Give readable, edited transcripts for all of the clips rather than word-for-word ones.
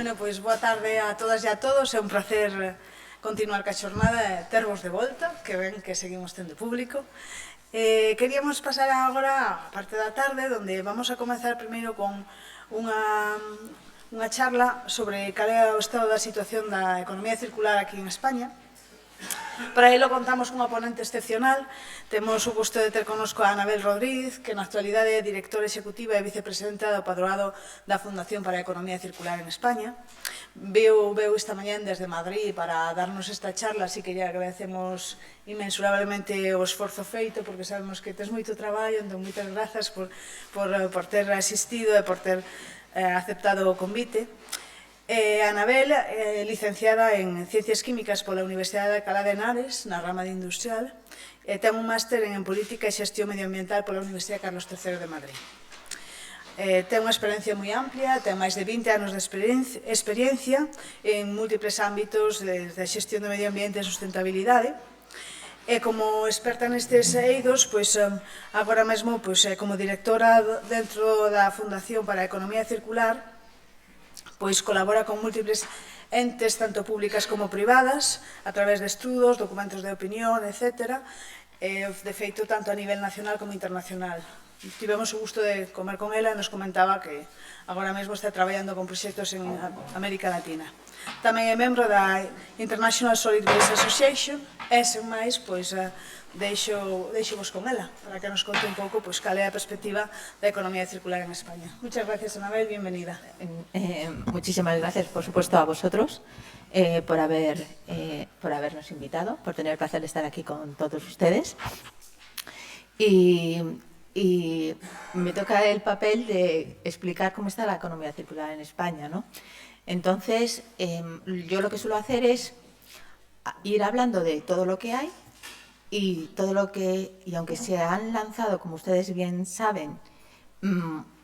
Bueno, pois boa tarde a todas e a todos. É un placer continuar ca xornada e tervos de volta, que ven que seguimos tendo público. Queríamos pasar agora a parte da tarde, onde vamos a comenzar primeiro con unha charla sobre cal é o estado da situación da economía circular aquí en España. Para elo contamos cunha ponente excepcional. Temos o gusto de ter connosco a Anabel Rodríguez, que na actualidade é directora executiva e vicepresidenta do Padroado da Fundación para a Economía Circular en España. Veu esta mañán desde Madrid para darnos esta charla, así que lle agradecemos inmensurablemente o esforzo feito, porque sabemos que tes moito traballo, entón moitas grazas por ter asistido e por ter aceptado o convite. Anabel é licenciada en Ciencias Químicas pola Universidade de Alcalá de Henares, na rama de Industrial, e ten un máster en Política e Xestión Medioambiental pola Universidade Carlos III de Madrid. Ten unha experiencia moi amplia, ten máis de 20 anos de experiencia en múltiples ámbitos de xestión do medio ambiente e sustentabilidade. E como experta nestes eidos, agora mesmo como directora dentro da Fundación para a Economía Circular, colabora con múltiples entes, tanto públicas como privadas, a través de estudos, documentos de opinión, etc. De feito, tanto a nivel nacional como internacional. Tivemos o gusto de comer con ela e nos comentaba que agora mesmo está traballando con proxectos en América Latina. Tamén é membro da International Solid Waste Association e, sen máis, deixo-vos con ela para que nos conte un pouco cal é a perspectiva da economía circular en España. Muchas gracias, Anabel, bienvenida. Muchísimas gracias, por supuesto, a vosotros por habernos invitado, por tener el placer de estar aquí con todos ustedes. Y me toca el papel de explicar cómo está la economía circular en España, ¿no? Entonces, yo lo que suelo hacer es ir hablando de todo lo que hay y aunque se han lanzado, como ustedes bien saben,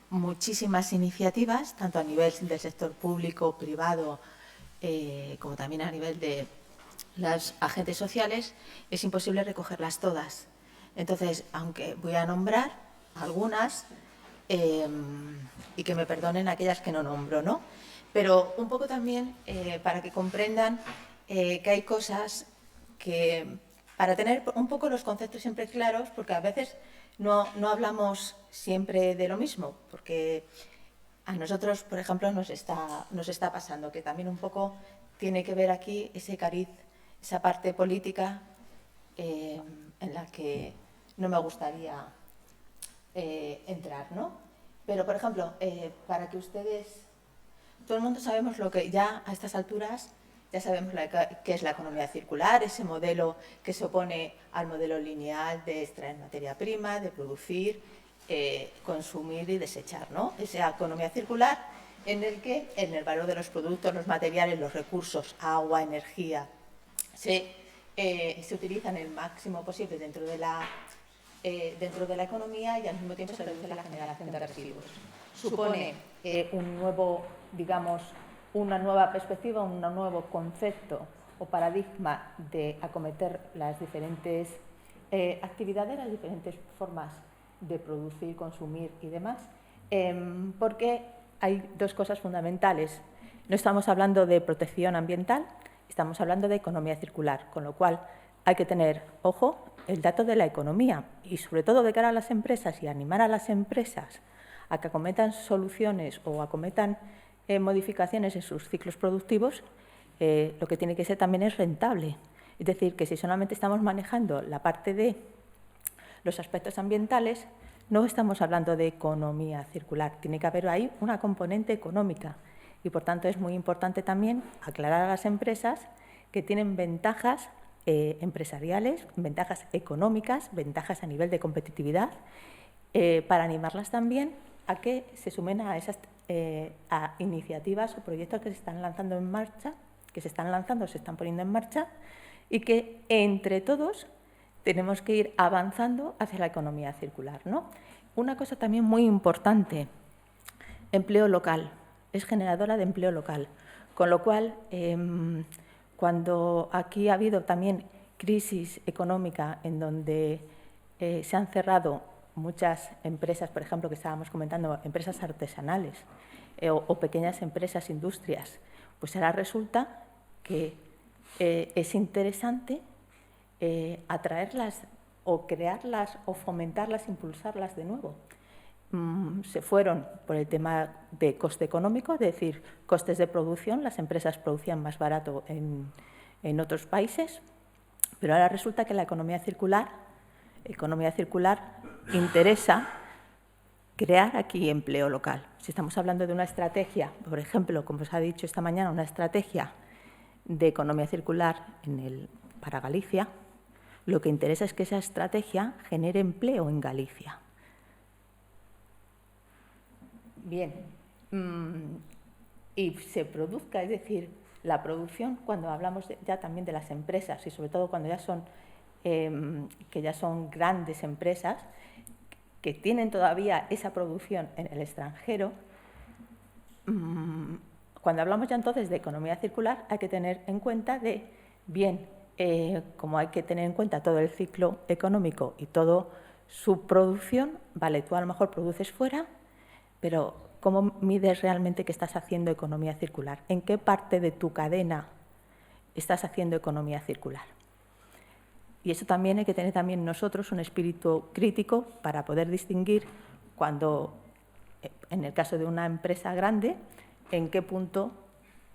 muchísimas iniciativas, tanto a nivel del sector público, privado, como también a nivel de los agentes sociales, es imposible recogerlas todas. Entonces, aunque voy a nombrar algunas, y que me perdonen aquellas que no nombro, ¿no? Pero un poco también para que comprendan que hay cosas que, para tener un poco los conceptos siempre claros, porque a veces no hablamos siempre de lo mismo, porque a nosotros, por ejemplo, nos está pasando, que también un poco tiene que ver aquí ese cariz, esa parte política en la que no me gustaría entrar, ¿no? Pero, por ejemplo, para que ustedes, todo el mundo sabemos lo que ya a estas alturas, ya sabemos qué es la economía circular, ese modelo que se opone al modelo lineal de extraer materia prima, de producir, consumir y desechar, ¿no? Esa economía circular en el valor de los productos, los materiales, los recursos, agua, energía, se utilizan el máximo posible dentro de la economía y al mismo tiempo se reduce la generación de residuos. Supone un nuevo, digamos, una nueva perspectiva, un nuevo concepto o paradigma de acometer las diferentes actividades, las diferentes formas de producir, consumir y demás, porque hay dos cosas fundamentales. No estamos hablando de protección ambiental, estamos hablando de economía circular, con lo cual hay que tener, ojo, el dato de la economía y sobre todo de cara a las empresas y animar a las empresas a que acometan soluciones o acometan modificaciones en sus ciclos productivos, lo que tiene que ser también es rentable. Es decir, que si solamente estamos manejando la parte de los aspectos ambientales, no estamos hablando de economía circular. Tiene que haber ahí una componente económica y, por tanto, es muy importante también aclarar a las empresas que tienen ventajas empresariales, ventajas económicas, ventajas a nivel de competitividad, para animarlas también a que se sumen a esas a iniciativas o proyectos que se están lanzando en marcha, se están poniendo en marcha y que entre todos tenemos que ir avanzando hacia la economía circular, ¿no? Una cosa también muy importante, empleo local, es generadora de empleo local, con lo cual cuando aquí ha habido también crisis económica en donde se han cerrado muchas empresas, por ejemplo, que estábamos comentando, empresas artesanales o pequeñas empresas, industrias, pues ahora resulta que es interesante atraerlas o crearlas o fomentarlas, impulsarlas de nuevo. Se fueron por el tema de coste económico, es decir, costes de producción, las empresas producían más barato en otros países, pero ahora resulta que la economía circular interesa crear aquí empleo local. Si estamos hablando de una estrategia, por ejemplo, como os ha dicho esta mañana, una estrategia de economía circular para Galicia, lo que interesa es que esa estrategia genere empleo en Galicia. Bien, y se produzca, es decir, la producción, cuando hablamos ya también de las empresas y sobre todo cuando que ya son grandes empresas que tienen todavía esa producción en el extranjero, cuando hablamos ya entonces de economía circular hay que tener en cuenta como hay que tener en cuenta todo el ciclo económico y toda su producción, vale, tú a lo mejor produces fuera, pero ¿cómo mides realmente que estás haciendo economía circular? ¿En qué parte de tu cadena estás haciendo economía circular? Y eso también hay que tener también nosotros un espíritu crítico para poder distinguir cuando, en el caso de una empresa grande, en qué punto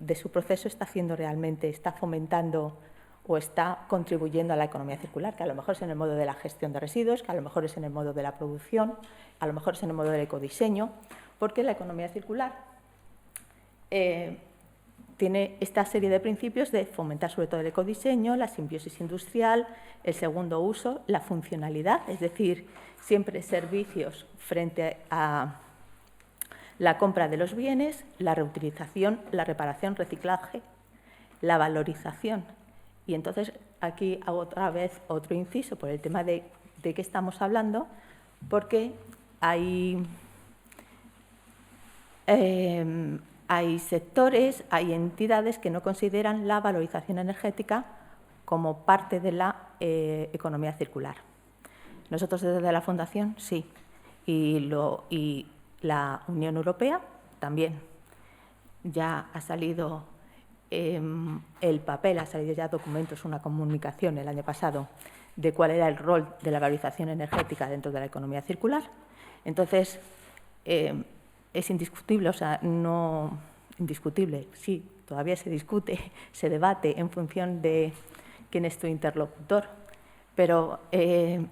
de su proceso está haciendo realmente, está fomentando o está contribuyendo a la economía circular, que a lo mejor es en el modo de la gestión de residuos, que a lo mejor es en el modo de la producción, a lo mejor es en el modo del ecodiseño, porque la economía circular tiene esta serie de principios de fomentar sobre todo el ecodiseño, la simbiosis industrial, el segundo uso, la funcionalidad, es decir, siempre servicios frente a la compra de los bienes, la reutilización, la reparación, reciclaje, la valorización. Y entonces aquí hago otra vez otro inciso por el tema de qué estamos hablando, porque hay sectores, hay entidades que no consideran la valorización energética como parte de la economía circular. Nosotros desde la Fundación sí, y la Unión Europea también. Ya ha salido el papel, ha salido ya documentos, una comunicación el año pasado de cuál era el rol de la valorización energética dentro de la economía circular. Entonces, es indiscutible, o sea, no indiscutible, sí, todavía se discute, se debate en función de quién es tu interlocutor, pero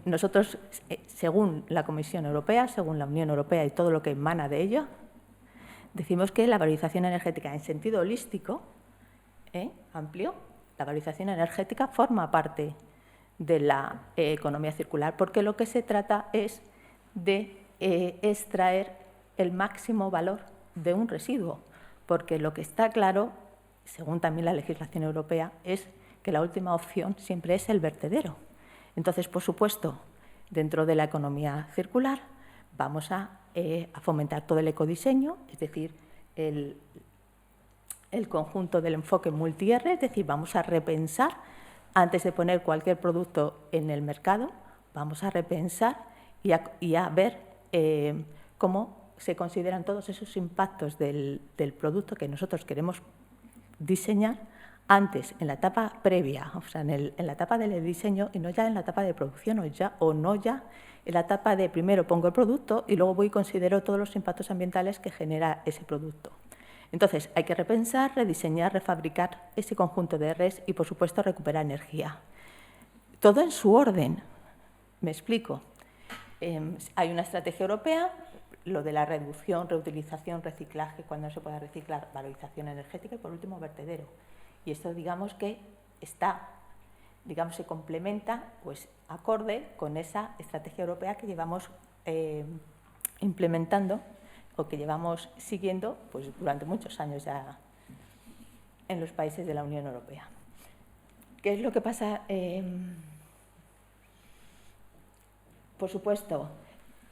nosotros, según la Comisión Europea, según la Unión Europea y todo lo que emana de ello, decimos que la valorización energética en sentido holístico, amplio, la valorización energética forma parte de la economía circular, porque lo que se trata es de extraer el máximo valor de un residuo, porque lo que está claro, según también la legislación europea, es que la última opción siempre es el vertedero. Entonces, por supuesto, dentro de la economía circular vamos a fomentar todo el ecodiseño, es decir, el conjunto del enfoque multi-R, es decir, vamos a repensar, antes de poner cualquier producto en el mercado, vamos a repensar y a ver cómo se consideran todos esos impactos del producto que nosotros queremos diseñar antes, en la etapa previa, o sea, en la etapa del diseño y no ya en la etapa de producción o no ya en la etapa de primero pongo el producto y luego voy y considero todos los impactos ambientales que genera ese producto. Entonces, hay que repensar, rediseñar, refabricar ese conjunto de Rs y, por supuesto, recuperar energía. Todo en su orden. Me explico. Hay una estrategia europea, lo de la reducción, reutilización, reciclaje, cuando no se pueda reciclar, valorización energética y, por último, vertedero. Y esto, digamos que se complementa, pues, acorde con esa estrategia europea que llevamos implementando o que llevamos siguiendo pues, durante muchos años ya en los países de la Unión Europea. ¿Qué es lo que pasa? Por supuesto,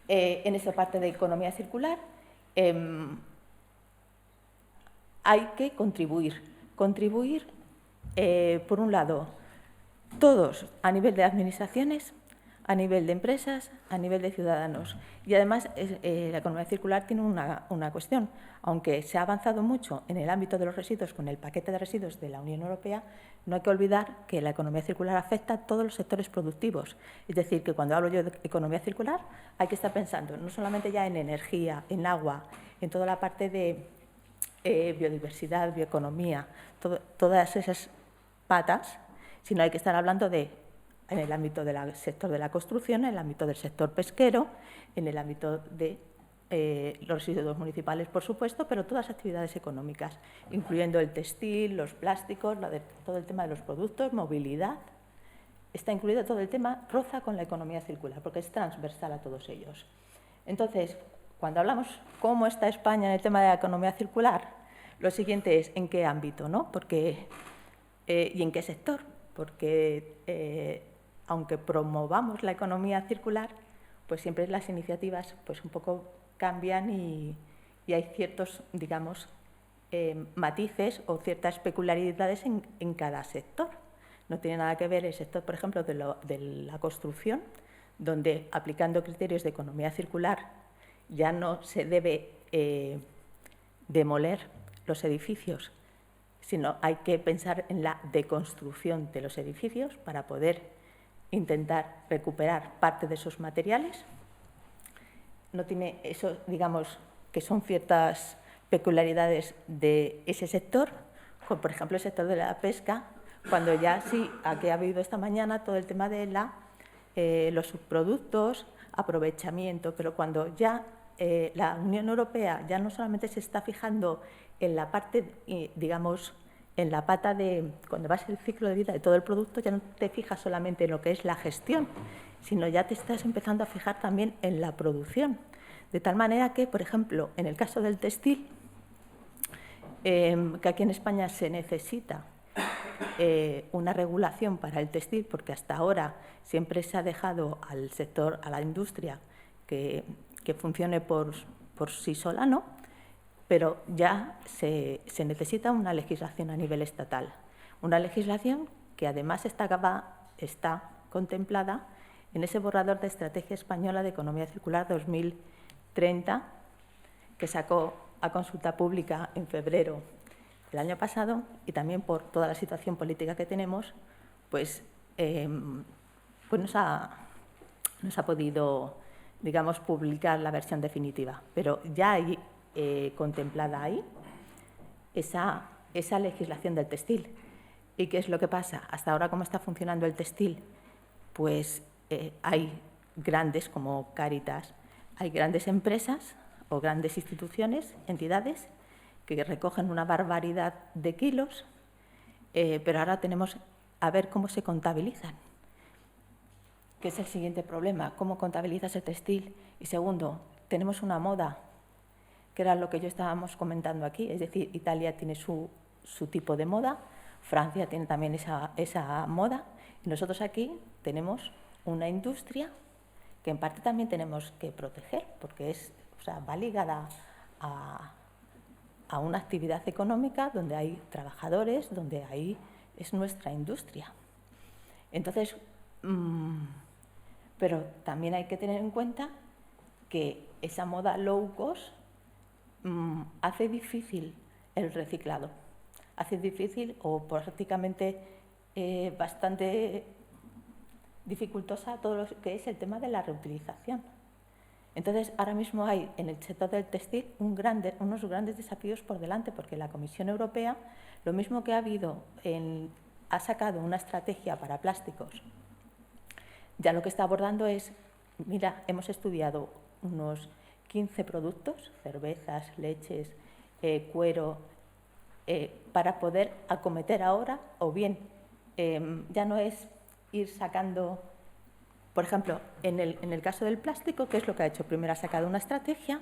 en esta parte de economía circular hay que contribuir. Por un lado, todos a nivel de administraciones a nivel de empresas, a nivel de ciudadanos. Y además la economía circular tiene una cuestión. Aunque se ha avanzado mucho en el ámbito de los residuos con el paquete de residuos de la Unión Europea, no hay que olvidar que la economía circular afecta a todos los sectores productivos. Es decir, que cuando hablo yo de economía circular hay que estar pensando no solamente ya en energía, en agua, en toda la parte de biodiversidad, bioeconomía, todas esas patas, sino hay que estar hablando en el ámbito del sector de la construcción, en el ámbito del sector pesquero, en el ámbito de los residuos municipales, por supuesto, pero todas las actividades económicas, incluyendo el textil, los plásticos, todo el tema de los productos, movilidad. Está incluido todo el tema, roza con la economía circular, porque es transversal a todos ellos. Entonces, cuando hablamos cómo está España en el tema de la economía circular, lo siguiente es en qué ámbito, ¿no? Porque, y en qué sector, porque aunque promovamos la economía circular, pues siempre las iniciativas pues un poco cambian y hay ciertos, digamos, matices o ciertas peculiaridades en cada sector. No tiene nada que ver el sector, por ejemplo, de la construcción, donde aplicando criterios de economía circular ya no se debe demoler los edificios, sino hay que pensar en la deconstrucción de los edificios para poder intentar recuperar parte de esos materiales. No tiene eso, digamos, que son ciertas peculiaridades de ese sector, como por ejemplo el sector de la pesca, cuando ya sí, aquí ha habido esta mañana todo el tema de los subproductos, aprovechamiento, pero cuando ya la Unión Europea ya no solamente se está fijando en la parte, digamos, en la pata de cuando vas el ciclo de vida de todo el producto, ya no te fijas solamente en lo que es la gestión, sino ya te estás empezando a fijar también en la producción. De tal manera que, por ejemplo, en el caso del textil, que aquí en España se necesita una regulación para el textil, porque hasta ahora siempre se ha dejado al sector, a la industria, que funcione por sí sola, ¿no? Pero ya se necesita una legislación a nivel estatal. Una legislación que además está contemplada en ese borrador de Estrategia Española de Economía Circular 2030, que sacó a consulta pública en febrero del año pasado, y también por toda la situación política que tenemos, pues nos ha podido, digamos, publicar la versión definitiva. Pero ya hay contemplada ahí esa legislación del textil. ¿Y qué es lo que pasa? Hasta ahora, ¿cómo está funcionando el textil? Pues hay grandes, como Cáritas, hay grandes empresas o grandes instituciones, entidades, que recogen una barbaridad de kilos, pero ahora tenemos a ver cómo se contabilizan, que es el siguiente problema, cómo contabilizas el textil. Y segundo, tenemos una moda, que era lo que yo estábamos comentando aquí, es decir, Italia tiene su tipo de moda, Francia tiene también esa moda, y nosotros aquí tenemos una industria que en parte también tenemos que proteger, porque va ligada a una actividad económica donde hay trabajadores, donde ahí es nuestra industria. Entonces, pero también hay que tener en cuenta que esa moda low cost hace difícil el reciclado, hace difícil o prácticamente bastante dificultosa todo lo que es el tema de la reutilización. Entonces, ahora mismo hay en el sector del textil unos grandes desafíos por delante, porque la Comisión Europea, lo mismo que ha sacado una estrategia para plásticos, ya lo que está abordando es, mira, hemos estudiado unos 15 productos, cervezas, leches, cuero, para poder acometer ahora, o bien ya no es ir sacando. Por ejemplo, en el caso del plástico, ¿qué es lo que ha hecho? Primero ha sacado una estrategia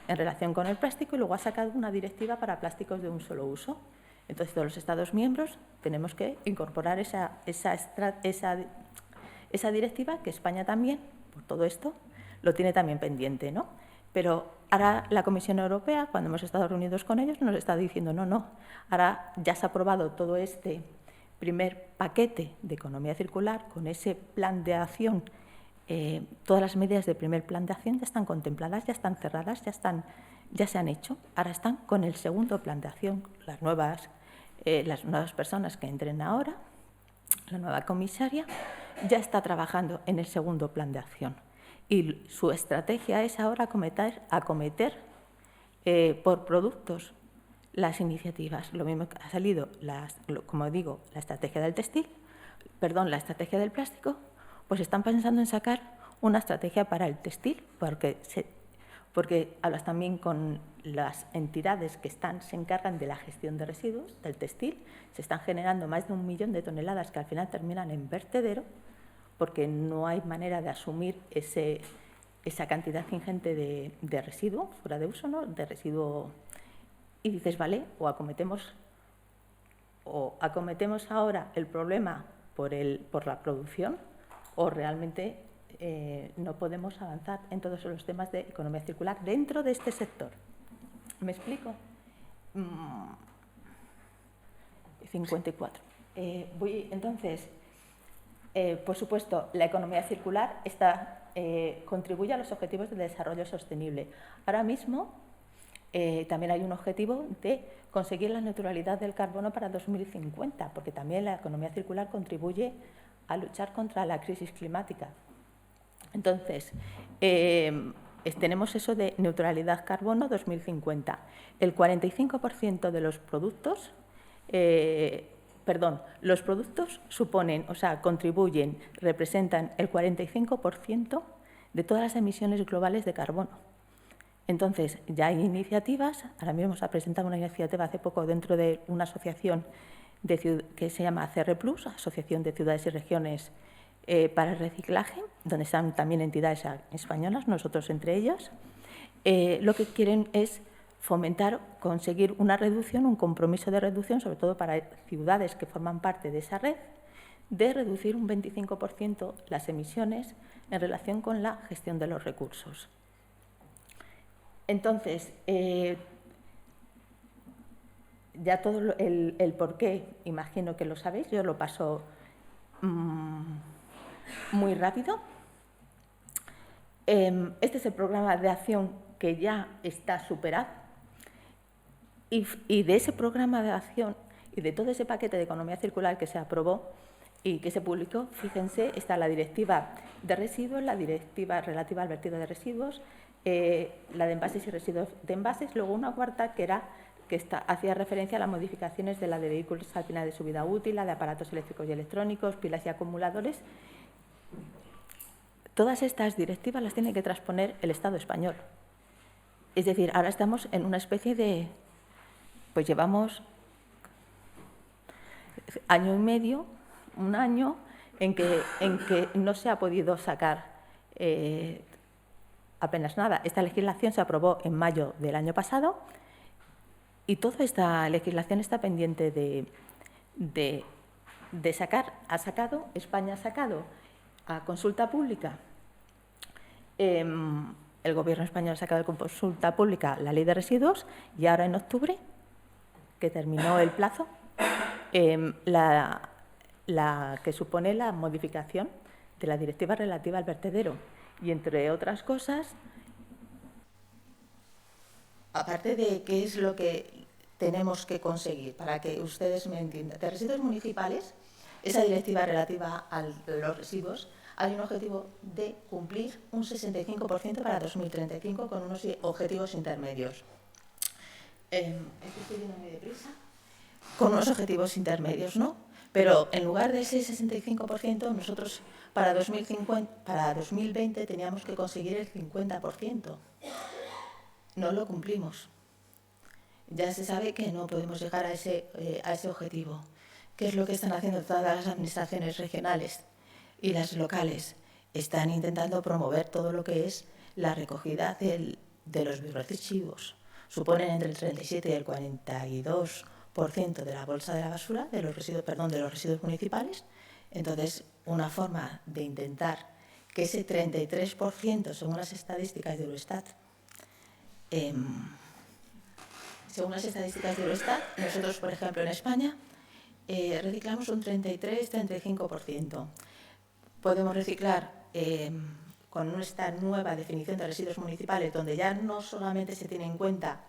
en relación con el plástico y luego ha sacado una directiva para plásticos de un solo uso. Entonces, todos los Estados miembros tenemos que incorporar esa directiva, que España también, por todo esto, lo tiene también pendiente, ¿no? Pero ahora la Comisión Europea, cuando hemos estado reunidos con ellos, nos está diciendo no, ahora ya se ha aprobado todo este primer paquete de economía circular con ese plan de acción todas las medidas del primer plan de acción ya están contempladas, ya están cerradas, ya se han hecho. Ahora están con el segundo plan de acción. Las nuevas personas que entren ahora, la nueva comisaria, ya está trabajando en el segundo plan de acción. Y su estrategia es ahora acometer por productos las iniciativas. Lo mismo que ha salido, como digo, la estrategia del la estrategia del plástico, pues están pensando en sacar una estrategia para el textil, porque hablas también con las entidades que se encargan de la gestión de residuos del textil. Se están generando más de 1 millón de toneladas que al final terminan en vertedero, porque no hay manera de asumir esa cantidad ingente de residuo fuera de uso, ¿no? De residuo. Y dices, vale, o acometemos ahora el problema por la producción, o realmente no podemos avanzar en todos los temas de economía circular dentro de este sector. ¿Me explico? 54. Entonces, por supuesto, la economía circular contribuye a los objetivos de desarrollo sostenible. Ahora mismo también hay un objetivo de conseguir la neutralidad del carbono para 2050, porque también la economía circular contribuye a luchar contra la crisis climática. Entonces, tenemos eso de neutralidad carbono 2050. El 45% de los productos, los productos representan el 45% de todas las emisiones globales de carbono. Entonces, ya hay iniciativas. Ahora mismo se ha presentado una iniciativa hace poco dentro de una asociación que se llama CR+, Asociación de Ciudades y Regiones para el Reciclaje, donde están también entidades españolas, nosotros entre ellas. Lo que quieren es conseguir una reducción, un compromiso de reducción, sobre todo para ciudades que forman parte de esa red, de reducir un 25% las emisiones en relación con la gestión de los recursos. Entonces, ya todo el porqué, imagino que lo sabéis, yo lo paso muy rápido. Este es el programa de acción que ya está superado, y de ese programa de acción y de todo ese paquete de economía circular que se aprobó y que se publicó, fíjense, está la directiva de residuos, la directiva relativa al vertido de residuos, la de envases y residuos de envases, luego una cuarta que hacía referencia a las modificaciones de la de vehículos al final de su vida útil, la de aparatos eléctricos y electrónicos, pilas y acumuladores. Todas estas directivas las tiene que transponer el Estado español. Es decir, ahora estamos en una especie de... Pues llevamos año y medio, un año, en que no se ha podido sacar apenas nada. Esta legislación se aprobó en mayo del año pasado y toda esta legislación está pendiente de sacar. España ha sacado a consulta pública, el Gobierno español ha sacado a consulta pública la Ley de Residuos, y ahora en octubre, que terminó el plazo, la que supone la modificación de la directiva relativa al vertedero. Y, entre otras cosas, aparte de qué es lo que tenemos que conseguir, para que ustedes me entiendan, de residuos municipales, esa directiva relativa a los residuos, hay un objetivo de cumplir un 65% para 2035 con unos objetivos intermedios. Estoy yendo muy deprisa. Con unos objetivos intermedios, ¿no? Pero en lugar de ese 65%, nosotros para 2020 teníamos que conseguir el 50%. No lo cumplimos. Ya se sabe que no podemos llegar a ese objetivo. ¿Qué es lo que están haciendo todas las administraciones regionales y las locales? Están intentando promover todo lo que es la recogida de los bioresiduos. Suponen entre el 37 y el 42% de la bolsa de la basura, de los residuos municipales. Entonces, una forma de intentar que ese 33%, según las estadísticas de Eurostat, nosotros, por ejemplo, en España, reciclamos un 33-35%. Podemos reciclar con esta nueva definición de residuos municipales, donde ya no solamente se tiene en cuenta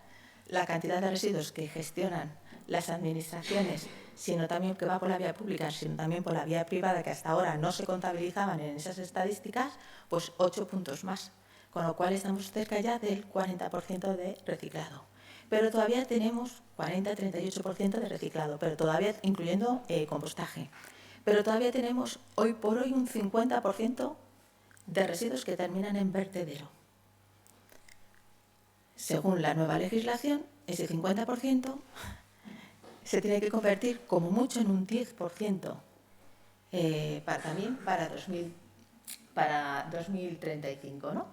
la cantidad de residuos que gestionan las administraciones, sino también que va por la vía pública, sino también por la vía privada, que hasta ahora no se contabilizaban en esas estadísticas, pues 8 puntos más, con lo cual estamos cerca ya del 40% de reciclado. Pero todavía tenemos 40-38% de reciclado, pero todavía incluyendo compostaje. Pero todavía tenemos hoy por hoy un 50% de residuos que terminan en vertedero. Según la nueva legislación, ese 50% se tiene que convertir como mucho en un 10%, también para 2035, ¿no?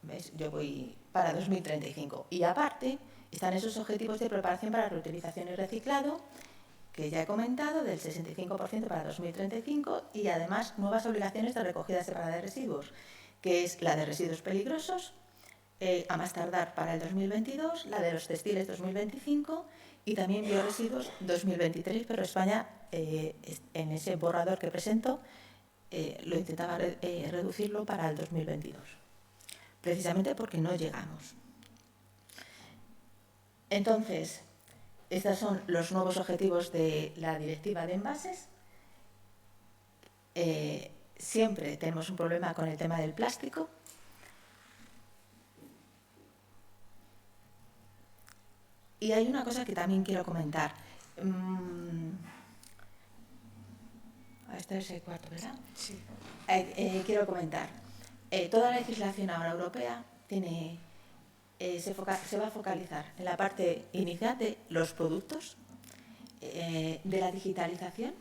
¿Ves? Yo voy para 2035. Y aparte están esos objetivos de preparación para reutilización y reciclado, que ya he comentado, del 65% para 2035, y además nuevas obligaciones de recogida separada de residuos, que es la de residuos peligrosos, a más tardar para el 2022, la de los textiles 2025 y también bioresiduos 2023, pero España, en ese borrador que presento, lo intentaba reducirlo para el 2022, precisamente porque no llegamos. Entonces, estos son los nuevos objetivos de la Directiva de Envases. Siempre tenemos un problema con el tema del plástico. Y hay una cosa que también quiero comentar. Este es el cuarto, ¿verdad? Sí. Quiero comentar. Toda la legislación ahora europea se va a focalizar en la parte inicial de los productos, de la digitalización,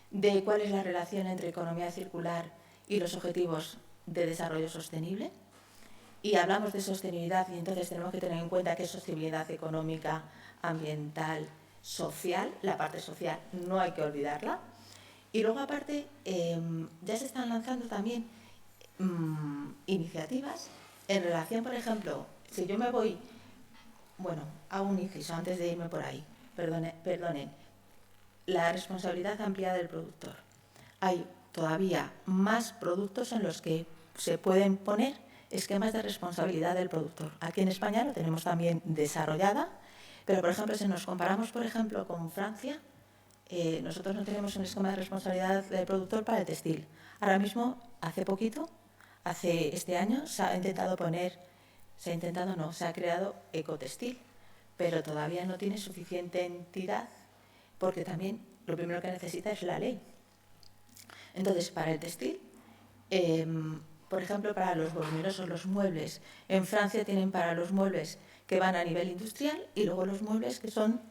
de cuál es la relación entre economía circular y los objetivos de desarrollo sostenible. Y hablamos de sostenibilidad y entonces tenemos que tener en cuenta que es sostenibilidad económica, ambiental, social. La parte social no hay que olvidarla. Y luego aparte ya se están lanzando también iniciativas en relación, por ejemplo, si yo me voy, a un inciso antes de irme por ahí, perdonen, la responsabilidad ampliada del productor. Hay todavía más productos en los que se pueden poner esquemas de responsabilidad del productor. Aquí en España lo tenemos también desarrollada, pero por ejemplo, si nos comparamos por ejemplo con Francia, nosotros no tenemos un esquema de responsabilidad del productor para el textil. Ahora mismo, este año se ha creado Ecotextil, pero todavía no tiene suficiente entidad porque también lo primero que necesita es la ley. Entonces, para el textil, por ejemplo, para los voluminosos, los muebles, en Francia tienen para los muebles que van a nivel industrial y luego los muebles que son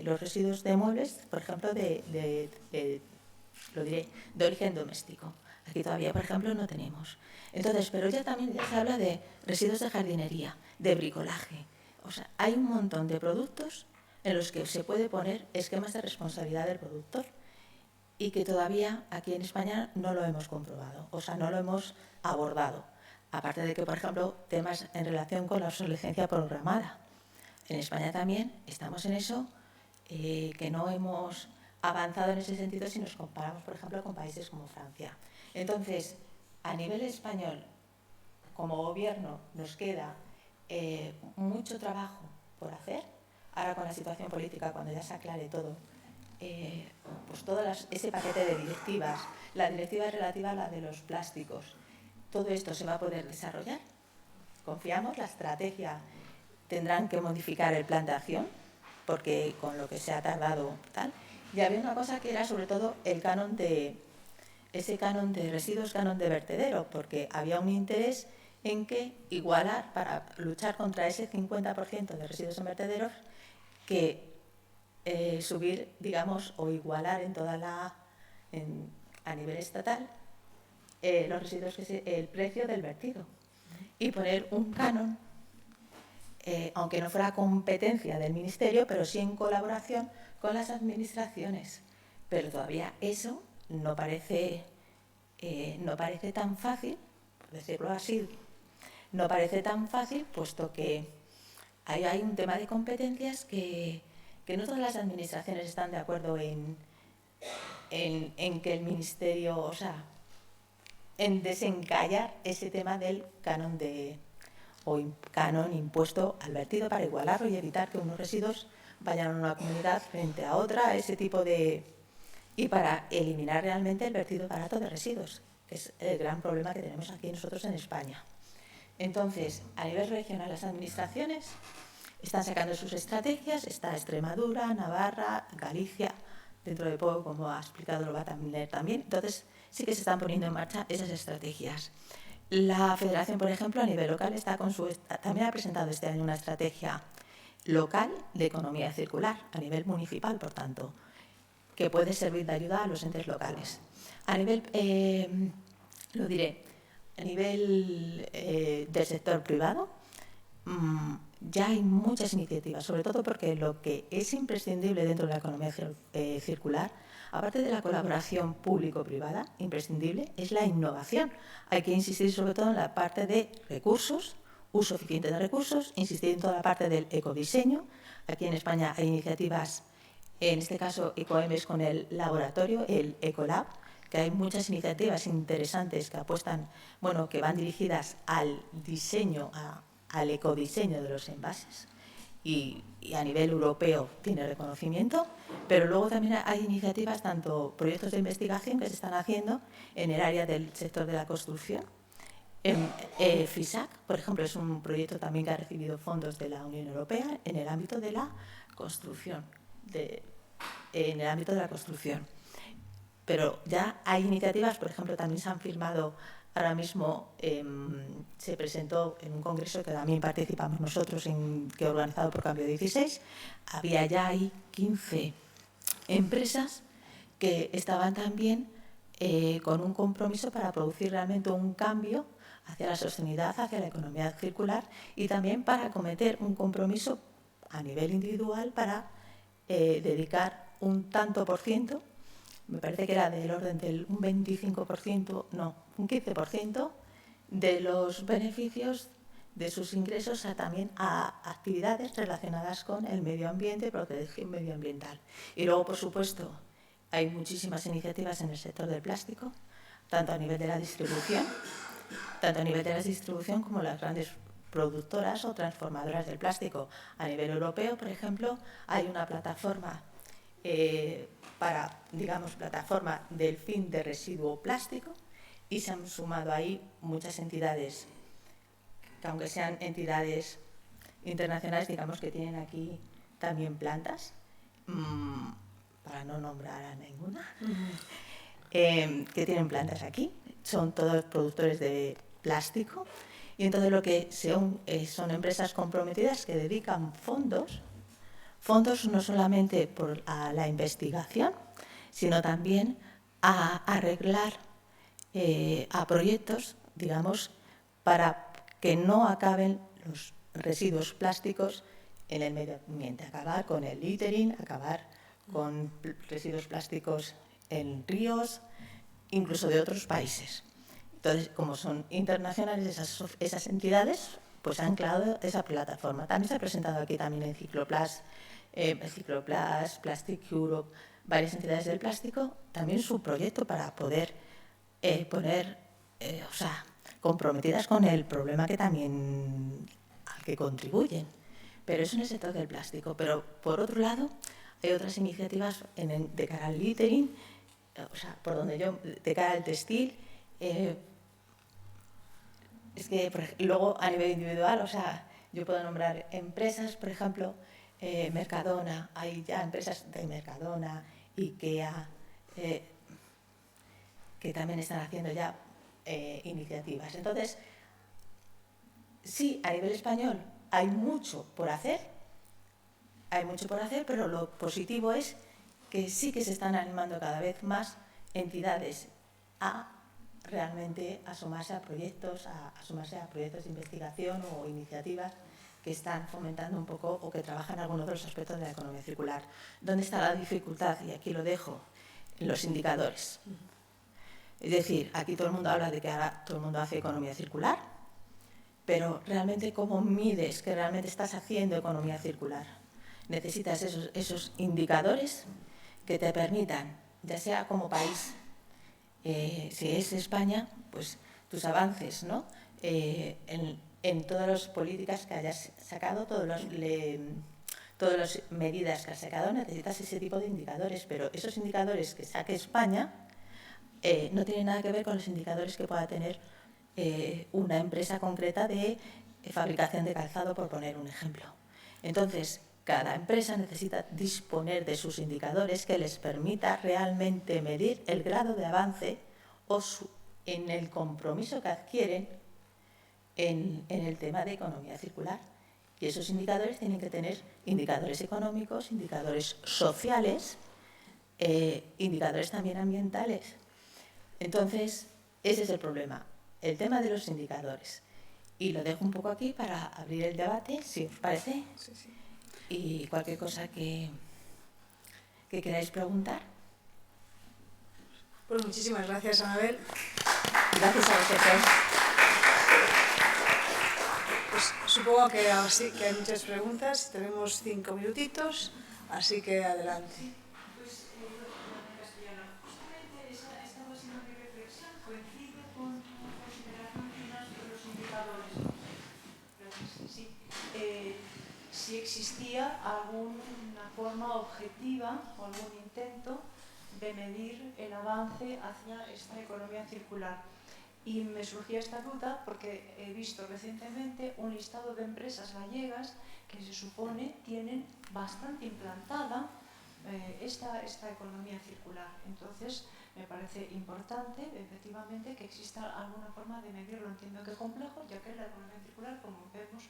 los residuos de muebles, por ejemplo, de origen doméstico. Aquí todavía, por ejemplo, no tenemos. Entonces, pero ya se habla de residuos de jardinería, de bricolaje. O sea, hay un montón de productos en los que se puede poner esquemas de responsabilidad del productor y que todavía aquí en España no lo hemos comprobado, o sea, no lo hemos abordado. Aparte de que, por ejemplo, temas en relación con la obsolescencia programada. En España también estamos en eso, que no hemos avanzado en ese sentido si nos comparamos, por ejemplo, con países como Francia. Entonces, a nivel español, como gobierno, nos queda mucho trabajo por hacer. Ahora con la situación política, cuando ya se aclare todo, pues ese paquete de directivas, la directiva relativa a la de los plásticos, todo esto se va a poder desarrollar. Confiamos, la estrategia tendrán que modificar el plan de acción, porque con lo que se ha tardado tal. Y había una cosa que era sobre todo ese canon de residuos, canon de vertedero, porque había un interés en que igualar, para luchar contra ese 50% de residuos en vertederos, que subir, digamos, o igualar a nivel estatal los residuos, el precio del vertido, y poner un canon, aunque no fuera competencia del Ministerio, pero sí en colaboración con las administraciones. Pero todavía eso no parece tan fácil, por decirlo así, no parece tan fácil, puesto que hay un tema de competencias que no todas las administraciones están de acuerdo en que el Ministerio, en desencallar ese tema del canon canon impuesto al vertido para igualarlo y evitar que unos residuos vayan a una comunidad frente a otra, y para eliminar realmente el vertido barato de residuos, que es el gran problema que tenemos aquí nosotros en España. Entonces, a nivel regional, las administraciones están sacando sus estrategias, está Extremadura, Navarra, Galicia, dentro de poco, como ha explicado, lo va a tener también. Entonces, sí que se están poniendo en marcha esas estrategias. La Federación, por ejemplo, a nivel local también ha presentado este año una estrategia local de economía circular, a nivel municipal, por tanto, que puede servir de ayuda a los entes locales. A nivel, lo diré, a nivel del sector privado, ya hay muchas iniciativas, sobre todo porque lo que es imprescindible dentro de la economía circular, aparte de la colaboración público-privada, imprescindible, es la innovación. Hay que insistir sobre todo en la parte de recursos, uso eficiente de recursos, insistir en toda la parte del ecodiseño. Aquí en España hay iniciativas, en este caso Ecoembes con el laboratorio, el Ecolab, que hay muchas iniciativas interesantes que apuestan, bueno, que van dirigidas al diseño, al ecodiseño de los envases, y a nivel europeo tiene reconocimiento, pero luego también hay iniciativas, tanto proyectos de investigación que se están haciendo en el área del sector de la construcción. FISAC, por ejemplo, es un proyecto también que ha recibido fondos de la Unión Europea en el ámbito de la construcción, Pero ya hay iniciativas, por ejemplo, también se han firmado. Ahora mismo se presentó en un congreso que también participamos nosotros, que organizado por Cambio 16. Había ya ahí 15 empresas que estaban también con un compromiso para producir realmente un cambio hacia la sostenibilidad, hacia la economía circular, y también para acometer un compromiso a nivel individual para dedicar un tanto por ciento, me parece que era del orden del un 25%, no, un 15% de los beneficios de sus ingresos también a actividades relacionadas con el medio ambiente, protección medioambiental. Y luego, por supuesto, hay muchísimas iniciativas en el sector del plástico, tanto a nivel de la distribución, como las grandes productoras o transformadoras del plástico. A nivel europeo, por ejemplo, hay una plataforma plataforma del fin de residuo plástico, y se han sumado ahí muchas entidades, que aunque sean entidades internacionales, digamos que tienen aquí también plantas, para no nombrar a ninguna, que tienen plantas aquí, son todos productores de plástico, y entonces lo que son empresas comprometidas que dedican fondos no solamente a la investigación, sino también a arreglar a proyectos, digamos, para que no acaben los residuos plásticos en el medio ambiente, acabar con el littering, acabar con residuos plásticos en ríos, incluso de otros países. Entonces, como son internacionales esas entidades, pues han creado esa plataforma. También se ha presentado aquí también en Cicloplast, Plastic Europe, varias entidades del plástico, también su proyecto para poder comprometidas con el problema que también al que contribuyen. Pero eso en el sector del plástico. Pero, por otro lado, hay otras iniciativas de cara al littering, de cara al textil. Es que luego, a nivel individual, yo puedo nombrar empresas, por ejemplo, Mercadona, hay ya empresas de Mercadona, IKEA, que también están haciendo ya iniciativas. Entonces, sí, a nivel español hay mucho por hacer, pero lo positivo es que sí que se están animando cada vez más entidades a realmente asomarse a proyectos de investigación o iniciativas que están fomentando un poco o que trabajan algunos de los aspectos de la economía circular. ¿Dónde está la dificultad? Y aquí lo dejo, en los indicadores. Es decir, aquí todo el mundo habla de que ahora todo el mundo hace economía circular, pero realmente, ¿cómo mides que realmente estás haciendo economía circular? Necesitas esos indicadores que te permitan, ya sea como país, si es España, pues tus avances, ¿no? En todas las políticas que hayas sacado, todas las medidas que has sacado, necesitas ese tipo de indicadores, pero esos indicadores que saque España no tienen nada que ver con los indicadores que pueda tener una empresa concreta de fabricación de calzado, por poner un ejemplo. Entonces, cada empresa necesita disponer de sus indicadores que les permita realmente medir el grado de avance en el compromiso que adquieren en el tema de economía circular. Y esos indicadores tienen que tener indicadores económicos, indicadores sociales, indicadores también ambientales. Entonces, ese es el problema, el tema de los indicadores. Y lo dejo un poco aquí para abrir el debate, si os parece. Sí, sí. Y cualquier cosa que queráis preguntar. Pues muchísimas gracias, Anabel. Gracias a vosotros. Pues supongo que así que hay muchas preguntas. Tenemos 5 minutitos, así que adelante. Pues castellano. Justamente esta básica mi reflexión coincide con tu consideración final de los indicadores. Gracias. Sí. Si existía alguna forma objetiva o algún intento de medir el avance hacia esta economía circular. Y me surgía esta duda porque he visto recientemente un listado de empresas gallegas que se supone tienen bastante implantada esta economía circular. Entonces, me parece importante, efectivamente, que exista alguna forma de medirlo. Entiendo que complejo, ya que la economía circular, como vemos,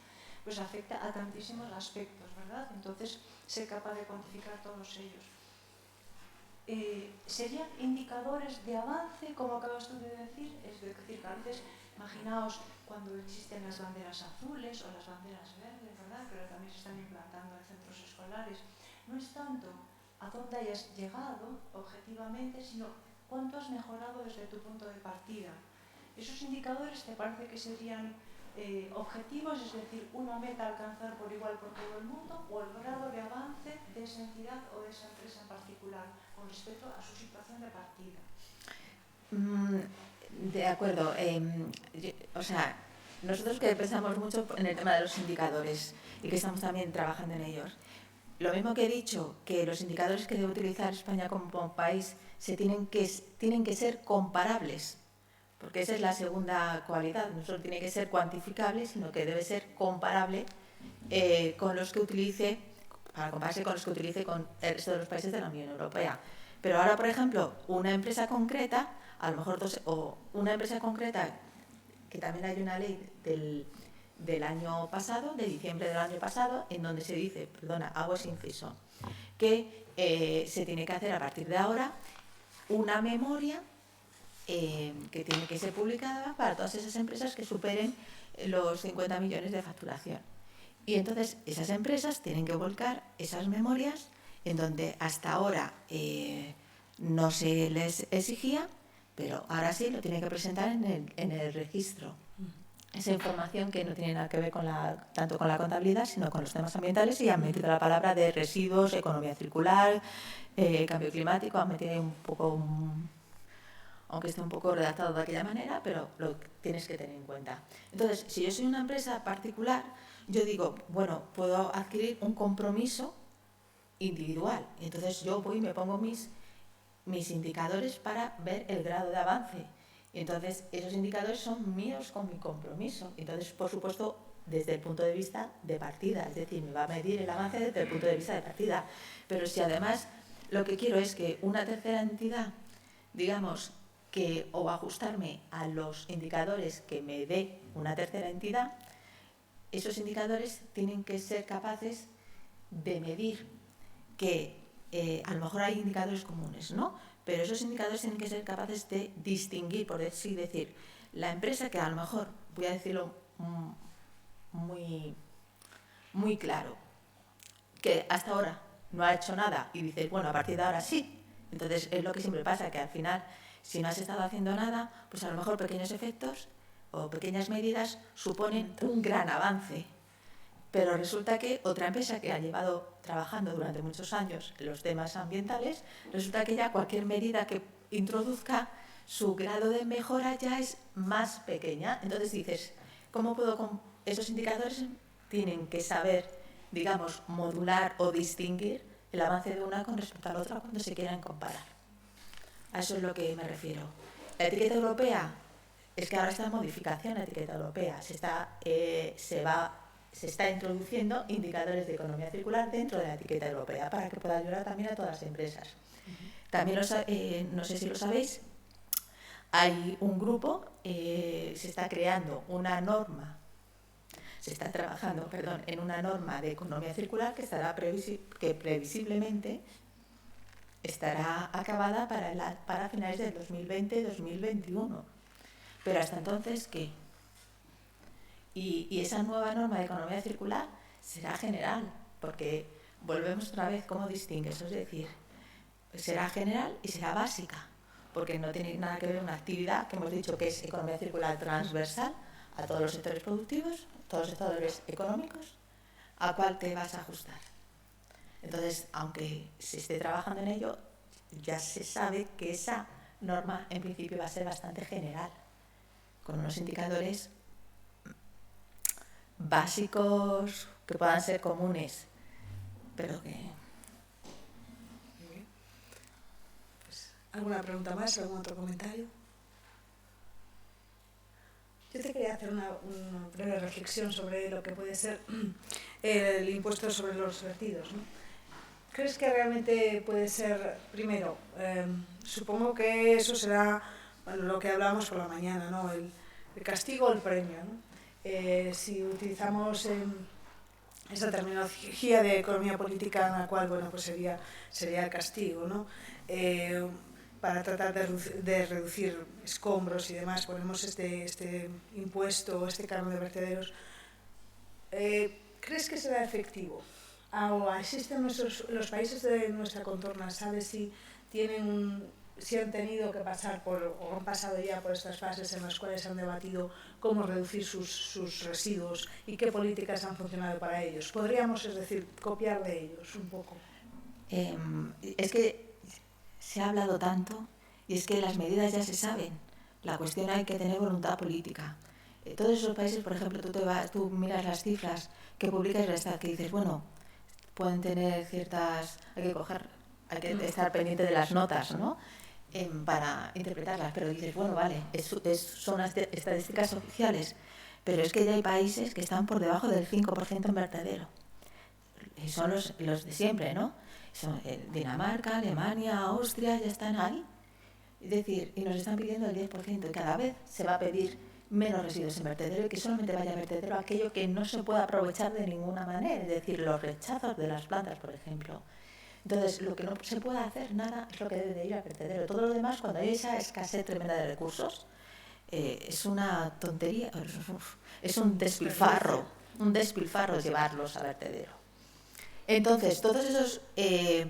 pues afecta a tantísimos aspectos, ¿verdad? Entonces, ser capaz de cuantificar todos ellos. ¿Serían indicadores de avance, como acabas tú de decir? Es decir, que a veces, imaginaos cuando existen las banderas azules o las banderas verdes, ¿verdad? Que también se están implantando en centros escolares. No es tanto a dónde hayas llegado objetivamente, sino cuánto has mejorado desde tu punto de partida. ¿Esos indicadores te parece que serían objetivos, es decir, una meta a alcanzar por igual por todo el mundo, o el grado de avance de esa entidad o de esa empresa en particular con respecto a su situación de partida? De acuerdo. O sea, nosotros que pensamos mucho en el tema de los indicadores y que estamos también trabajando en ellos, lo mismo que he dicho, que los indicadores que debe utilizar España como país tienen que ser comparables, porque esa es la segunda cualidad. No solo tiene que ser cuantificable, sino que debe ser comparable con los que utilice, para compararse con los que utilice con el resto de los países de la Unión Europea. Pero ahora, por ejemplo, una empresa concreta, a lo mejor una empresa concreta, que también hay una ley del año pasado, de diciembre del año pasado, en donde se dice, hago ese inciso, que se tiene que hacer a partir de ahora una memoria que tiene que ser publicada para todas esas empresas que superen los 50 millones de facturación. Y entonces esas empresas tienen que volcar esas memorias en donde hasta ahora no se les exigía, pero ahora sí lo tienen que presentar en el registro. Esa información que no tiene nada que ver tanto con la contabilidad, sino con los temas ambientales, y han metido la palabra de residuos, economía circular, cambio climático, han metido un poco, aunque esté un poco redactado de aquella manera, pero lo tienes que tener en cuenta. Entonces, si yo soy una empresa particular, yo digo, bueno, puedo adquirir un compromiso individual. Entonces yo voy y me pongo mis indicadores para ver el grado de avance. Y entonces esos indicadores son míos con mi compromiso. Entonces, por supuesto, desde el punto de vista de partida, es decir, me va a medir el avance desde el punto de vista de partida. Pero si además lo que quiero es que una tercera entidad, digamos, o ajustarme a los indicadores que me dé una tercera entidad, esos indicadores tienen que ser capaces de medir que a lo mejor hay indicadores comunes, ¿no? Pero esos indicadores tienen que ser capaces de distinguir, por así decir, la empresa que a lo mejor, voy a decirlo muy, muy claro, que hasta ahora no ha hecho nada y dices, bueno, a partir de ahora sí. Entonces es lo que siempre pasa, que al final, si no has estado haciendo nada, pues a lo mejor pequeños efectos o pequeñas medidas suponen un gran avance. Pero resulta que otra empresa que ha llevado trabajando durante muchos años en los temas ambientales, resulta que ya cualquier medida que introduzca su grado de mejora ya es más pequeña. Entonces dices, ¿cómo puedo esos indicadores tienen que saber, digamos, modular o distinguir el avance de una con respecto a la otra cuando se quieran comparar? A eso es lo que me refiero. La etiqueta europea, es que ahora está en modificación la etiqueta europea. Se está introduciendo indicadores de economía circular dentro de la etiqueta europea para que pueda ayudar también a todas las empresas. También, no sé si lo sabéis, hay un grupo, se está creando una norma, se está trabajando, en una norma de economía circular que previsiblemente estará acabada para finales del 2020-2021. Pero hasta entonces, ¿qué? Y esa nueva norma de economía circular será general, porque volvemos otra vez cómo distingues, es decir, será general y será básica, porque no tiene nada que ver una actividad que hemos dicho que es economía circular transversal a todos los sectores productivos, todos los sectores económicos, ¿a cuál te vas a ajustar? Entonces, aunque se esté trabajando en ello, ya se sabe que esa norma en principio va a ser bastante general, con unos indicadores básicos que puedan ser comunes, pero que... Pues, ¿alguna pregunta más? ¿Algún otro comentario? Yo te quería hacer una breve reflexión sobre lo que puede ser el impuesto sobre los vertidos, ¿no? ¿Crees que realmente puede ser, primero, supongo que eso será lo que hablábamos por la mañana, ¿no? El castigo o el premio, ¿no? Si utilizamos esa terminología de economía política en la cual, bueno, pues sería el castigo, ¿no? Para tratar de reducir escombros y demás, ponemos este impuesto, este canon de vertederos. ¿Crees que será efectivo? ¿O existen los países de nuestra contorna? ¿Sabes si han tenido que pasar o han pasado ya por estas fases en las cuales han debatido cómo reducir sus residuos y qué políticas han funcionado para ellos? ¿Podríamos, es decir, copiar de ellos un poco? Es que se ha hablado tanto y es que las medidas ya se saben. La cuestión hay que tener voluntad política. Todos esos países, por ejemplo, tú miras las cifras que publica Eurostat, que dices, bueno, pueden tener ciertas... Hay que estar pendiente de las notas, ¿no? Para interpretarlas, pero dices, bueno, vale, son estadísticas oficiales, pero es que ya hay países que están por debajo del 5% en vertedero. Y son los de siempre, ¿no? Son Dinamarca, Alemania, Austria, ya están ahí. Es decir, y nos están pidiendo el 10%, y cada vez se va a pedir menos residuos en vertedero y que solamente vaya a vertedero aquello que no se pueda aprovechar de ninguna manera, es decir, los rechazos de las plantas, por ejemplo. Entonces, lo que no se puede hacer nada es lo que debe de ir al vertedero. Todo lo demás, cuando hay esa escasez tremenda de recursos, es una tontería, es un despilfarro llevarlos al vertedero. Entonces, todos esos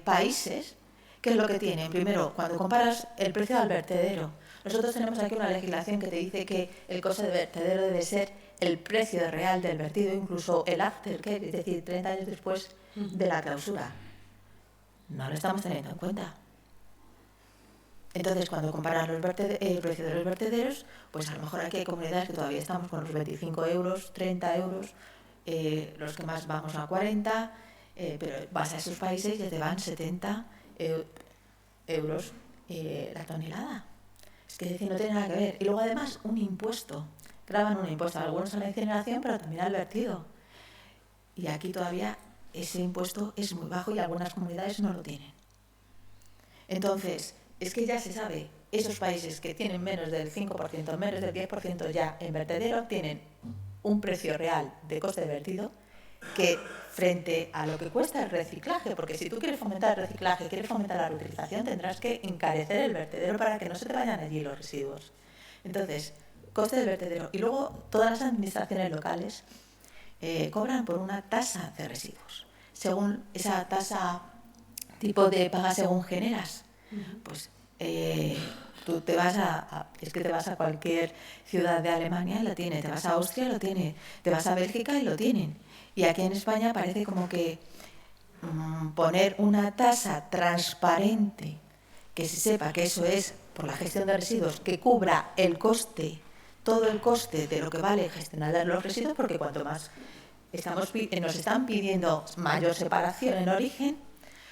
países, ¿qué es lo que tienen? Primero, cuando comparas el precio al vertedero, nosotros tenemos aquí una legislación que te dice que el coste de vertedero debe ser el precio real del vertido, incluso el aftercare, es decir, 30 años después de la clausura. No lo estamos teniendo en cuenta. Entonces, cuando comparas el precio de los vertederos, pues a lo mejor aquí hay comunidades que todavía estamos con los 25 euros, 30 euros, los que más vamos a 40, pero vas a esos países y te van 70 euros la tonelada. Es que decir, no tiene nada que ver. Y luego además un impuesto. Graban un impuesto, algunos a la incineración, pero también al vertido. Y aquí todavía ese impuesto es muy bajo y algunas comunidades no lo tienen. Entonces, es que ya se sabe, esos países que tienen menos del 5%, menos del 10% ya en vertedero, tienen un precio real de coste de vertido que frente a lo que cuesta el reciclaje, porque si tú quieres fomentar el reciclaje, quieres fomentar la reutilización, tendrás que encarecer el vertedero para que no se te vayan allí los residuos. Entonces, coste del vertedero. Y luego todas las administraciones locales cobran por una tasa de residuos. Según esa tasa tipo de paga según generas, pues tú te vas a cualquier ciudad de Alemania y lo tiene, te vas a Austria y lo tiene, te vas a Bélgica y lo tienen. Y aquí en España parece como que poner una tasa transparente, que se sepa que eso es por la gestión de residuos que cubra el coste, todo el coste de lo que vale gestionar los residuos, porque cuanto más nos están pidiendo mayor separación en origen,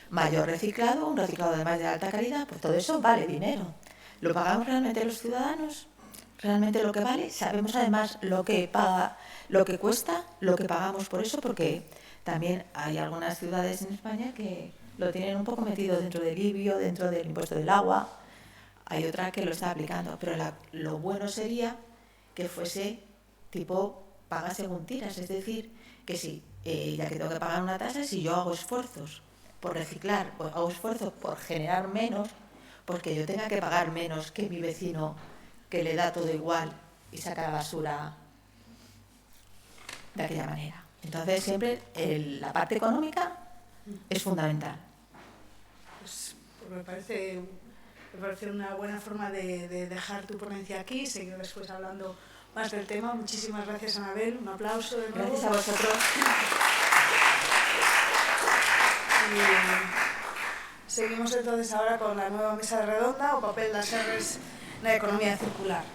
mayor reciclado, un reciclado además de alta calidad, pues todo eso vale dinero. ¿Lo pagamos realmente los ciudadanos? ¿Realmente lo que vale? Sabemos además lo que cuesta, lo que pagamos por eso, porque también hay algunas ciudades en España que lo tienen un poco metido dentro del IBI, dentro del impuesto del agua. Hay otra que lo está aplicando, pero lo bueno sería que fuese tipo paga según tiras, es decir, que si ya que tengo que pagar una tasa, si yo hago esfuerzos por reciclar, pues hago esfuerzos por generar menos, pues que yo tenga que pagar menos que mi vecino que le da todo igual y saca la basura de aquella manera. Entonces siempre la parte económica es fundamental. Pues me parece una buena forma de dejar tu ponencia aquí, seguir después hablando más del tema. Muchísimas gracias, Anabel, un aplauso de nuevo. Gracias a vosotros. Y seguimos entonces ahora con la nueva mesa redonda, o papel das R's na economía circular.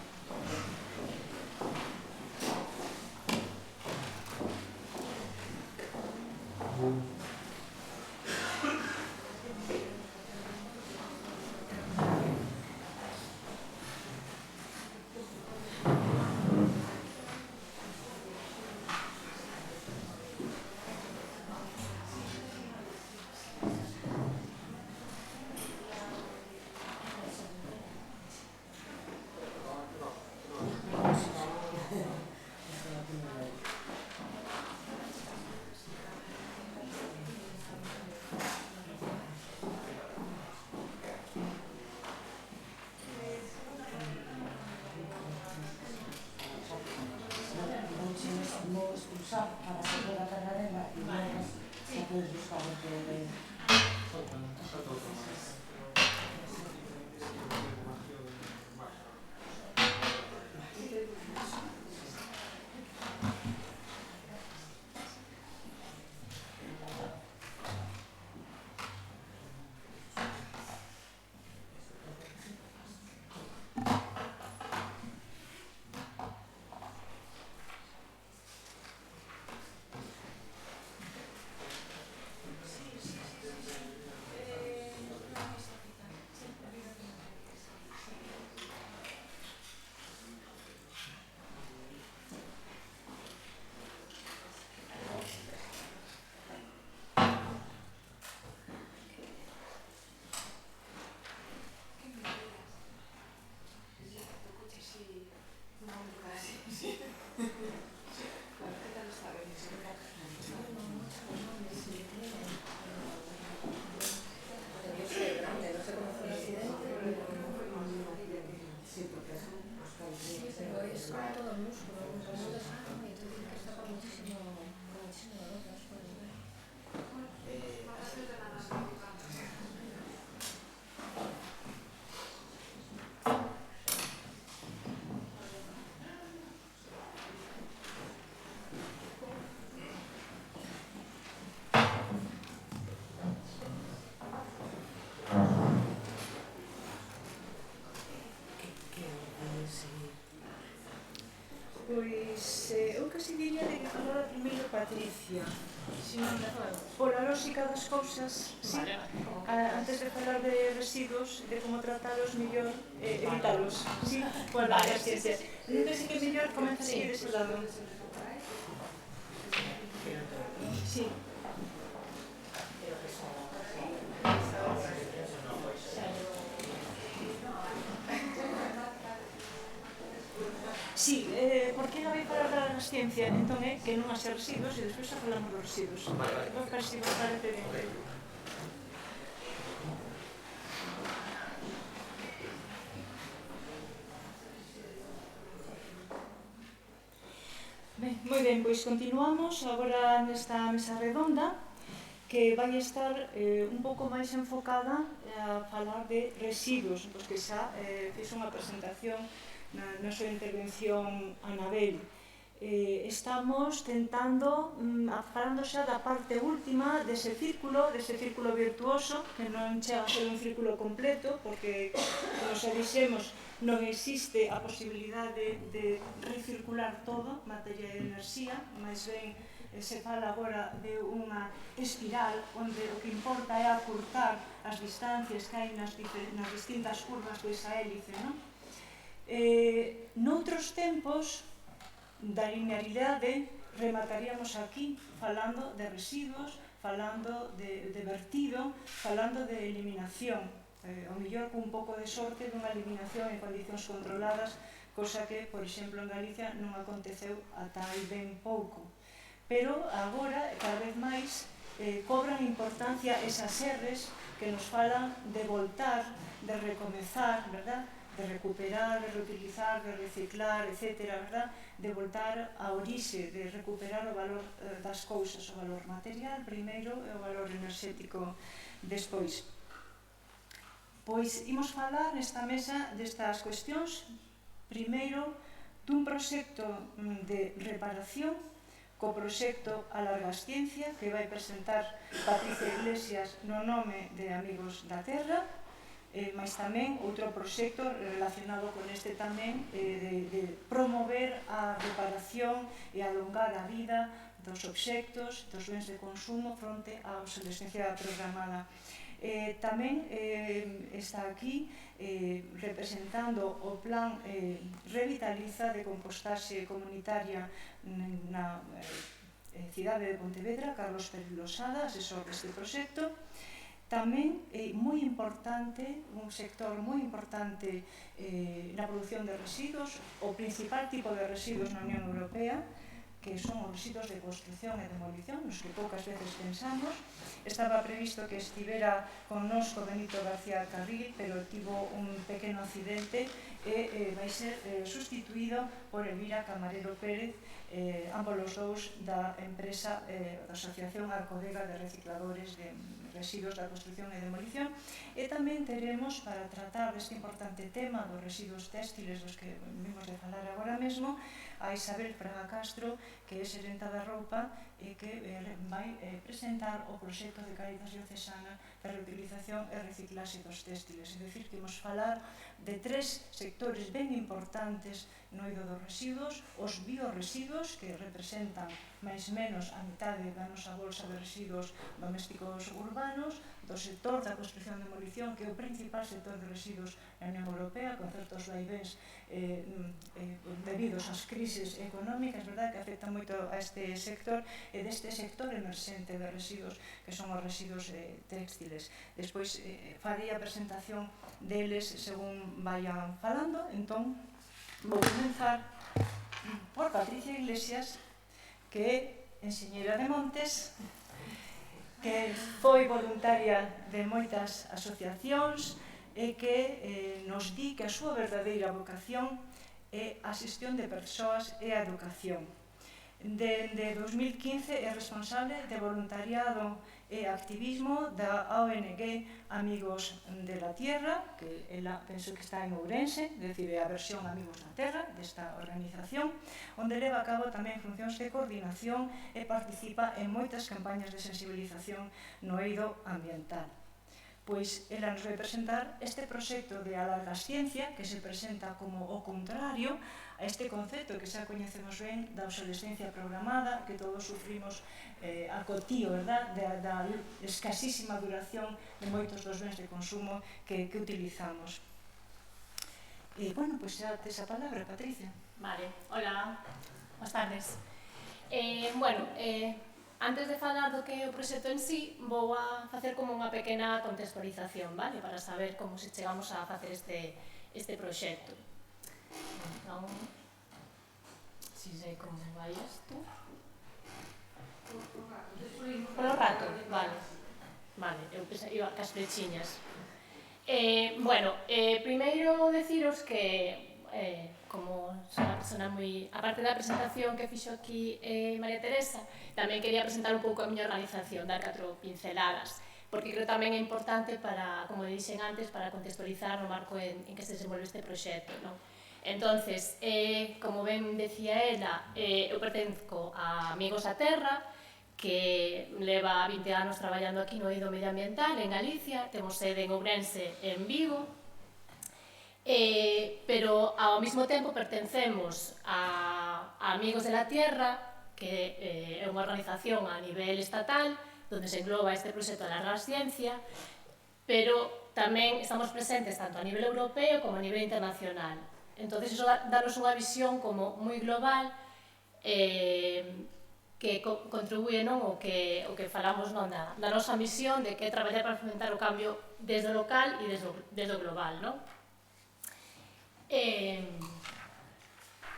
Para poder agarrar en la y luego se puede buscar lo que Pois, eu casi diría de que falara primeiro Patricia, pola lógica das cousas, sí, antes de falar de residuos, de como tratalos mellor, evitalos, sí, pola ciencia. Non sei que mellor comeza a seguir ese lado. Sí. Sí, porque ela vai falar da ciencia, entón é que non haxe residuos e despois xa falamos dos residuos. Vou ficar si vos parece ben. Ben, moi ben, pois continuamos agora nesta mesa redonda que vai estar un pouco máis enfocada a falar de residuos, pois que xa fiz unha presentación na súa intervención Anabel. estamos tentando, falando xa da parte última dese círculo virtuoso, que non chega a ser un círculo completo, porque, como xa dixemos, non existe a posibilidade de recircular todo, materia e enerxía, máis ben se fala agora de unha espiral onde o que importa é acurtar as distancias que hai nas distintas curvas desa hélice, non? Noutros tempos da linearidade remataríamos aquí falando de residuos, falando de vertido, falando de eliminación, ao mellor cun pouco de sorte dunha eliminación en condicións controladas, cosa que, por exemplo, en Galicia non aconteceu ata hai ben pouco. Pero agora, cada vez máis, cobran importancia esas R's que nos falan de voltar, de recomezar, verdad? De recuperar, de reutilizar, de reciclar, etc., verdad? De voltar á orixe, de recuperar o valor das cousas, o valor material primeiro e o valor enerxético despois. Pois imos falar nesta mesa destas cuestións, primeiro dun proxecto de reparación, co proxecto Alargas Ciencia, que vai presentar Patricia Iglesias no nome de Amigos da Terra, mas tamén outro proxecto relacionado con este tamén de promover a reparación e alongar a vida dos obxectos, dos bens de consumo fronte á obsolescencia programada. Tamén está aquí representando o plan Revitaliza de compostaxe comunitaria na cidade de Pontevedra, Carlos Pérez Losada, asesor deste proxecto. Tamén é moi importante, un sector moi importante na produción de residuos, o principal tipo de residuos na Unión Europea, que son os residuos de construcción e demolición, nos que poucas veces pensamos. Estaba previsto que estivera connosco Benito García Carril, pero tivo un pequeno accidente e vai ser sustituído por Elvira Camarero Pérez, ambos os dous da empresa da Asociación Arcodega de Recicladores de Residuos da Construcción e Demolición. E tamén teremos, para tratar deste importante tema dos residuos téxtiles dos que vimos de falar agora mesmo, a Isabel Fraga Castro, que é xerenta da roupa e que vai presentar o proxecto de Cáritas Diocesana de reutilización e reciclaxe dos téxtiles. É dicir, que imos falar de tres sectores ben importantes no eido dos residuos: os bioresiduos, que representan máis menos a metade da nosa bolsa de residuos domésticos urbanos, do sector da construcción e demolición, que é o principal sector de residuos na Unión Europea, con certos vaivens debidos ás crises económicas, verdad, que afectan moito a este sector, e deste sector emerxente de residuos, que son os residuos téxtiles. Despois farei a presentación deles según vayan falando. Entón, vou comenzar por Patricia Iglesias, que é enxeñeira de montes, que foi voluntaria de moitas asociacións e que nos di que a súa verdadeira vocación é a xestión de persoas e a educación. Dende 2015 é responsable de voluntariado e activismo da ONG Amigos de la Tierra, que ela penso que está en Ourense, é dicir, é a versión Amigos da Terra desta organización, onde leva a cabo tamén funcións de coordinación e participa en moitas campañas de sensibilización no eido ambiental. Pois ela nos vai presentar este proxecto de Alargas Ciencia, que se presenta como o contrario a este concepto que xa coñecemos ben da obsolescencia programada, que todos sufrimos a cotío, verdad, da escasísima duración de moitos dos bens de consumo que utilizamos. E, bueno, pois xa tes a palabra, Patricia. Vale, hola, boas tardes. Antes de falar do que é o proxecto en sí, vou a facer como unha pequena contextualización, vale? Para saber como se chegamos a facer este proxecto. Entón, si sei como vai isto. Polo rato, vale. Vale, eu iba cas flechiñas. Primeiro deciros que como son unha persona moi... Aparte da presentación que fixo aquí María Teresa, tamén quería presentar un pouco a miña organización, dar 4 pinceladas, porque creo tamén é importante para, como dixen antes, para contextualizar no marco en que se desenvolve este proxecto, non? entonces, como ben decía ela, eu pertenzo a Amigos a Terra, que leva 20 anos traballando aquí no eido medioambiental en Galicia, temos sede en Ourense e en Vigo, pero ao mesmo tempo pertencemos a Amigos de la Tierra, que é unha organización a nivel estatal, donde se engloba este proxecto de la ciencia, pero tamén estamos presentes tanto a nivel europeo como a nivel internacional. Entón, iso danos unha visión como moi global, que contribuye non o que falamos non da nosa misión de que é traballar para fomentar o cambio desde o local e desde o global, non?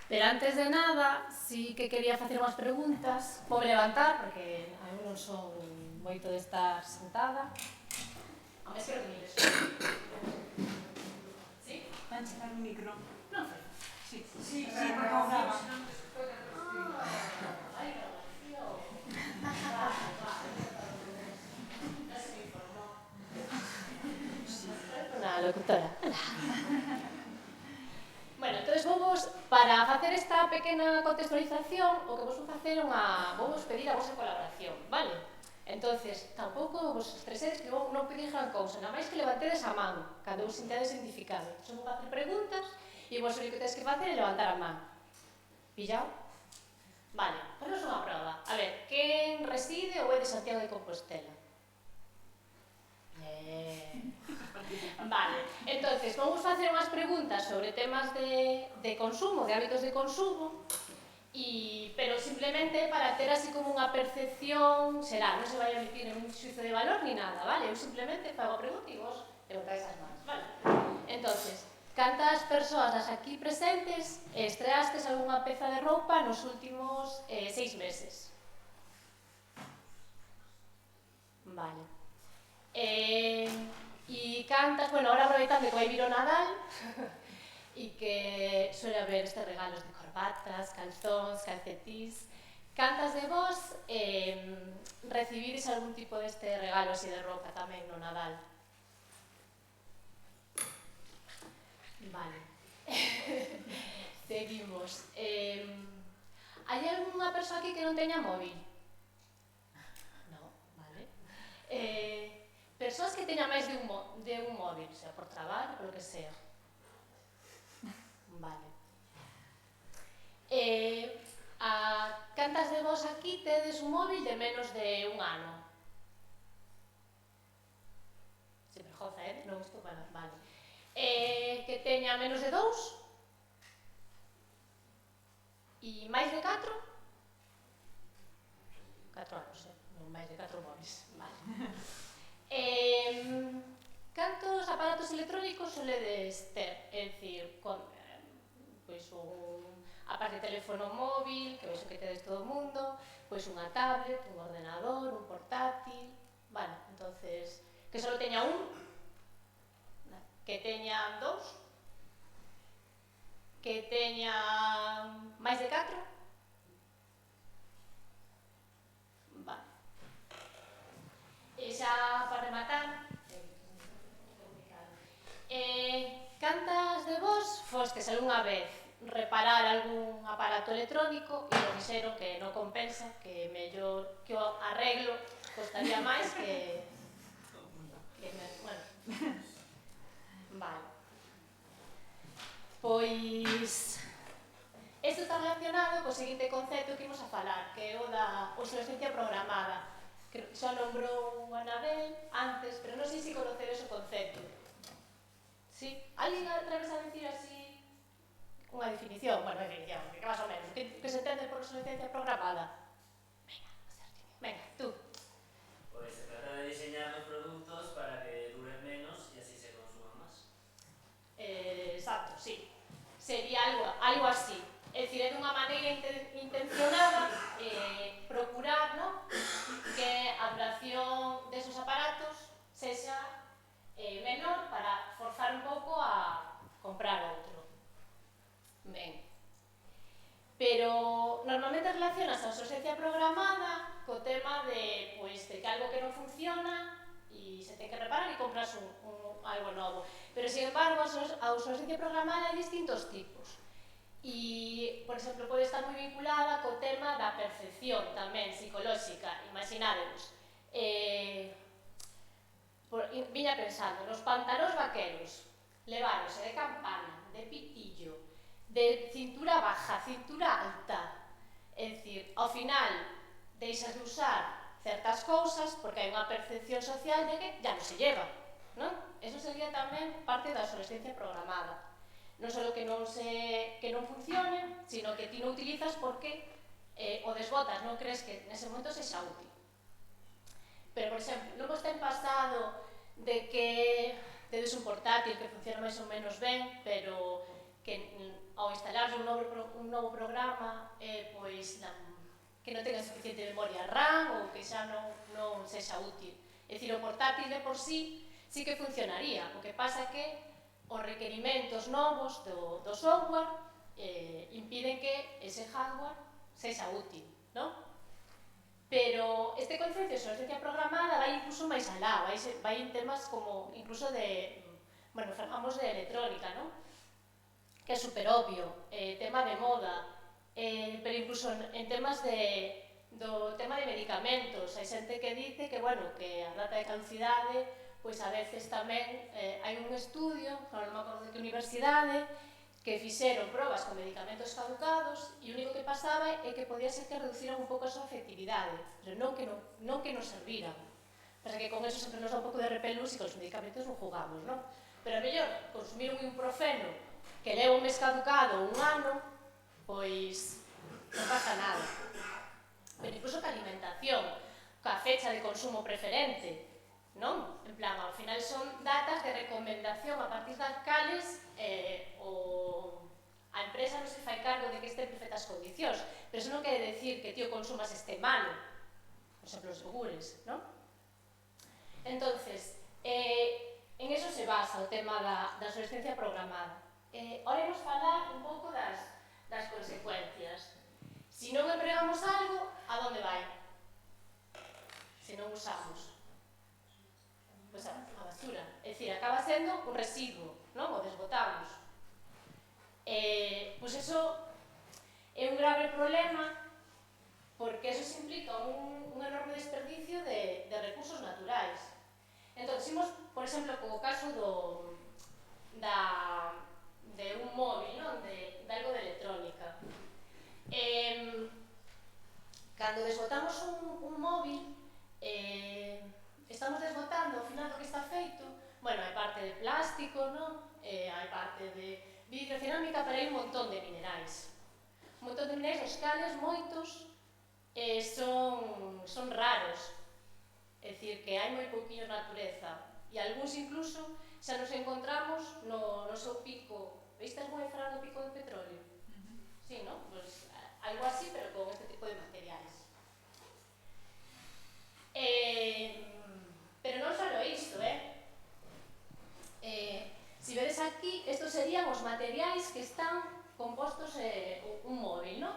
Pero antes de nada, sí que quería facer unhas preguntas. Vou levantar, porque a mí non son moito de estar sentada. A mí espero que mires. Sí? Van checar un micro. Non foi. Sí, sí, sí, por favor. Una locutora. Bueno, entón vos, para facer esta pequena contextualización, o que vos vou facer vou vos pedir a vosa colaboración, vale? Entonces, tampouco vos estresedes que vou non pedir gran cousa, nada máis que levantedes a man, cando vos sintedes identificados. Son vou facer preguntas e vos o único que tedes que facer é levantar a man. Pillao? Vale, ponos unha prova. A ver, quen reside ou é de Santiago de Compostela? Vale, entonces vamos facer unhas preguntas sobre temas de consumo, de hábitos de consumo, pero simplemente para ter así como unha percepción xeral, non se vai a emitir un xuizo de valor ni nada, vale? Eu simplemente fago a pregunta e vos levantáis as mans, vale? Entonces, cantas persoas das aquí presentes estreastes algunha peza de roupa nos últimos 6 meses? Vale. E cantas, bueno, ahora aproveitando que vai vir o Nadal e que suele haber estes regalos de corbatas, calzóns, calcetís, cantas de vos recibides algún tipo deste regalo así de roupa tamén no Nadal? Vale. Seguimos. Hai algunha persoa aquí que non teña móvil? No, vale. Persoas que teñan máis de un móvil, sea por traballo, polo que sea. Vale. Cantas de vos aquí tedes un móvil de menos de un ano? Se me joza, non estou para... Vale. Que teña menos de 2? E máis de 4? 4 anos, non máis de 4 móviles. Vale. Cantos aparatos electrónicos soledes ter? É dicir, pois aparte de teléfono móvil, que é iso que tedes todo o mundo, pois unha tablet, un ordenador, un portátil, vale, entonces, que só teña un, que teñan 2, que teñan máis de 4, vale. E xa para rematar, cantas de vos fostes algunha vez reparar algún aparato electrónico e nos dixeron que non compensa, que mellor que o arreglo costaría máis que bueno, vale. Pois isto está relacionado co seguinte concepto que imos a falar, que é o da obsolescencia programada, que xa nombrou a Anabel antes, pero non sei se conocedes o concepto. Sí? Alguén atreves a dicir así unha definición? Bueno, definición, que máis ou menos, que se entende por obsolescencia programada? Venga, tú. Pois se trata de diseñar os produtos para que duren menos e así se consuman máis. Exacto, sí. Sería algo así. É dicir, é dunha maneira intencionada procurar, ¿no?, que a duración desos aparatos sexa menor para forzar un pouco a comprar outro. Ben. Pero normalmente relacionas a obsolescencia programada co tema de, pois, de que algo que non funciona e se ten que reparar e compras algo novo. Pero, sin embargo, a obsolescencia programada hai distintos tipos. E, por exemplo, pode estar moi vinculada co tema da percepción tamén psicolóxica. Imaginadevos, viña pensando, nos pantalóns vaqueros, leváronse de campana, de pitillo, de cintura baja, cintura alta. É dicir, ao final, deixas de usar certas cousas porque hai unha percepción social de que ya non se lleva, non? Eso sería tamén parte da obsolescencia programada. Non só que non funcione, sino que ti non utilizas porque o desbotas, non crees que nese momento sexa útil. Pero, por exemplo, non vos ten pasado de que tedes un portátil que funciona máis ou menos ben, pero que ao instalarse un novo programa, pois que non tenga suficiente memoria RAM ou que xa non sexa útil. É dicir, o portátil de por sí que funcionaría. O que pasa que os requerimentos novos do software impiden que ese hardware sexa útil, non? Pero este concepto de obsolescencia programada vai incluso máis alá, vai en temas como incluso de, bueno, falamos de electrónica, non? Que é super obvio, tema de moda, pero incluso en temas do tema de medicamentos. Hai xente que dice que, bueno, que a data de caducidade, pois a veces tamén hai un estudio, non me acordo de que universidade, que fixeron probas con medicamentos caducados e o único que pasaba é que podía ser que reduciran un pouco a súa efectividade, pero non que nos serviran. Pasa que con eso sempre nos dá un pouco de repelús e con os medicamentos non jugamos, non? Pero a mellor consumir un ibuprofeno que leva un mes caducado un ano, pois non pasa nada. Pero incluso que a alimentación, ca fecha de consumo preferente, non? En plan, ao final son datas de recomendación a partir das cales a empresa non se fai cargo de que este en perfectas condicións, pero eso non quere decir que ti o consumas este malo, por exemplo, os yogures, non? Entonces, en eso se basa o tema da obsolescencia programada. Ahora imos falar un pouco das consecuencias. Se non empregamos algo, a donde vai? Se non usamos. Pois a basura. É dicir, acaba sendo un residuo, non? O desbotamos. Pois eso é un grave problema porque eso se implica un enorme desperdicio de recursos naturais. Entón, imos, por exemplo, co caso de un móvil, non? De algo de electrónica. Cando desbotamos un móvil, estamos desbotando ao final do que está feito. Bueno, hai parte de plástico, non? Hai parte de vidro, cerámica, pero hai un montón de minerais. Un montón de minerais, os cales moitos son raros. É dicir, que hai moi pouquiño natureza. E algúns incluso xa nos encontramos no seu pico. Vistes moi falar do pico de petróleo? Sí, non? Pois algo así, pero con este tipo de materiais. Pero non só isto, se vedes aquí, estos serían os materiais que están compostos un móvil, non?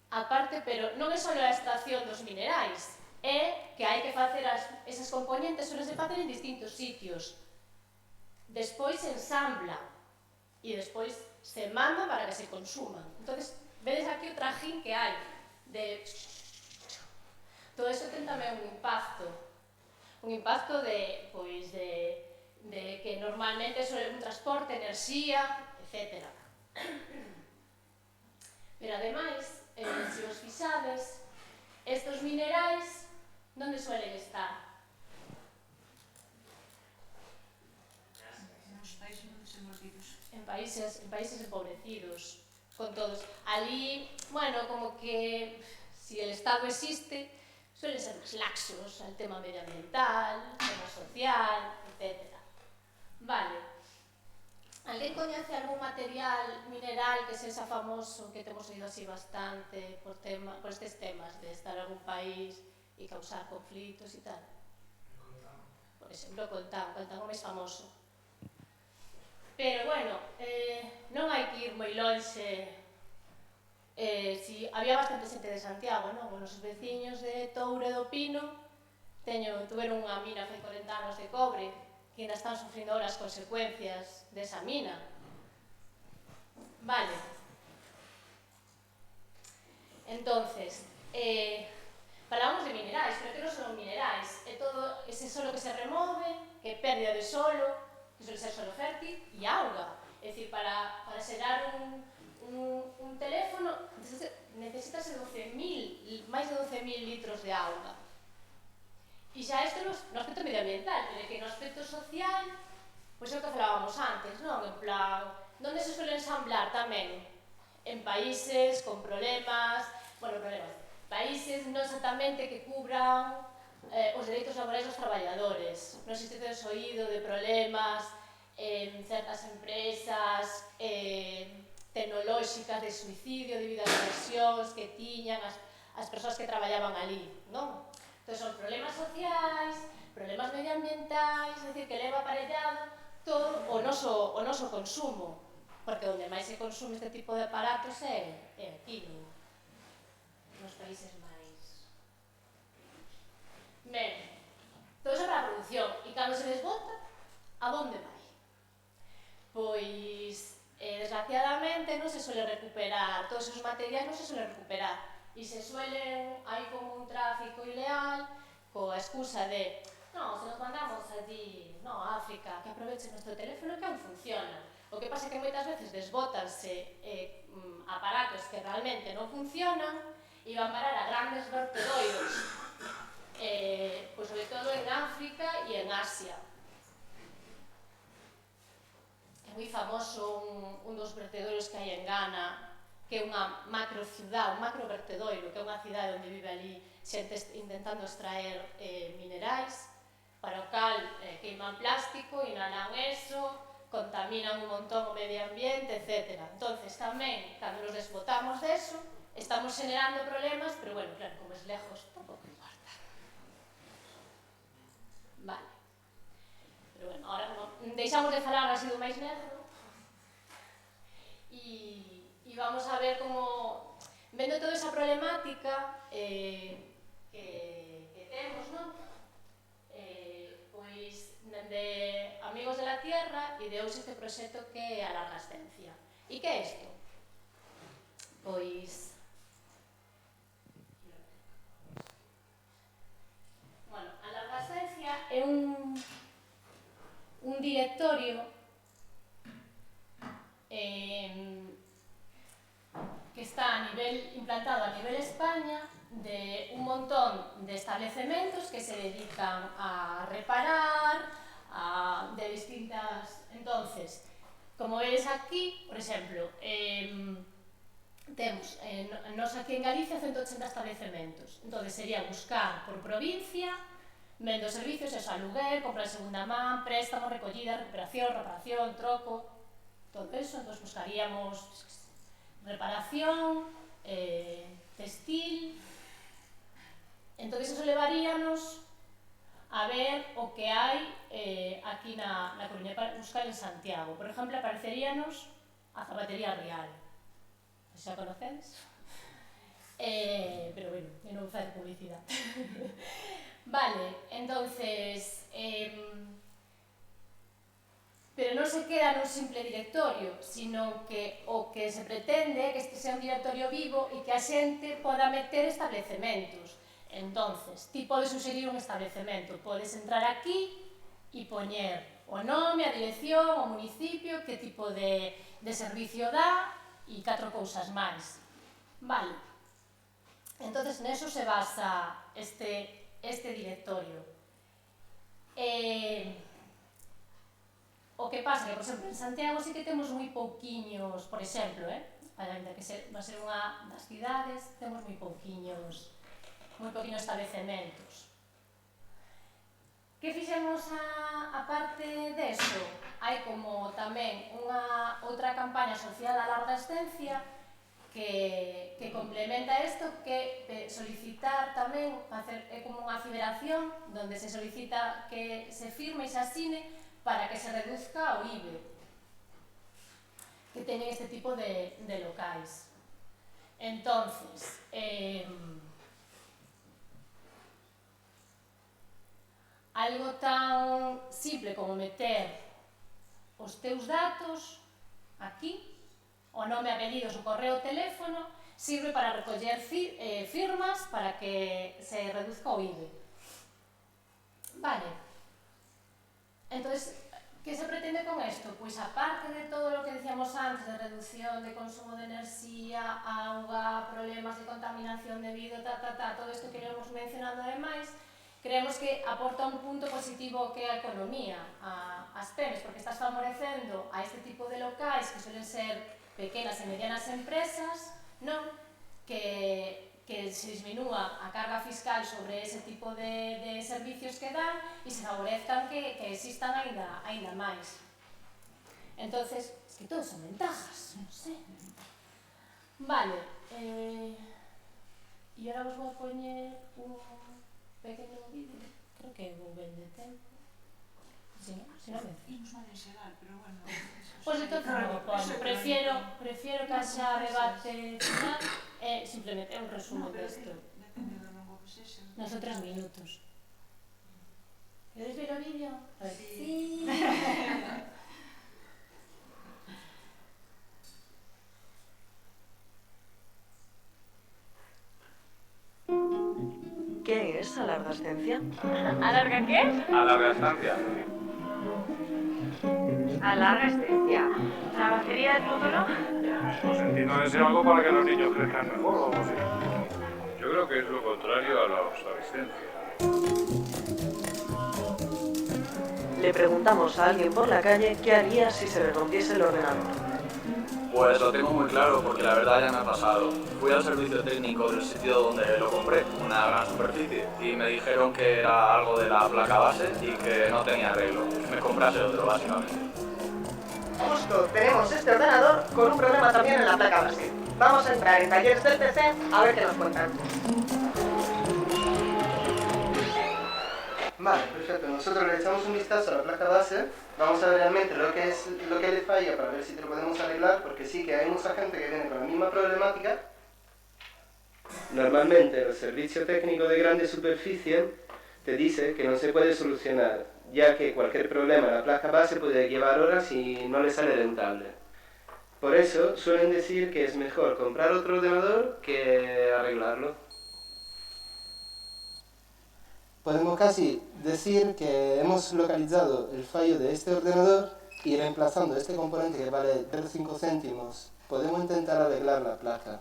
A parte, pero non é só a extracción dos minerais, é que hai que facer esas componentes, suelen se facer en distintos sitios. Despois se ensambla e despois se manda para que se consuman. Entonces, vedes aquí o trajín que hai de... Todo iso ten tamén un impacto de que normalmente é un transporte, enerxía, etc. Pero ademais, se os fixades, estes minerais, onde suelen estar? Nos países non desenvolvidos. En países empobrecidos, con todos. Ali, bueno, como que si el Estado existe, suelen ser máis laxos al tema medioambiental, tema social, etc. Vale. Alguén coñece algún material mineral que sexa famoso, que temos oído así bastante por estes temas de estar en algún país e causar conflitos e tal? Por exemplo, coltán o máis famoso. Pero, bueno, non hai que ir moi lonxe. Había bastante xente de Santiago, non? Os veciños de Toure do Pino tuveron unha mina fai 40 anos de cobre, que ainda están sufrindo ahora as consecuencias desa mina. Vale. Entonces, falamos de minerais, pero que non son minerais, é todo ese solo que se remove, que é pérdida de solo, que suele ser solo fértil, e auga. É dicir, para xerar un teléfono necesitas máis de 12.000 litros de auga. E xa isto no aspecto medioambiental, pero que no aspecto social, pois é o que falábamos antes, non? En plan, onde se suele ensamblar tamén? En países con problemas, países non exactamente que cubran os dereitos laborais dos traballadores. Non existe ese oído de problemas en certas empresas tecnolóxicas de suicidio debido ás presións que tiñan as persoas que traballaban ali, non? Entón, son problemas sociais, problemas medioambientais, é dicir, que leva aparellado todo o noso consumo, porque onde máis se consume este tipo de aparatos é aquí, nos países máis... Ben, todo iso para a produción, e cando se desbota, a onde vai? Pois, desgraciadamente, non se suele recuperar, todos os materiais non se suele recuperar, e se suelen, hai como un tráfico ilegal, coa excusa de non, se nos mandamos allí, a África, que aprovechen nuestro teléfono que aún funciona. O que pasa é que moitas veces desbótanse aparatos que realmente non funcionan e van parar a grandes vertedoiros, pois sobre todo en África e en Asia. É moi famoso un dos vertedoiros que hai en Ghana, que é unha macrociudad, un macrovertedoiro, que é unha cidade onde vive ali xente intentando extraer minerais, para o cal queiman plástico, inhalan eso, contaminan un montón o medio ambiente, etc. Entonces, tamén, cando nos desbotamos deso, estamos generando problemas, pero, bueno, claro, como es lejos, tampouco importa. Vale. Pero, bueno, ahora deixamos de falar así do máis negro e vamos a ver como, vendo toda esa problemática que temos, non? Pois, de Amigos de la Tierra, ideouse este proxecto que é a Larga Estancia. E que é isto? Pois... Bueno, a Larga Estancia é un directorio que está implantado a nivel España de un montón de establecementos que se dedican a reparar, de distintas... Entonces, como vedes aquí, por exemplo, temos, nos aquí en Galicia, 180 establecementos. Entonces, sería buscar por provincia, vendo servicios, eso, aluguer, compra de segunda man, préstamo, recollida, recuperación, reparación, troco, todo eso. Entonces, buscaríamos reparación, textil. Entonces, eso levaríanos a ver o que hai aquí na Coruña, para buscar en Santiago. Por exemplo, apareceríanos a Zapatería Real. Xa conocedes? Pero, bueno, eu non vou facer publicidade. Vale, entonces... pero non se queda nun simple directorio, sino que o que se pretende é que este sea un directorio vivo e que a xente poda meter establecementos. Entonces, ti podes suxerir un establecemento, podes entrar aquí e poñer o nome, a dirección, o municipio, que tipo de servicio dá e 4 cousas máis. Vale. Entonces, neso se basa este directorio. O que pasa que, por exemplo, en Santiago sí que temos moi pouquiños, por exemplo, ainda que va a ser unha das cidades, temos moi pouquiños establecementos. Que fixemos a parte deso? Hai como tamén unha outra campaña asociada á Larga Estancia que complementa isto, que solicitar tamén, é como unha federación onde se solicita que se firme e se asine para que se reduzca o IBE que teñen este tipo de locais. Entonces, algo tan simple como meter os teus datos aquí, o nome, apellidos, o correo, o teléfono, sirve para recoller firmas para que se reduzca o IBE. Vale. Entonces, ¿qué se pretende con esto? Pues aparte de todo lo que decíamos antes, de reducción de consumo de enerxía, auga, problemas de contaminación debido, todo isto que iremos mencionando ademais, creemos que aporta un punto positivo que é a economía, ás PEMES, porque estás favorecendo a este tipo de locais que suelen ser pequenas e medianas empresas, non? Que se disminúa a carga fiscal sobre ese tipo de servicios que dan e se favorezcan que existan aínda máis. Entonces, es que todos son ventajas, non sei. Vale, e ahora vos vou a poñer un pequeno vídeo, creo que vou ben de tempo. Si no me... Imos mal enxegar, pero bueno... Pois entonces non o poño, prefiero que haxa debate final e simplemente un resumo desto. Depende do longo que sexa. Nos 3 minutos. Queres ver o vídeo? Sí. ¿Qué es alarga estancia? ¿Alarga qué? Alarga estancia. Alarga estancia. ¿La batería del futuro? Pues entiendo que sea algo para que los niños crezcan mejor o algo así. Yo creo que es lo contrario a la obsolescencia. Le preguntamos a alguien por la calle qué haría si se le rompiese el ordenador. Pues lo tengo muy claro porque la verdad ya me ha pasado. Fui al servicio técnico del sitio donde lo compré, una gran superficie, y me dijeron que era algo de la placa base y que no tenía arreglo. Me comprase otro, básicamente. Justo tenemos este ordenador con un problema también en la placa base. Vamos a entrar en talleres del PC a ver qué nos cuentan. Vale, perfecto. Nosotros le echamos un vistazo a la placa base, vamos a ver realmente lo que le falla para ver si te lo podemos arreglar, porque sí que hay mucha gente que viene con la misma problemática. Normalmente el servicio técnico de grande superficie te dice que no se puede solucionar, ya que cualquier problema en la placa base puede llevar horas y no le sale rentable. Por eso suelen decir que es mejor comprar otro ordenador que arreglarlo. Podemos casi decir que hemos localizado el fallo de este ordenador y reemplazando este componente que vale 0,5 céntimos, podemos intentar arreglar la placa.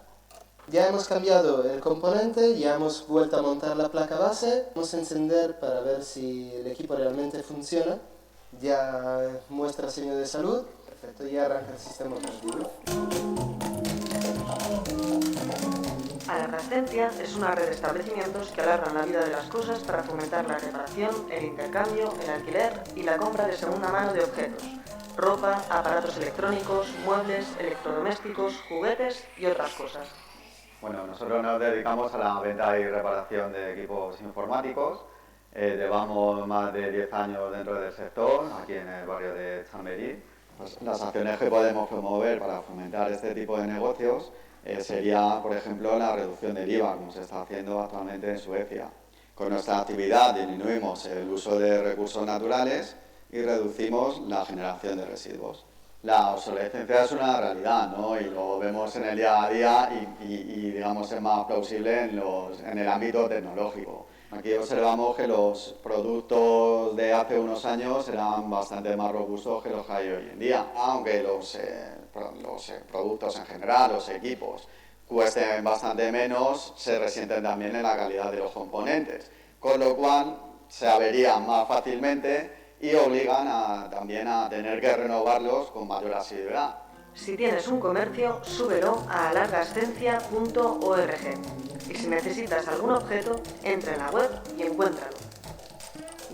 Ya hemos cambiado el componente, ya hemos vuelto a montar la placa base, vamos a encender para ver si el equipo realmente funciona. Ya muestra signo de salud, perfecto, ya arranca el sistema operativo. Alarga estancia es una red de establecimientos que alargan la vida de las cosas para fomentar la reparación, el intercambio, el alquiler y la compra de segunda mano de objetos, ropa, aparatos electrónicos, muebles, electrodomésticos, juguetes y otras cosas. Bueno, nosotros nos dedicamos a la venta y reparación de equipos informáticos. Llevamos más de 10 años dentro del sector, aquí en el barrio de Chamberí. Las acciones que podemos promover para fomentar este tipo de negocios sería, por ejemplo, la reducción del IVA, como se está haciendo actualmente en Suecia. Con nuestra actividad disminuimos el uso de recursos naturales y reducimos la generación de residuos. La obsolescencia es una realidad, ¿no? Y lo vemos en el día a día y digamos, es más plausible en el ámbito tecnológico. Aquí observamos que los productos de hace unos años eran bastante más robustos que los que hay hoy en día, aunque los productos en general, los equipos, cuesten bastante menos, se resienten también en la calidad de los componentes, con lo cual se averían más fácilmente y obligan también a tener que renovarlos con mayor asiduidad. Si tienes un comercio, súbelo a alargaestancia.org. Y si necesitas algún objeto, entra en la web y encuéntralo.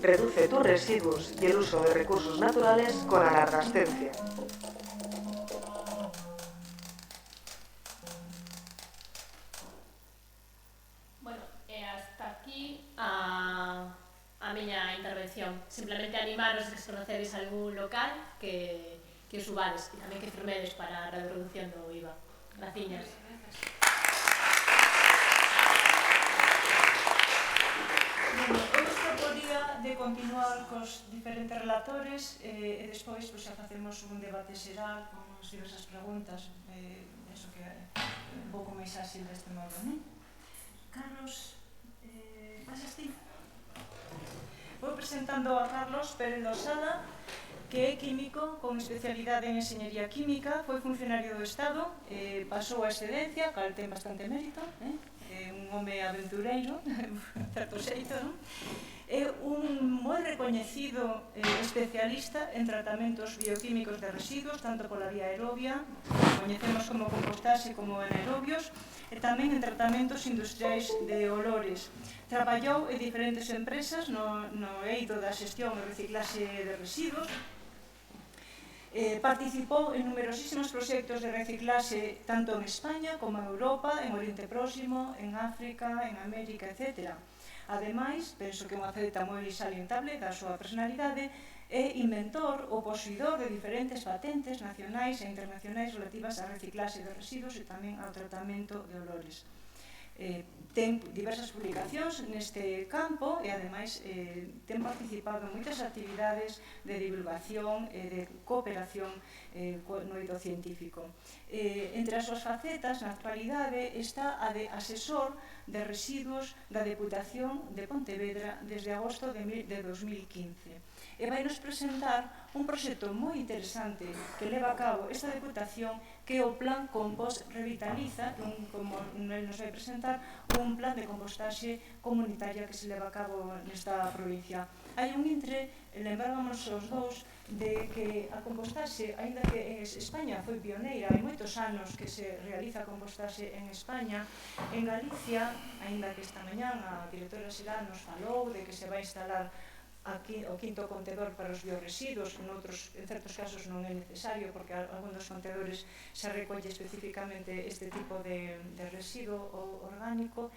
Reduce tus residuos y el uso de recursos naturales con Alarga Estancia. Bueno, hasta aquí a miña intervención. Simplemente animaros a que se conocedes algún local que os subades e tamén que firmedes para a reducción do IVA. Graciñas. Bueno, eu os proporía sería de continuar cos diferentes relatores e despois xa facemos un debate xeral con as diversas preguntas, eso que é un pouco máis áxil deste modo, non? Carlos, pasas ti? Vou presentando a Carlos Pérez Losada, que é químico con especialidade en enxeñería química, foi funcionario do Estado, pasou a excedencia, cal ten bastante mérito, é un home aventureiro, certo xeito, non? É un moi recoñecido especialista en tratamentos bioquímicos de residuos, tanto pola vía aerobia, coñecemos como compostaxe como anaerobios, e tamén en tratamentos industriais de olores. Traballou en diferentes empresas no eido da xestión e reciclaxe de residuos, participou en numerosísimos proxectos de reciclaxe tanto en España como en Europa, en Oriente Próximo, en África, en América, etc. Ademais, penso que unha faceta moi salientable da súa personalidade, é inventor ou posuidor de diferentes patentes nacionais e internacionais relativas á reciclaxe de residuos e tamén ao tratamento de olores. Ten diversas publicacións neste campo e, ademais, ten participado en moitas actividades de divulgación e de cooperación no eido científico. Entre as súas facetas, na actualidade, está a de asesor de residuos da Deputación de Pontevedra desde agosto de 2015. E vai nos presentar un proxecto moi interesante que leva a cabo esta Deputación, que é o Plan Compost Revitaliza, como el nos vai presentar, un plan de compostaxe comunitaria que se leva a cabo nesta provincia. Hai un intre, lembrábamos os dous, de que a compostaxe, aínda que en España foi pioneira, hai moitos anos que se realiza compostaxe en España, en Galicia, aínda que esta mañán a directora xeral nos falou de que se vai instalar aquí o quinto contedor para os bioresiduos, en certos casos non é necesario porque algún dos contedores se recolle especificamente este tipo de residuo orgánico.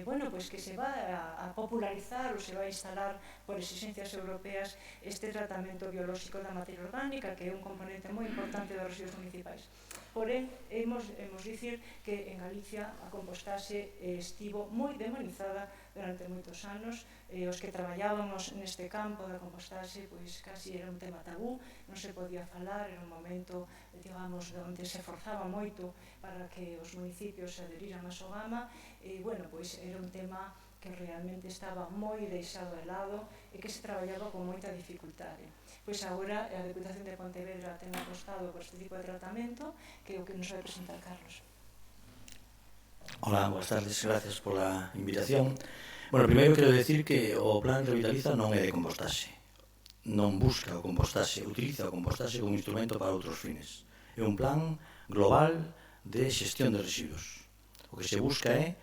Bueno, pois que se va a popularizar ou se va a instalar por exigencias europeas este tratamento biolóxico da materia orgánica, que é un componente moi importante dos residuos municipais. Porén, hemos dicir que en Galicia a compostaxe estivo moi demonizada durante moitos anos. Os que traballábamos neste campo da compostaxe, pois casi era un tema tabú, non se podía falar, era un momento, digamos, onde se forzaba moito para que os municipios se aderiran a Sogama, e, bueno, pois era un tema que realmente estaba moi deixado de lado e que se traballaba con moita dificultade. Pois agora a Deputación de Pontevedra ten apostado por este tipo de tratamento, que é o que nos vai presentar Carlos. Hola, boas tardes, gracias pola invitación. Bueno, primeiro quero decir que o Plan Revitaliza non é de compostaxe. Non busca o compostaxe, utiliza o compostaxe como instrumento para outros fines. É un plan global de xestión de residuos. O que se busca é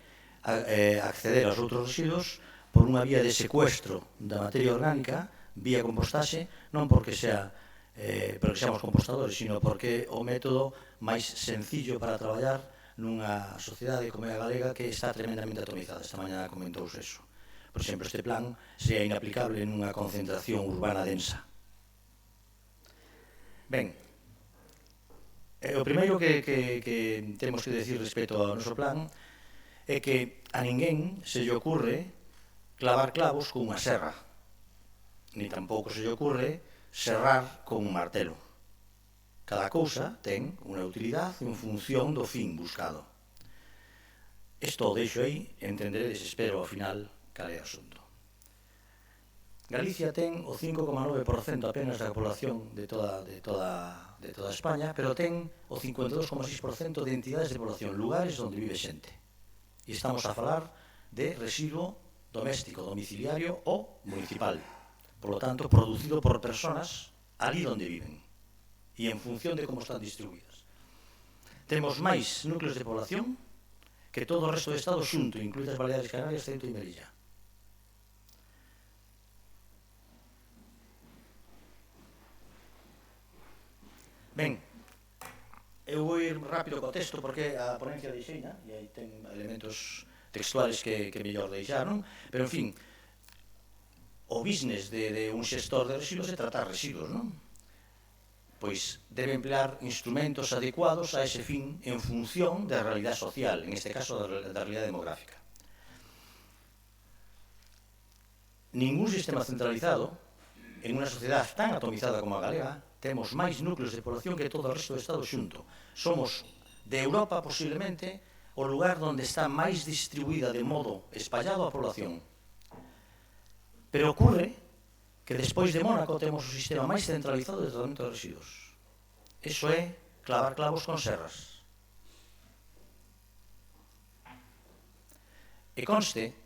acceder aos outros residuos por unha vía de secuestro da materia orgánica vía compostaxe, non porque seamos compostadores, sino porque é o método máis sencillo para traballar nunha sociedade como a galega que está tremendamente atomizada. Esta mañana comentouse eso. Por exemplo, este plan sería inaplicable nunha concentración urbana densa. Ben, o primeiro que temos que decir respecto ao noso plan é que a ninguén se lle ocurre clavar clavos con unha serra, ni tampouco se lle ocurre serrar con un martelo. Cada cousa ten unha utilidade en función do fin buscado. Isto o deixo aí, entenderedes, espero, ao final, cal é o asunto. Galicia ten o 5,9% apenas da población de toda España, pero ten o 52,6% de entidades de población, lugares onde vive xente. E estamos a falar de residuo doméstico, domiciliario ou municipal. Por lo tanto, producido por personas ali onde viven e en función de como están distribuídas. Temos máis núcleos de población que todo o resto do Estado xunto, incluídas Baleares Canarias, Ceuta e Melilla. Ben, eu vou ir rápido co texto porque a ponencia de Xeina, e aí ten elementos textuales que mellor deixar, non? Pero, en fin, o business de un xestor de residuos é tratar residuos, non? Pois debe emplear instrumentos adecuados a ese fin en función da realidade social, en este caso da realidade demográfica. ningún sistema centralizado, en unha sociedade tan atomizada como a galega, temos máis núcleos de población que todo o resto do Estado xunto. Somos, de Europa, posiblemente, o lugar onde está máis distribuída de modo espallado a población. Pero ocurre que despois de Mónaco temos o sistema máis centralizado de tratamento de residuos. Eso é clavar clavos con serras. E conste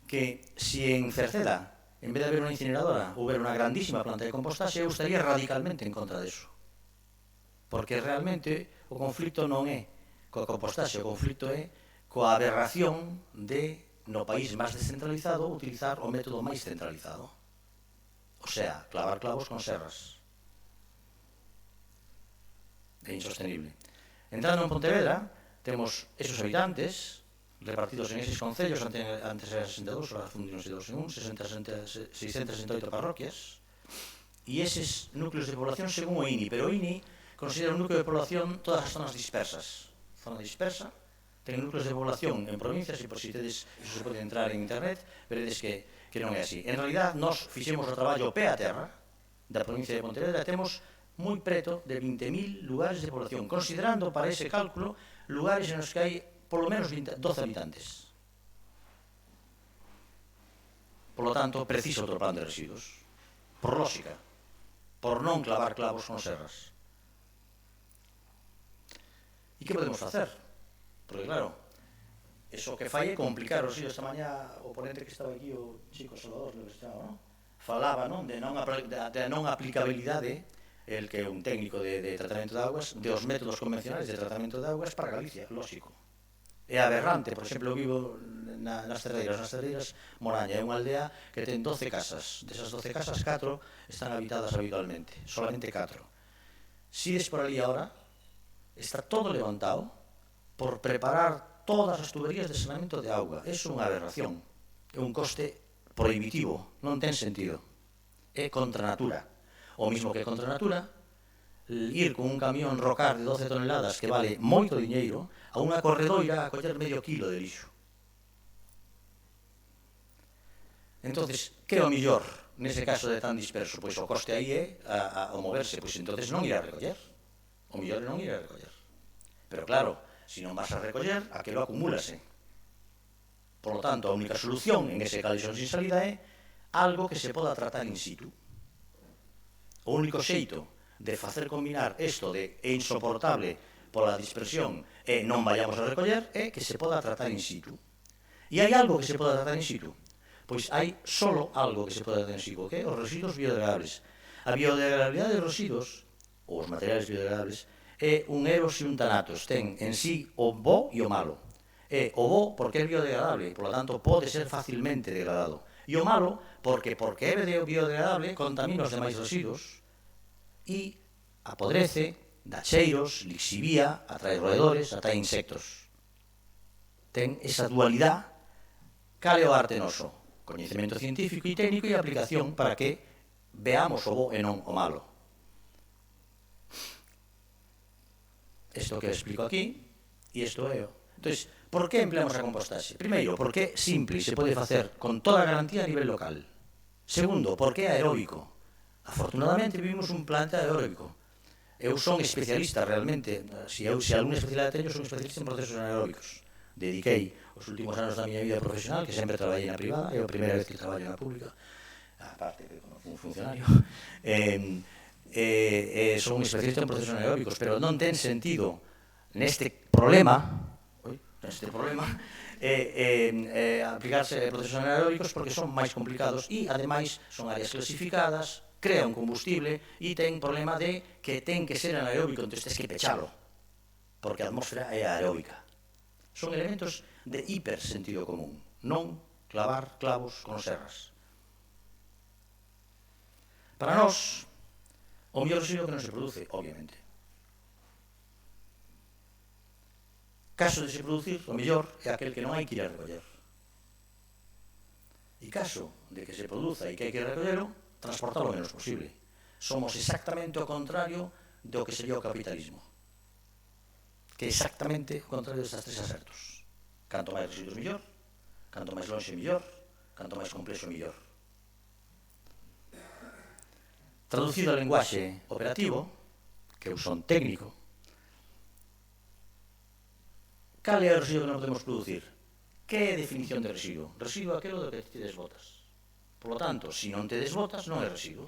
que se en Cerceda, en vez de haber unha incineradora, houber unha grandísima planta de compostaxe, eu estaría radicalmente en contra deso. Porque realmente o conflicto non é coa compostaxe, o conflicto é coa aberración de, no país máis descentralizado, utilizar o método máis centralizado. O sea, clavar clavos con serras. É insostenible. Entrando en Pontevedra, temos esos habitantes repartidos en eses concellos, antes era 62, ahora fundíronse 2 en 1, 668 parroquias, e eses núcleos de población según o INI, pero o INI considera un núcleo de población todas as zonas dispersas. Zona dispersa, ten núcleos de población en provincias, e por si tedes, iso se pode entrar en internet, veredes que non é así. En realidad, nós fixemos o traballo pé a terra da provincia de Pontevedra, temos moi preto de 20.000 lugares de población, considerando para ese cálculo lugares en os que hai polo menos 12 habitantes. Por lo tanto, precisa outro plan de residuos. Por lógica. Por non clavar clavos con serras. E que podemos facer? Porque, claro, eso que fai é complicar os esta mañá, o ponente que estaba aquí, o Chico Salvador, que estaba, non? Falaba, non? De non aplicabilidade, el que é un técnico de tratamento de augas, dos métodos convencionales de tratamento de augas para Galicia, lógico. É aberrante, por exemplo, vivo nas Terreiras, Moraña, é unha aldea que ten 12 casas. Desas 12 casas, 4 están habitadas habitualmente, solamente 4. Si des por ali ahora, está todo levantado por preparar todas as tuberías de saneamento de auga. É unha aberración, é un coste prohibitivo, non ten sentido. É contra natura. O mismo que contra natura, ir con un camión rocar de 12 toneladas que vale moito diñeiro a unha corredoira a coller medio kilo de lixo. Entonces, que é o millor nese caso de tan disperso? Pois o coste aí é o moverse, pois entonces non ir a recoller. O millor é non ir a recoller. Pero claro, se non vas a recoller, aquilo acumúlase. Por lo tanto, a única solución en ese calexón sin salida é algo que se poda tratar in situ. O único xeito de facer combinar isto de é insoportable pola dispersión e non vayamos a recoller é que se poda tratar in situ. E hai algo que se poda tratar in situ? Pois hai solo algo que se poda tratar in situ, que é os residuos biodegradables. A biodegradabilidade dos residuos, ou os materiales biodegradables, é un eros e un tanatos. Ten en sí o bo e o malo. É o bo porque é biodegradable, por lo tanto pode ser facilmente degradado. E o malo porque é biodegradable contamina os demais residuos e apodrece, dá cheiros, lixivía, atrae roedores, atrae insectos. Ten esa dualidade. Cal é o arte noso? Coñecemento científico e técnico e aplicación para que veamos o bo e non o malo. Isto que explico aquí, e isto é o. Entón, por que empleamos a compostaxe? Primeiro, porque é simple, se pode facer con toda a garantía a nivel local. Segundo, porque é aeróbico. Afortunadamente vivimos un planeta aeróbico. Eu son especialista realmente, se algún especialidade teño, son especialista en procesos anaeróbicos. Dediquei os últimos anos da miña vida profesional, que sempre traballei na privada, é a primeira vez que traballo na pública, aparte que como un funcionario, son especialista en procesos anaeróbicos, pero non ten sentido neste problema aplicarse procesos anaeróbicos porque son máis complicados e, ademais, son áreas clasificadas, crean combustible e ten problema de que ten que ser anaeróbico, entón tens que pechalo, porque a atmósfera é aeróbica. Son elementos de hipersentido común, non clavar clavos con serras. Para nós, o mellor residuo que non se produce, obviamente. Caso de se producir, o mellor é aquel que non hai que ir a recoller. E caso de que se produza e que hai que recollelo, transportar o menos posible. Somos exactamente o contrario do que sería o capitalismo. Que é exactamente o contrario destas tres acertos. Canto máis residuos, mellor. Canto máis lonxe, mellor. Canto máis complexo, mellor. Traducido ao lenguaxe operativo, que eu son técnico, cal é o residuo que non podemos producir? Que é a definición de residuo? Residuo é aquilo do que te desbotas. Por lo tanto, se non te desbotas, non é residuo.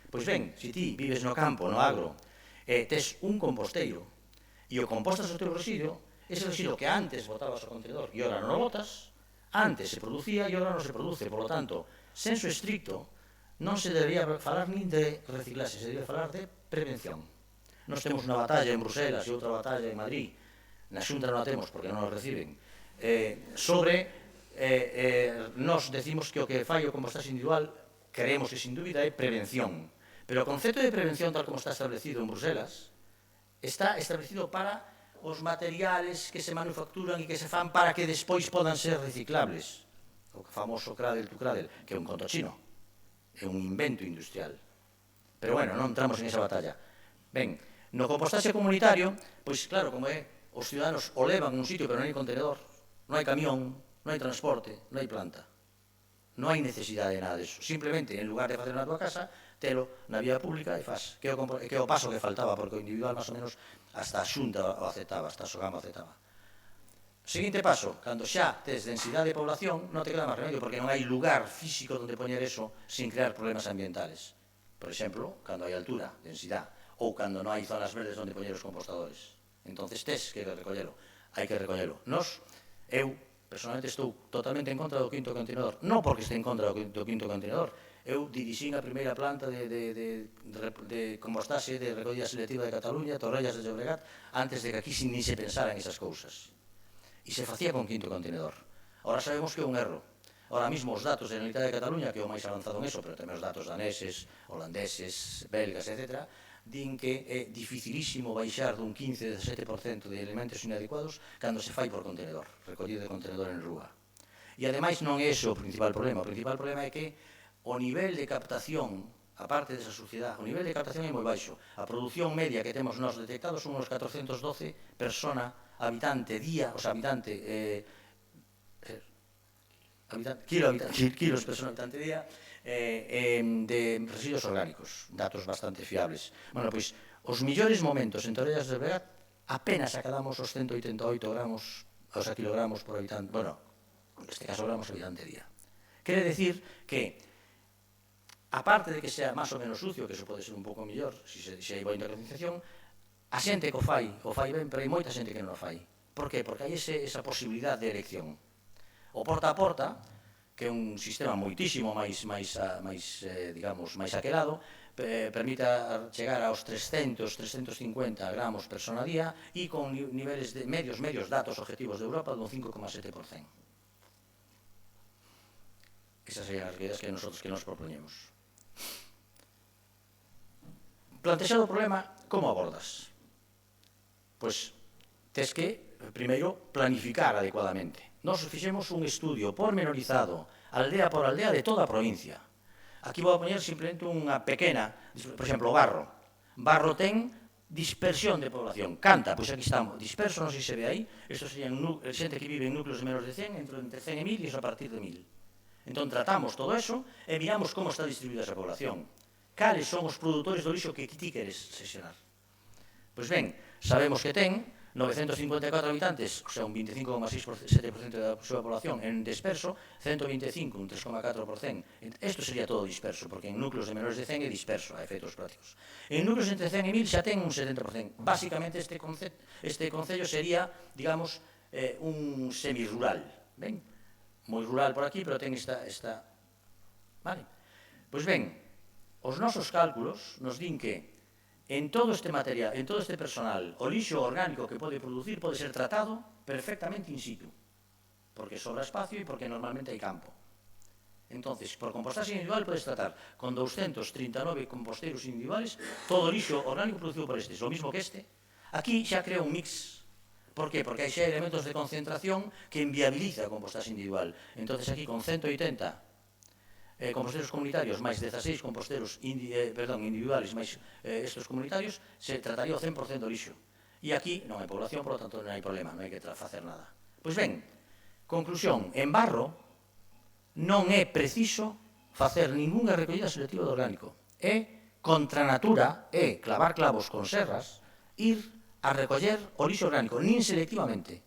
Pois ben, se ti vives no campo, no agro, e tes un composteiro, e o compostas o teu residuo, ese residuo que antes botabas ao contenedor e ora non o botas, antes se producía e ora non se produce. Por lo tanto, senso estricto, non se debería falar nin de reciclaxe, se debería falar de prevención. Nós temos unha batalla en Bruselas e outra batalla en Madrid, na Xunta non a temos porque non nos reciben, sobre, nós decimos que o que fai o compostaxe individual, creemos que sin dúbida é prevención, pero o concepto de prevención tal como está establecido en Bruselas, está establecido para os materiales que se manufacturan e que se fan para que despois podan ser reciclables. O famoso cradle to cradle, que é un conto chino. É un invento industrial. Pero bueno, non entramos en esa batalla. Ben, no compostaxe comunitario, pois claro, como é, os ciudadanos o levan a un sitio, pero non hai contenedor, non hai camión, non hai transporte, non hai planta. Non hai necesidade de nada disso. Simplemente, en lugar de facer na tua casa, telo na vía pública e faz. Que é o paso que faltaba, porque o individual, máis ou menos, hasta a Xunta o aceptaba, hasta a Sogama o aceptaba. Seguinte paso, cando xa tes densidade de población, non te queda máis remedio, porque non hai lugar físico onde poñer eso sin crear problemas ambientales. Por exemplo, cando hai altura, densidade, ou cando non hai zonas verdes onde poñer os compostadores. Entonces tes que recollelo, hai que recollelo. Eu, personalmente, estou totalmente en contra do quinto contenedor. Non porque este en contra do quinto contenedor. Eu dirixín a primeira planta de compostaxe de recollida selectiva de Cataluña, Torrellas de Llobregat, antes de que aquí nin se pensara en esas cousas. E se facía con quinto contenedor. Ahora sabemos que é un erro. Ahora mismo os datos da Generalitat de Cataluña, que é o máis avanzado en eso, pero tamén os datos daneses, holandeses, belgas, etc., din que é dificilísimo baixar dun 15-17% de elementos inadecuados cando se fai por contenedor, recollida de contenedor en rúa. E ademais non é ese o principal problema. O principal problema é que o nivel de captación, a parte desa suciedade, o nivel de captación é moi baixo. A produción media que temos nós detectados son uns 412 persona habitante día, o sea, kilos persona habitante día de residuos orgánicos, datos bastante fiables. Bueno, pois, os millores momentos en Torrellas de Llobregat apenas acadamos os 188 gramos, o sea, kilogramos por habitante, bueno, neste caso gramos habitante día. Quere decir que, aparte de que sea máis ou menos sucio, que eso pode ser un pouco mellor, se hai boa interconcización, a xente que o fai ben, pero hai moita xente que non o fai. Por qué? Porque hai esa posibilidade de elección. O porta a porta, que é un sistema moitísimo máis aquelado, permite chegar aos 300-350 gramos persona a día e con niveles de medios datos objetivos de Europa dun 5,7%. Esas serían as medidas que nos propoñemos. Plantexado o problema, como abordas? Pois, tes que, primeiro, planificar adecuadamente. Nós fixemos un estudio pormenorizado, aldea por aldea, de toda a provincia. Aquí vou a poñer simplemente unha pequena, por exemplo, o Barro. Barro ten dispersión de población. Canta, pois aquí estamos, disperso, non sei se ve aí, estos serían xente que vive en núcleos de menos de 100, entre 100 e 1000 e iso a partir de 1000. Entón tratamos todo eso e miramos como está distribuída esa población. Cales son os produtores do lixo que ti queres sesionar? Pois ben, sabemos que ten 954 habitantes, o sea, un 25,7% da súa población en disperso, 125, un 3,4%. Isto sería todo disperso, porque en núcleos de menores de 100 é disperso, a efectos prácticos. En núcleos entre 100 e 1000 xa ten un 70%. Básicamente, este concello sería, digamos, un semirural. Ben, moi rural por aquí, pero ten esta... Vale? Pois ben, os nosos cálculos nos din que en todo este material, en todo este personal, o lixo orgánico que pode producir pode ser tratado perfectamente in situ, porque sobra espacio e porque normalmente hai campo. Entonces, por compostaxe individual podes tratar con 239 composteiros individuales todo o lixo orgánico producido por estes, o mismo que este. Aquí xa crea un mix. Por qué? Porque hai xa elementos de concentración que inviabiliza a compostaxe individual. Entonces aquí con 180 composteiros comunitarios máis 16 composteiros individuales máis estos comunitarios, se trataría o 100% do lixo. E aquí non hai población, por lo tanto non hai problema, non hai que facer nada. Pois ben, conclusión, en Barro non é preciso facer ningunha recollida selectiva de orgánico. é contra natura, é clavar clavos con serras, ir a recoller o lixo orgánico, nin selectivamente.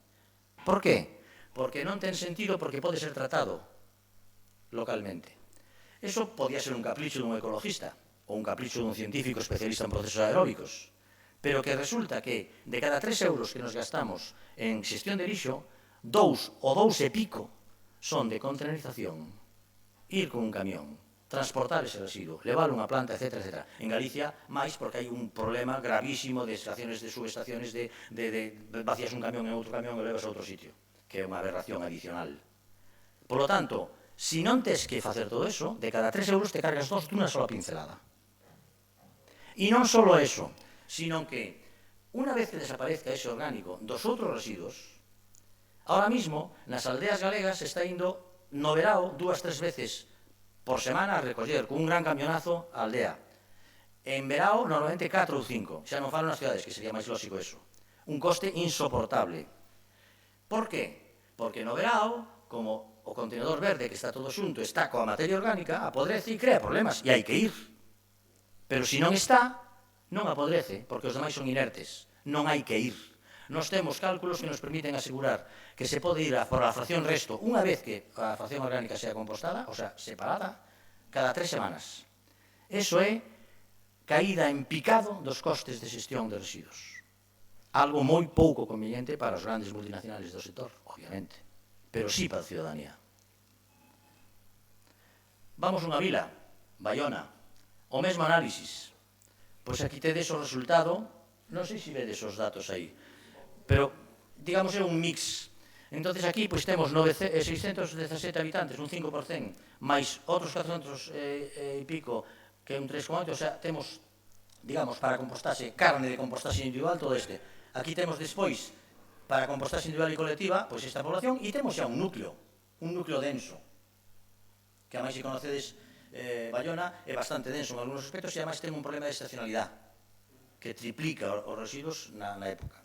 Por qué? Porque non ten sentido, porque pode ser tratado localmente. Eso podía ser un capricho dun ecologista ou un capricho dun científico especialista en procesos aeróbicos, pero que resulta que de cada 3 euros que nos gastamos en xestión de lixo, 2 ou 2 e pico son de containerización. Ir con un camión, transportar ese residuo, levar unha planta, etc. etc. En Galicia, máis porque hai un problema gravísimo de estaciones, de subestaciones, de vacías un camión en outro camión e levas a outro sitio, que é unha aberración adicional. Por lo tanto, se non tes que facer todo eso, de cada 3 euros te cargas 2 dunha sola pincelada. E non só eso, sino que unha vez que desaparezca ese orgánico dos outros residuos, ahora mismo nas aldeas galegas se está indo no verao 2-3 veces por semana a recoller con un gran camionazo a aldea. En verao normalmente 4 ou 5, xa non falo nas cidades, que sería máis lógico eso. Un coste insoportable. Por qué? Porque no verao, como o contenedor verde que está todo xunto está coa materia orgánica, apodrece e crea problemas, e hai que ir. Pero se non está, non apodrece, porque os demais son inertes. Non hai que ir. Nos temos cálculos que nos permiten asegurar que se pode ir por a fracción resto unha vez que a fracción orgánica sea compostada, o sea, separada, cada 3 semanas. Eso é caída en picado dos costes de xestión de residuos. Algo moi pouco conveniente para os grandes multinacionales do sector, obviamente, pero sí para a ciudadanía. Vamos a unha vila, Baiona, o mesmo análisis. Pois aquí tedes o resultado, non sei se vedes os datos aí, pero, digamos, é un mix. Entonces aquí, pois, temos 617 habitantes, un 5%, máis outros 400 e pico, que é un 3,8%, o sea, temos, digamos, para compostaxe, carne de compostaxe individual, todo este. Aquí temos despois, para compostaxe individual e colectiva, pois esta población, e temos xa un núcleo denso, que a máis se conocedes, Baiona é bastante denso en algunos aspectos e además ten un problema de estacionalidade que triplica os residuos na época.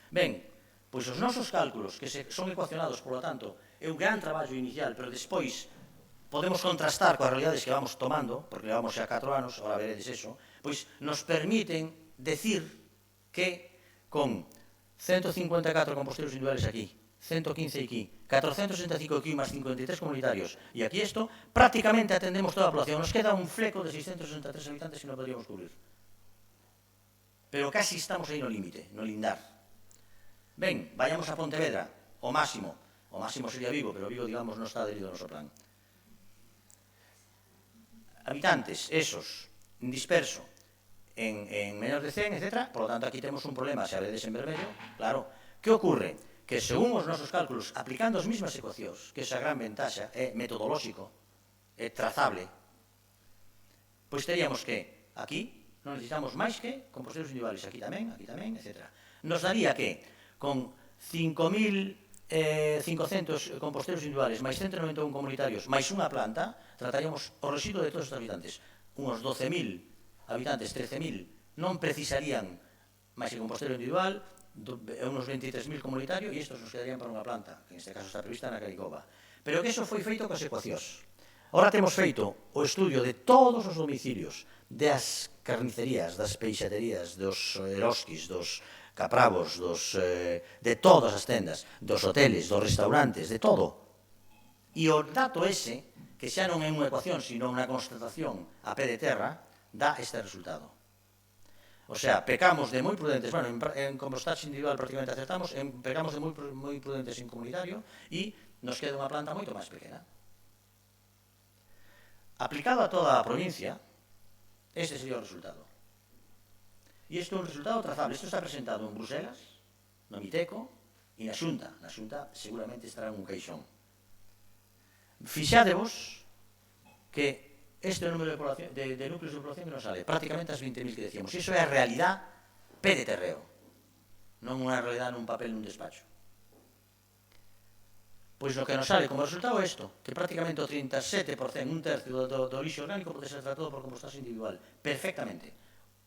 Ben, pois os nosos cálculos, que son ecuacionados, por lo tanto, é un gran traballo inicial, pero despois podemos contrastar coas realidades que vamos tomando, porque levamos xa 4 anos, ahora veredes eso, pois nos permiten decir que con 154 composteiros individuales aquí, 115 aquí, 465 aquí, más 53 comunitarios, e aquí isto, prácticamente atendemos toda a población. Nos queda un fleco de 663 habitantes que non podríamos cubrir. Pero casi estamos aí no límite, no lindar. Ben, vayamos a Pontevedra, o máximo sería Vigo, pero Vigo, digamos, non está adherido ao noso plan. Habitantes, esos, disperso, en menos de 100, etc. Por lo tanto, aquí temos un problema, se vedes en vermello, claro. Que ocurre? Que según os nosos cálculos, aplicando as mesmas ecuacións, que esa gran ventaxa é metodolóxico, é trazable, pois teríamos que aquí non necesitamos máis que composteiros individuales, aquí tamén, etc. Nos daría que con 5.500 composteiros individuales, máis 191 comunitarios, máis unha planta, trataríamos o residuo de todos os habitantes. Unos 12.000 habitantes, 13.000, non precisarían máis que composteiro individual, unos 23.000 comunitarios, e estos nos quedarían para unha planta, que en este caso está prevista na Caricova. Pero que eso foi feito coas ecuacións. Ahora temos feito o estudio de todos os domicilios, das carnicerías, das peixaterías, dos eroskis, dos capravos, de todas as tendas, dos hoteles, dos restaurantes, de todo. E o dato ese, que xa non é unha ecuación, sino unha constatación a pé de terra, dá este resultado. O sea, pecamos de moi prudentes, bueno, en compostaxe individual prácticamente acertamos, pecamos de moi prudentes en comunitario e nos queda unha planta moito máis pequena. Aplicado a toda a provincia, este sería o resultado. E isto é un resultado trazable. Isto está presentado en Bruselas, no Miteco, e na Xunta. Na Xunta seguramente estará en un caixón. Fixádevos que este é o número de núcleos de población que nos sale, prácticamente as 20.000 que decíamos. Iso é a realidad pé de terreo, non unha realidad nun papel nun despacho. Pois o que nos sale como resultado é isto, que prácticamente o 37%, un tercio do lixo orgánico pode ser tratado por compostaxe individual, perfectamente.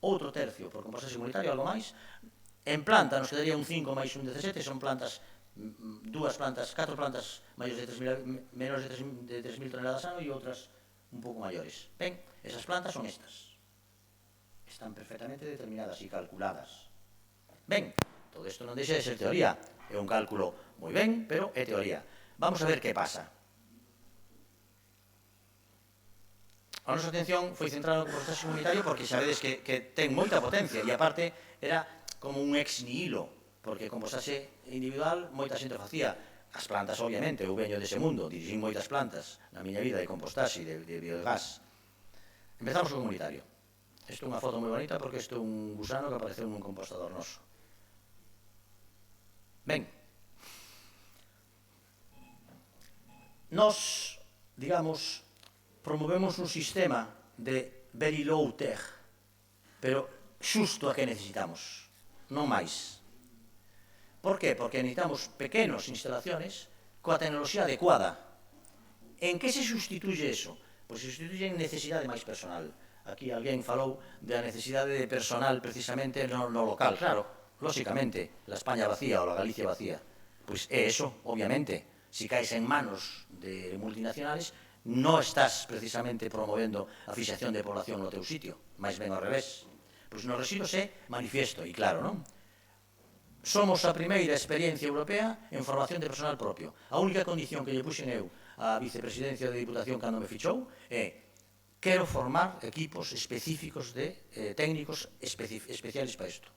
Outro tercio por compostaxe comunitario, algo máis. En planta nos quedaría un 5 máis un 17, son plantas, 4 plantas menores de 3.000 toneladas ano e outras un pouco maiores. Ben, esas plantas son estas. Están perfectamente determinadas e calculadas. Ben, todo isto non deixa de ser teoría. É un cálculo moi ben, pero é teoría. Vamos a ver que pasa. A nosa atención foi centrada no compostaxe comunitario porque xa vedes que ten moita potencia e aparte era como un ex nihilo, porque compostaxe individual moita xente facía. As plantas, obviamente, eu veño dese mundo, dirixín moitas plantas na miña vida de compostaxe, de biogás. Empezamos co comunitario. Isto é unha foto moi bonita porque isto é un gusano que apareceu nun compostador noso. Ben, nos, digamos, promovemos un sistema de very low tech, pero xusto a que necesitamos, non máis. Por que? Porque necesitamos pequenas instalaciones coa tecnoloxía adecuada. En que se sustituye eso? Pois se sustituye en necesidade máis personal. Aquí alguén falou da necesidade de personal precisamente no local. Claro, lóxicamente, la España vacía ou la Galicia vacía. Pois é eso, obviamente. Si caes en manos de multinacionales, non estás precisamente promovendo a fixación de población no teu sitio, máis ben ao revés. Pois nos residuos é manifiesto, e claro, non? Somos a primeira experiencia europea en formación de personal propio. A única condición que lle puxen eu á vicepresidencia de Diputación cando me fichou é quero formar equipos específicos de técnicos especiales para isto.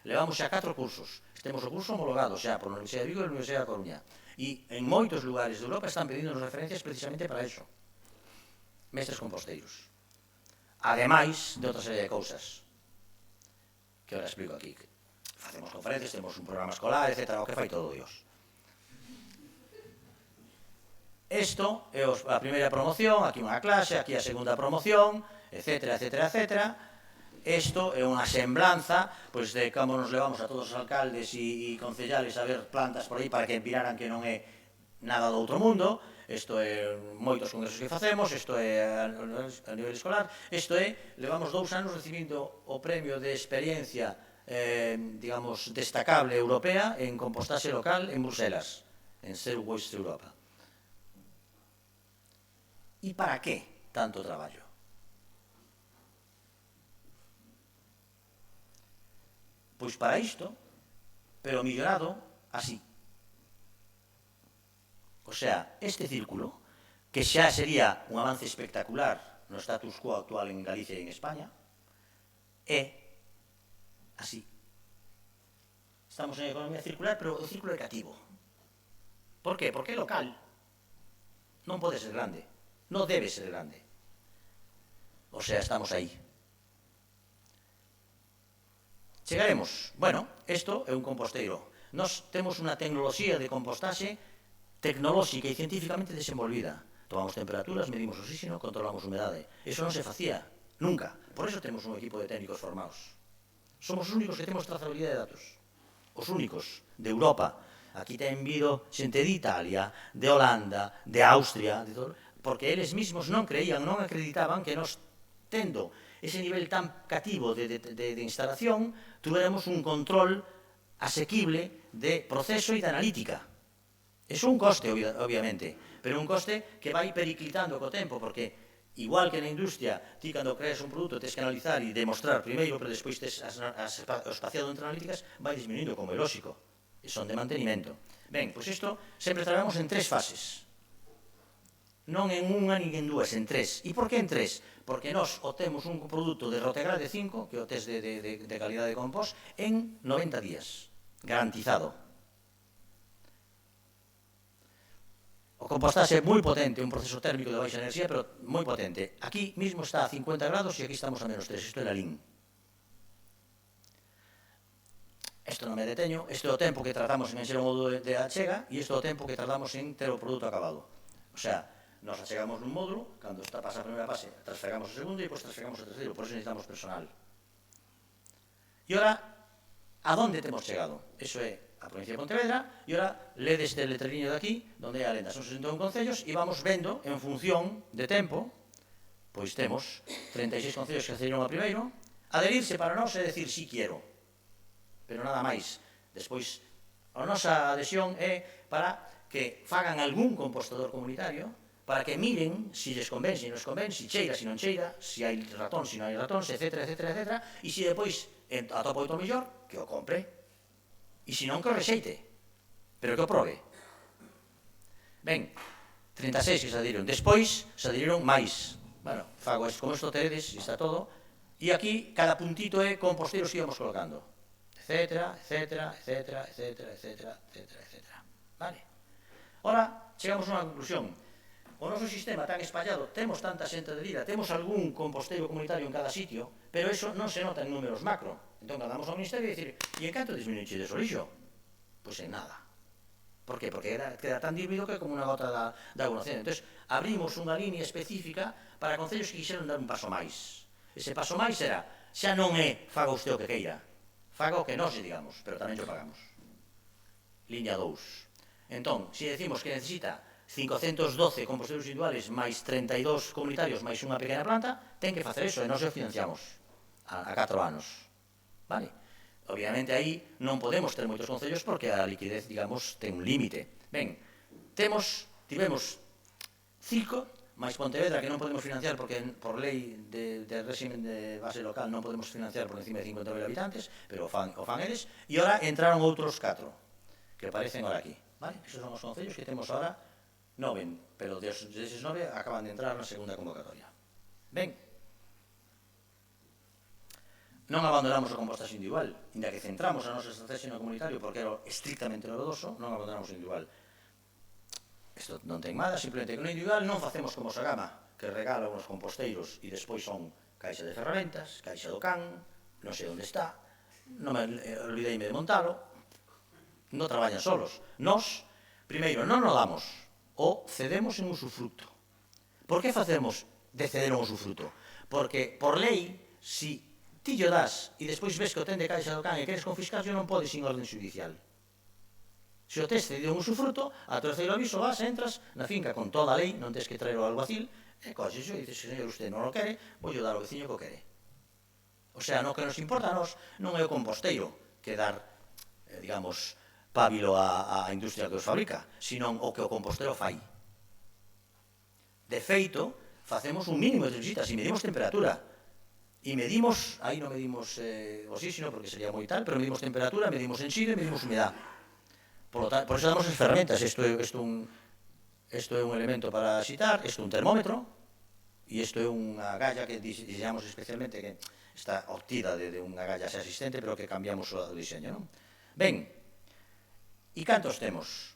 Levamos xa 4 cursos. Temos o curso homologado xa por a Universidade de Vigo e a Universidade da Coruña. E en moitos lugares de Europa están pedindo referencias precisamente para iso. Mestres composteiros. Ademais de outra serie de cousas que ahora explico aquí. Facemos conferencias, temos un programa escolar, etc. O que fai todo Dios. Isto é a primeira promoción, aquí unha clase, aquí a segunda promoción, etc. Isto é unha semblanza de como nos levamos a todos os alcaldes e concellales a ver plantas por aí para que miraran que non é nada do outro mundo. Isto é moitos congresos que facemos, isto é a nivel escolar, isto é, levamos 2 anos recibindo o premio de experiencia digamos, destacable europea en compostaxe local en Bruselas, en Zero Waste Europa. E para que tanto traballo? Pois para isto, pero millorado así. O sea, este círculo, que xa sería un avance espectacular no status quo actual en Galicia e en España, é así. Estamos en economía circular, pero o círculo é cativo. Por qué? Porque é local. Non pode ser grande. Non debe ser grande. O sea, estamos aí. Chegaremos. Bueno, isto é un composteiro. Nos temos unha tecnoloxía de compostaxe tecnolóxica e científicamente desenvolvida. Tomamos temperaturas, medimos oxígeno, controlamos humedade. Eso non se facía, nunca. Por eso temos un equipo de técnicos formados. Somos os únicos que temos trazabilidade de datos. Os únicos de Europa. Aquí ten vido xente de Italia, de Holanda, de Austria, de todo, porque eles mismos non creían, non acreditaban que nos, tendo ese nivel tan cativo de instalación, tuveramos un control asequible de proceso e de analítica. É un coste, obviamente, pero un coste que vai periclitando co tempo, porque igual que na industria, ti cando creas un produto tens que analizar e demostrar primeiro, pero despois tes o espaciado entre analíticas, vai disminuindo, como é lóxico, e son de mantenimento. Ben, pois isto sempre traballamos en 3 fases. Non en unha nin en 2, en 3. E por que en 3? Porque nós obtemos un produto de Rotegrade 5, que é o test de calidade de compost, en 90 días, garantizado. O compostaxe é moi potente, un proceso térmico de baixa enerxía, pero moi potente. Aquí mismo está a 50 grados e aquí estamos a menos 3. Isto é la LIN. Isto non me deteño. Isto é o tempo que tratamos en encher o módulo de achega e isto é o tempo que tratamos en ter o produto acabado. O sea, nos achegamos nun módulo, cando pasa a primeira fase, transfegamos o segundo e depois transfegamos o terceiro. Por eso necesitamos personal. E ora, a donde temos chegado? Iso é a provincia de Pontevedra, e ora ledes este letreriño de aquí, donde hai a lenda, son 61 concellos, e vamos vendo, en función de tempo, pois temos 36 concellos que accederon a primeiro, adherirse para nós é decir si quiero, pero nada máis. Despois, a nosa adhesión é para que fagan algún compostador comunitario, para que miren si les convén, si non les convén, si cheira, si non cheira, si hai ratón, si non hai ratón, etcétera, etcétera, etcétera, e se depois atopa outro mellor, que o compre, e se non, que o rexeite, pero que o probe. Ben, 36 que se adheriron, despois se adheriron máis. Bueno, fago como isto teredes, está todo, e aquí cada puntito é composteiros que íbamos colocando, etcétera, etcétera, etcétera, etcétera, etcétera, etcétera, etcétera. Vale? Ora, chegamos a unha conclusión. O noso sistema tan espallado, temos tanta xente adherida, temos algún composteiro comunitario en cada sitio, pero eso non se nota en números macro. Entón, andamos ao Ministerio e dicir, e en canto disminuixe de solixo? Pois en nada. Por qué? Porque queda tan diluído que é como unha gota de agua no océano. Entón, abrimos unha línea específica para concellos que quixeron dar un paso máis. Ese paso máis era, xa non é faga usted o que queira, faga o que nós digamos, pero tamén o pagamos. Liña 2. Entón, se decimos que necesita 512 composteiros individuales máis 32 comunitarios máis unha pequena planta, ten que facer eso e nós o financiamos a 4 anos. Vale? Obviamente aí non podemos ter moitos concellos porque a liquidez, digamos, ten un límite. Ben, tivemos 5 máis Pontevedra que non podemos financiar porque por lei de régimen de base local non podemos financiar por encima de 50.000 habitantes, pero o fan eles, e ora entraron outros 4 que aparecen ora aquí. Vale? Esos son os concellos que temos ora 9, pero deses 9 acaban de entrar na segunda convocatoria. Ben, non abandonamos o compostaxe individual, inda que centramos a nosa estrategia no comunitario porque era estrictamente novedoso, non abandonamos o individual. Isto non ten nada, simplemente que no individual non facemos como Sagama, que regala uns composteiros e despois son caixa de ferramentas, caixa do can, non sei onde está, non me olvideime de montalo, non traballan solos. Nós, primeiro, non nos damos, o cedemos en usufruto. Por que facemos de ceder en usufruto? Porque, por lei, si ti yo das e despois ves que o ten de caixa do can e queres confiscar, non podes sin orden judicial. Se o tes cedido en usufruto, a terceiro aviso vas, entras na finca con toda a lei, non tes que traer o alguacil, e coxes e dices, señor, usted non o quere, vou dar ao veciño que o quere. O sea, no que nos importa a nós non é o composteiro que dar, digamos, pábilo á industria que os fabrica, sino o que o compostero fai. De feito, facemos un mínimo de visitas e medimos temperatura. E medimos, aí non medimos oxígeno porque sería moi tal, pero medimos temperatura, medimos enchido e medimos humedad. Por eso damos as ferramentas. Isto é un elemento para xitar, isto é un termómetro, e isto é unha galla que diseñamos especialmente, que está obtida de unha galla xa existente, pero que cambiamos o diseño, non? Ben, e cantos temos?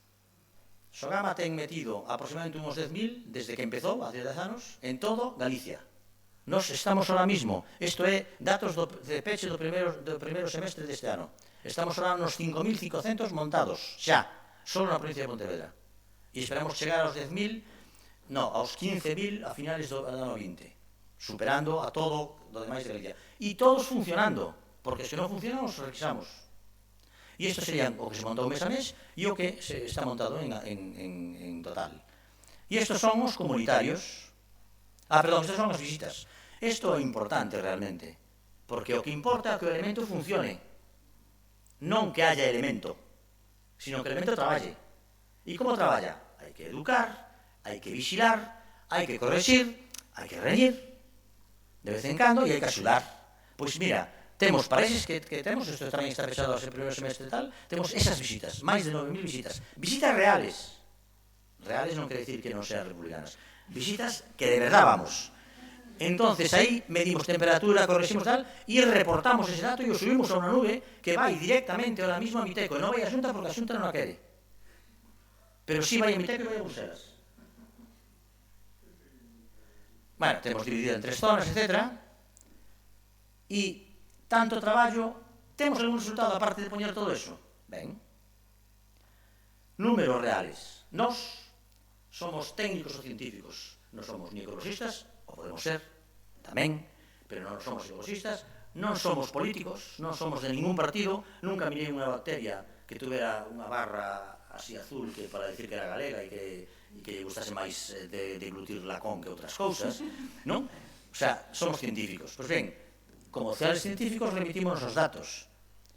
Sogama ten metido aproximadamente uns 10.000 desde que empezou, hace 10 anos, en todo Galicia. Nos estamos ahora mismo, isto é datos de peche do primeiro semestre deste ano, estamos ahora nos 5.500 montados, xa, só na provincia de Pontevedra. E esperamos chegar aos 10.000, no, aos 15.000 a finales do ano 20, superando a todo do demais de Galicia. E todos funcionando, porque se non funcionan, os requisamos. E isto serían o que se montou mes a mes e o que se está montado en total. E estos son os comunitarios. Estos son as visitas. Isto é importante realmente, porque o que importa é que o elemento funcione. Non que haya elemento, sino que o elemento traballe. E como traballa? Hai que educar, hai que vigilar, hai que corregir, hai que reñir, de vez en cando, e hai que axudar. Pois mira, temos países que temos, isto tamén está fechado ese primeiro semestre tal, temos esas visitas, máis de 9.000 visitas. Visitas reales. Reales non quere dicir que non sean republicanas. Visitas que de verdad vamos. Entonces aí medimos temperatura, corregimos tal, e reportamos ese dato e o subimos a unha nube que vai directamente ahora mismo a Miteco, e non vai a Xunta porque a Xunta non a quere. Pero sí vai a Miteco e vai a Bruselas. Bueno, temos dividido en 3 zonas, etc. E tanto traballo, temos algún resultado aparte de poñer todo eso? Ben. Números reales. Nós somos técnicos ou científicos. Non somos ni ecologistas, o podemos ser, tamén, pero non somos ecologistas, non somos políticos, non somos de ningún partido, nunca mirei unha bacteria que tuvera unha barra así azul que para decir que era galega e que gustase máis de glutir lacón que outras cousas, non? O sea, somos científicos. Pois ben, como oficiales científicos remitimos os datos.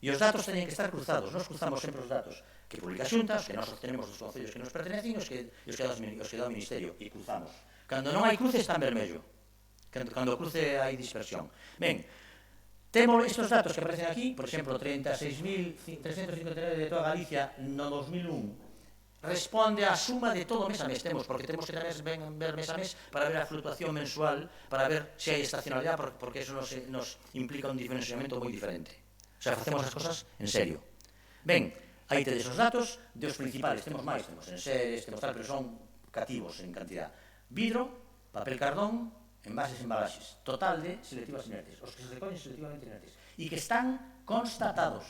E os datos teñen que estar cruzados. Nos cruzamos sempre os datos que publica a Xunta, os que nos obtenemos dos concellos que nos pertenecen, os que dá o Ministerio, e cruzamos. Cando non hai cruce está en vermello. Cando cruce hai dispersión. Ben, temos estes datos que aparecen aquí, por exemplo, 36.359 de toda Galicia no 2001, responde á suma de todo mes a mes. Porque temos que tamén ver mes a mes para ver a fluctuación mensual, para ver se hai estacionalidade, porque eso nos implica un dimensionamento moi diferente. O sea, facemos as cosas en serio. Ben, aí tedes os datos dos principales, temos máis, temos enseres, temos tal, pero son cativos en cantidad. Vidro, papel cardón, envases e embalaxes, total de selectivas inertes, os que se recollen selectivamente inertes, e que están constatados.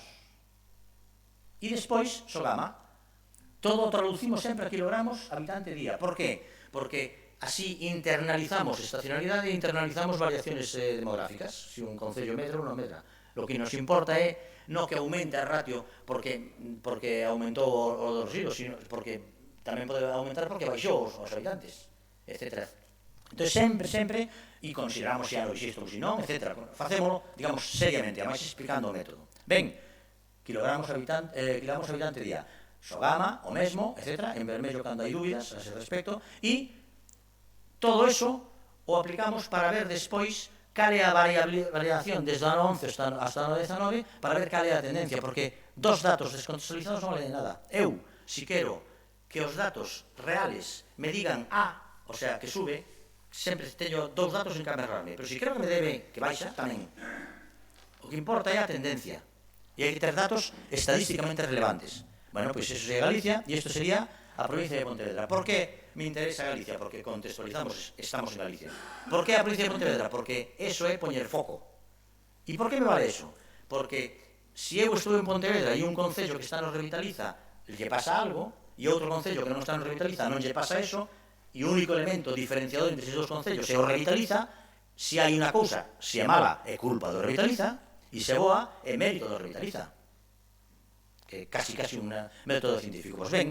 E despois, Sogama, todo traducimos sempre a kilogramos habitante día. Por qué? Porque así internalizamos estacionalidade e internalizamos variaciones demográficas. Se un concello medra ou non medra. Lo que nos importa é non que aumente a ratio porque aumentou o dos residuos, sino porque tamén pode aumentar porque baixou os habitantes, etc. Entón, sempre, e consideramos se algo isto ou se non, etc. Facémolo, digamos, seriamente, a máis explicando o método. Ben, kilogramos habitante día. Sogama, o mesmo, etc. En vermello cando hai dúbidas a ese respecto. E todo eso o aplicamos para ver despois cal é a variación desde o ano 11 hasta o ano 19 para ver cal é a tendencia, porque dos datos descontextualizados non valen de nada. Eu, si quero que os datos reales me digan A, o sea, que sube, sempre teño dous datos en que amerrarme, pero si quero que me debe que baixa, tamén. O que importa é a tendencia, e hai que ter datos estadísticamente relevantes. Bueno, pois eso sería Galicia, e isto sería a provincia de Pontevedra. Por que me interesa Galicia? Porque contextualizamos, estamos en Galicia. Por que a provincia de Pontevedra? Porque eso é poñer foco. E por que me vale eso? Porque se eu estuve en Pontevedra e un concello que está nos revitaliza lle pasa algo, e outro concello que non está nos revitaliza non lle pasa eso, e o único elemento diferenciador entre esses dos concellos é o revitaliza, se hai unha cousa, se é mala, é culpa do revitaliza, e se boa, é mérito do revitaliza. Que casi un método científico. Pois ben,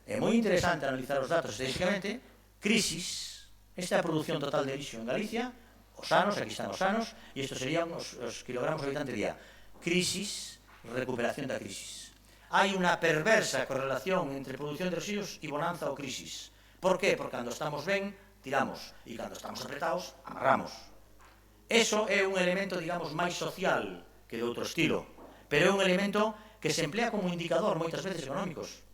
é moi interesante analizar os datos estadísticamente. Crisis, esta é a produción total de lixo en Galicia, os anos, aquí están os anos, e isto serían os kilogramos habitante día. Crisis, recuperación da crisis. Hai unha perversa correlación entre produción de residuos e bonanza ou crisis. Por qué? Porque cando estamos ben, tiramos, e cando estamos apretados, amarramos. Eso é un elemento, digamos, máis social que de outro estilo, pero é un elemento que se emplea como indicador moitas veces económicos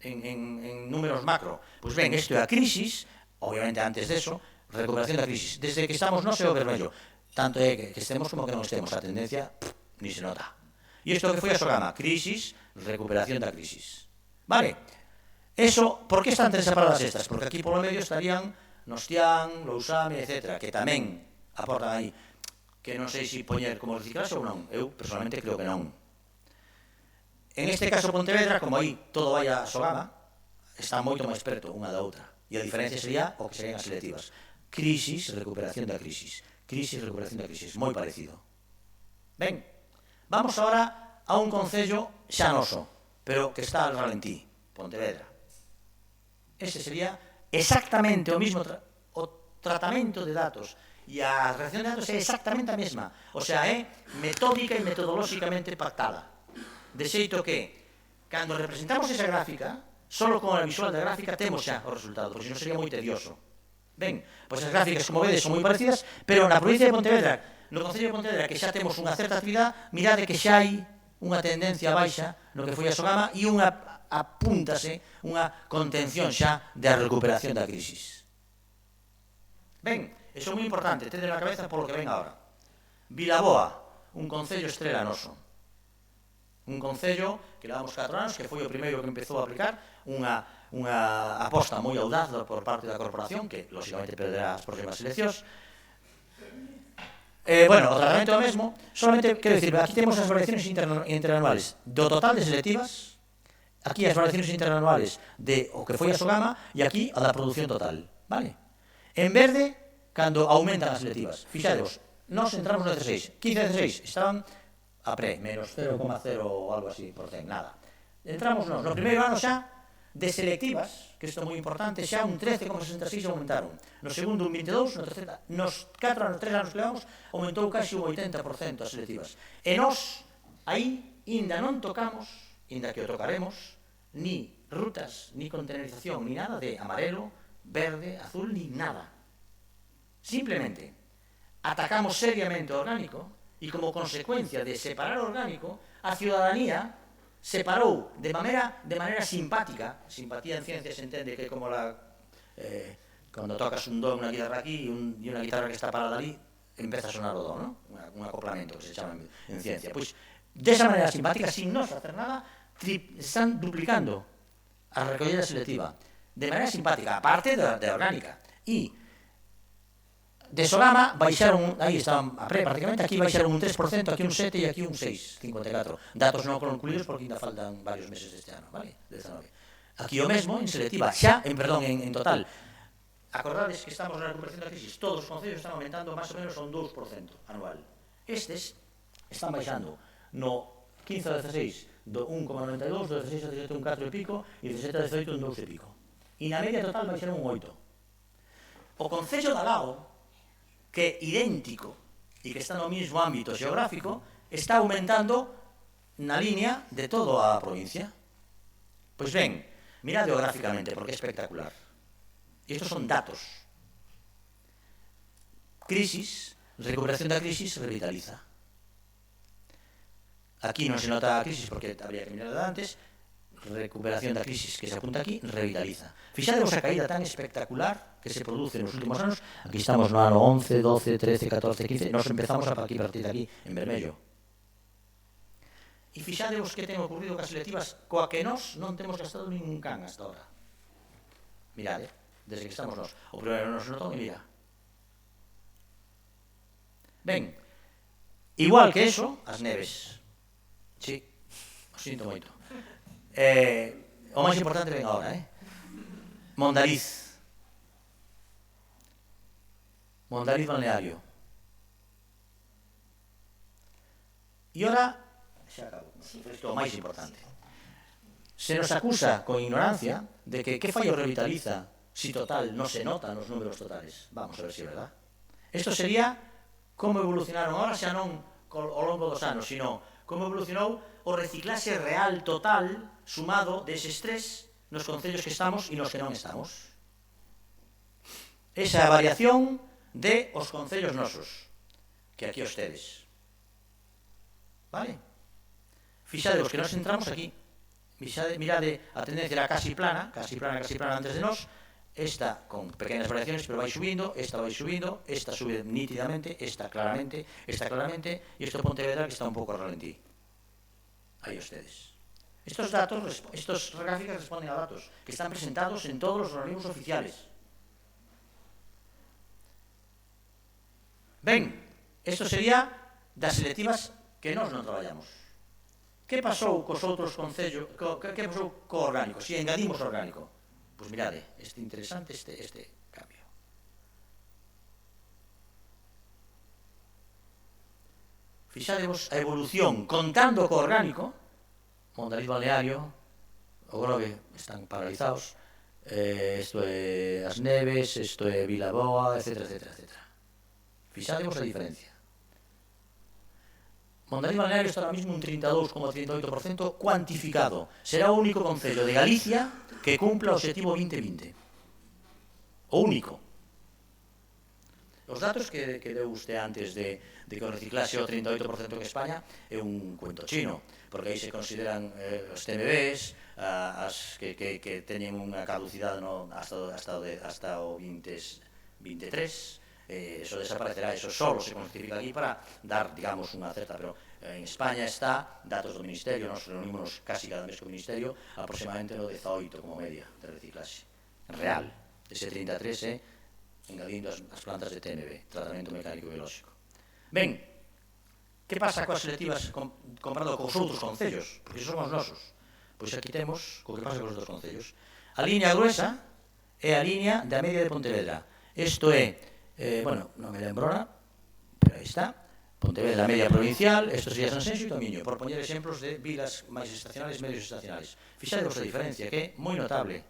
en números macro. Pois ben, isto é a crisis, obviamente antes deso, recuperación da crisis. Desde que estamos no é o vermello, tanto é que estemos como que non estemos, a tendencia ni se nota. E isto que foi a Sogama, crisis, recuperación da crisis. Vale? Eso, por que están tres separadas estas? Porque aquí polo medio estarían Nostián, Lousame, etc., que tamén aportan aí, que non sei se poñer como reciclaxe ou non. Eu, personalmente, creo que non. En este caso, Pontevedra, como aí todo vai a Sogama, está moito máis perto unha da outra. E a diferencia sería o que serían as selectivas. Crisis, recuperación da crisis. Crisis, recuperación da crisis. Moi parecido. Ben, vamos agora a un concello xa noso, pero que está al ralentí, Pontevedra. Este sería exactamente o mismo tratamento de datos, e a relación de datos é exactamente a mesma. O sea, é metódica e metodolóxicamente pactada. De xeito que, cando representamos esa gráfica, solo con a visual da gráfica temos xa o resultado, porque senón sería moi tedioso. Ben, pois as gráficas, como vedes, son moi parecidas, pero na provincia de Pontevedra, no concello de Pontevedra, que xa temos unha certa actividade, mirade que xa hai unha tendencia baixa no que foi a Sogama e apúntase unha contención xa da recuperación da crisis. Ben, iso é moi importante, tede na cabeza polo que ven agora. Vilaboa, un concello estrela noso. Un concello que levamos 4 anos, que foi o primeiro que empezou a aplicar unha aposta moi audaz por parte da corporación, que lógicamente perderá as próximas eleccións. Bueno, o tratamento é o mesmo, solamente, quero dicir, aquí temos as variaciones interanuales do total de selectivas, aquí as variaciones interanuales de o que foi a Sogama, e aquí a da produción total, vale? En verde, cando aumentan as selectivas. Fixadevos, nós entramos no 16, 15 16, estaban a pre, menos 0,0 ou algo así, por ten, nada. Entramos nos, no primeiro ano xa, de selectivas, que isto é moi importante, xa un 13,66 aumentaron. No segundo un 22, no terceiro, nos 3 anos que levamos, aumentou casi un 80% as selectivas. E nós aí ainda non tocamos, ainda que o tocaremos, ni rutas, ni contenerización, ni nada de amarelo, verde, azul, ni nada. Simplemente atacamos seriamente o orgánico e como consecuencia de separar o orgánico, a ciudadanía separou de maneira simpática. Simpatía en ciencia se entende que como cando tocas un do, unha guitarra aquí e unha guitarra que está parada ali, empeza a sonar o do, non? Un acoplamento que se chama en ciencia. Pois, desa maneira simpática, sin nos facer nada, están duplicando a recollida selectiva de maneira simpática, aparte de orgánica. E de Solama baixaron, aí estaban a pre prácticamente, aquí baixaron un 3%, aquí un 7% e aquí un 6,54%. Datos non concluídos porque ainda faltan varios meses deste ano, vale? 19. Aquí o mesmo, en selectiva, en total. Acordades que estamos na recuperación da crisis, todos os concellos están aumentando máis ou menos un 2% anual. Estes están baixando no 15 a 16 do 1,92, do 16 a 17 un 4 e pico, e 17 a 18 un 2 e pico. E na media total baixaron un 8. O concello de Lago, que é idéntico e que está no mismo ámbito xeográfico, está aumentando na línea de toda a provincia. Pois ben, mirade gráficamente, porque é espectacular. E estos son datos. Crisis, recuperación da crisis, revitaliza. Aquí non se nota a crisis porque habría que mirarla antes. Recuperación da crisis que se apunta aquí, revitaliza. Fixadevos a caída tan espectacular que se produce nos últimos anos. Aquí estamos no ano 11, 12, 13, 14, 15. Nos empezamos a partir de aquí, en vermello. E fixadevos que ten ocurrido cas selectivas coa que nós non temos gastado ningún can hasta ahora. Mirade, desde que estamos nós. O primeiro non se notou e mira. Ben, igual que eso, as neves. Sí, o sinto moito. O máis importante ven agora, Mondariz balneario. E ora, xa acabo, isto é o máis importante. Se nos acusa con ignorancia de que fallo revitaliza si total non se nota nos números totales. Vamos a ver se é verdad. Isto sería como evolucionaron ahora, xa non ao longo dos anos, sino como evolucionou o reciclaxe real total sumado deses tres nos concellos que estamos e nos que non estamos. Esa variación de os concellos nosos, que aquí os tedes. Vale? Fixadevos que nos entramos aquí. Mirade a tendencia era casi plana antes de nós. Esta con pequenas variaciones, pero vai subindo, esta sube nítidamente, esta claramente, e isto Pontevedra que está un pouco a ralentí. Aí ustedes. Estos datos, estos gráficas responden a datos que están presentados en todos los organismos oficiales. Ben, isto sería das selectivas que nós non traballamos. Que pasou cos outros concellos, que pasou co orgánico, se engadimos orgánico? Pois mirade, este interesante este cambio. Fixadevos a evolución contando co orgánico. Mondariz balneario, o Grove están paralizados, isto é as Neves, isto é Vilaboa, etc. Fixadevos a diferencia. Mondariz balneario está ahora mismo un 32,38% cuantificado. Será o único concello de Galicia que cumpla o objetivo 2020. O único. Os datos que deu usted antes de que o reciclaxe o 38% que España é un cuento chino, porque aí se consideran os TMBs, as que teñen unha caducidade hasta o 23, eso desaparecerá, eso solo se cuantifica aquí para dar, digamos, unha certa, pero en España está, datos do Ministerio, nos reunimos casi cada mes co Ministerio, aproximadamente no 18 como media de reciclaxe real, ese 33 engadindo as plantas de TMB, tratamento mecánico biolóxico. Ben, que pasa coas selectivas comparado cos outros concellos? Porque somos nosos. Pois aquí temos o que pasa cos outros concellos. A liña gruesa é a liña da media de Pontevedra. Isto é, bueno, non me lembro ahora, pero aí está. Pontevedra, media provincial, isto sería Sanxenxo e Tomiño, por poñer exemplos de vilas máis estacionales, medios estacionales. Fixadevos a diferencia, que é moi notable.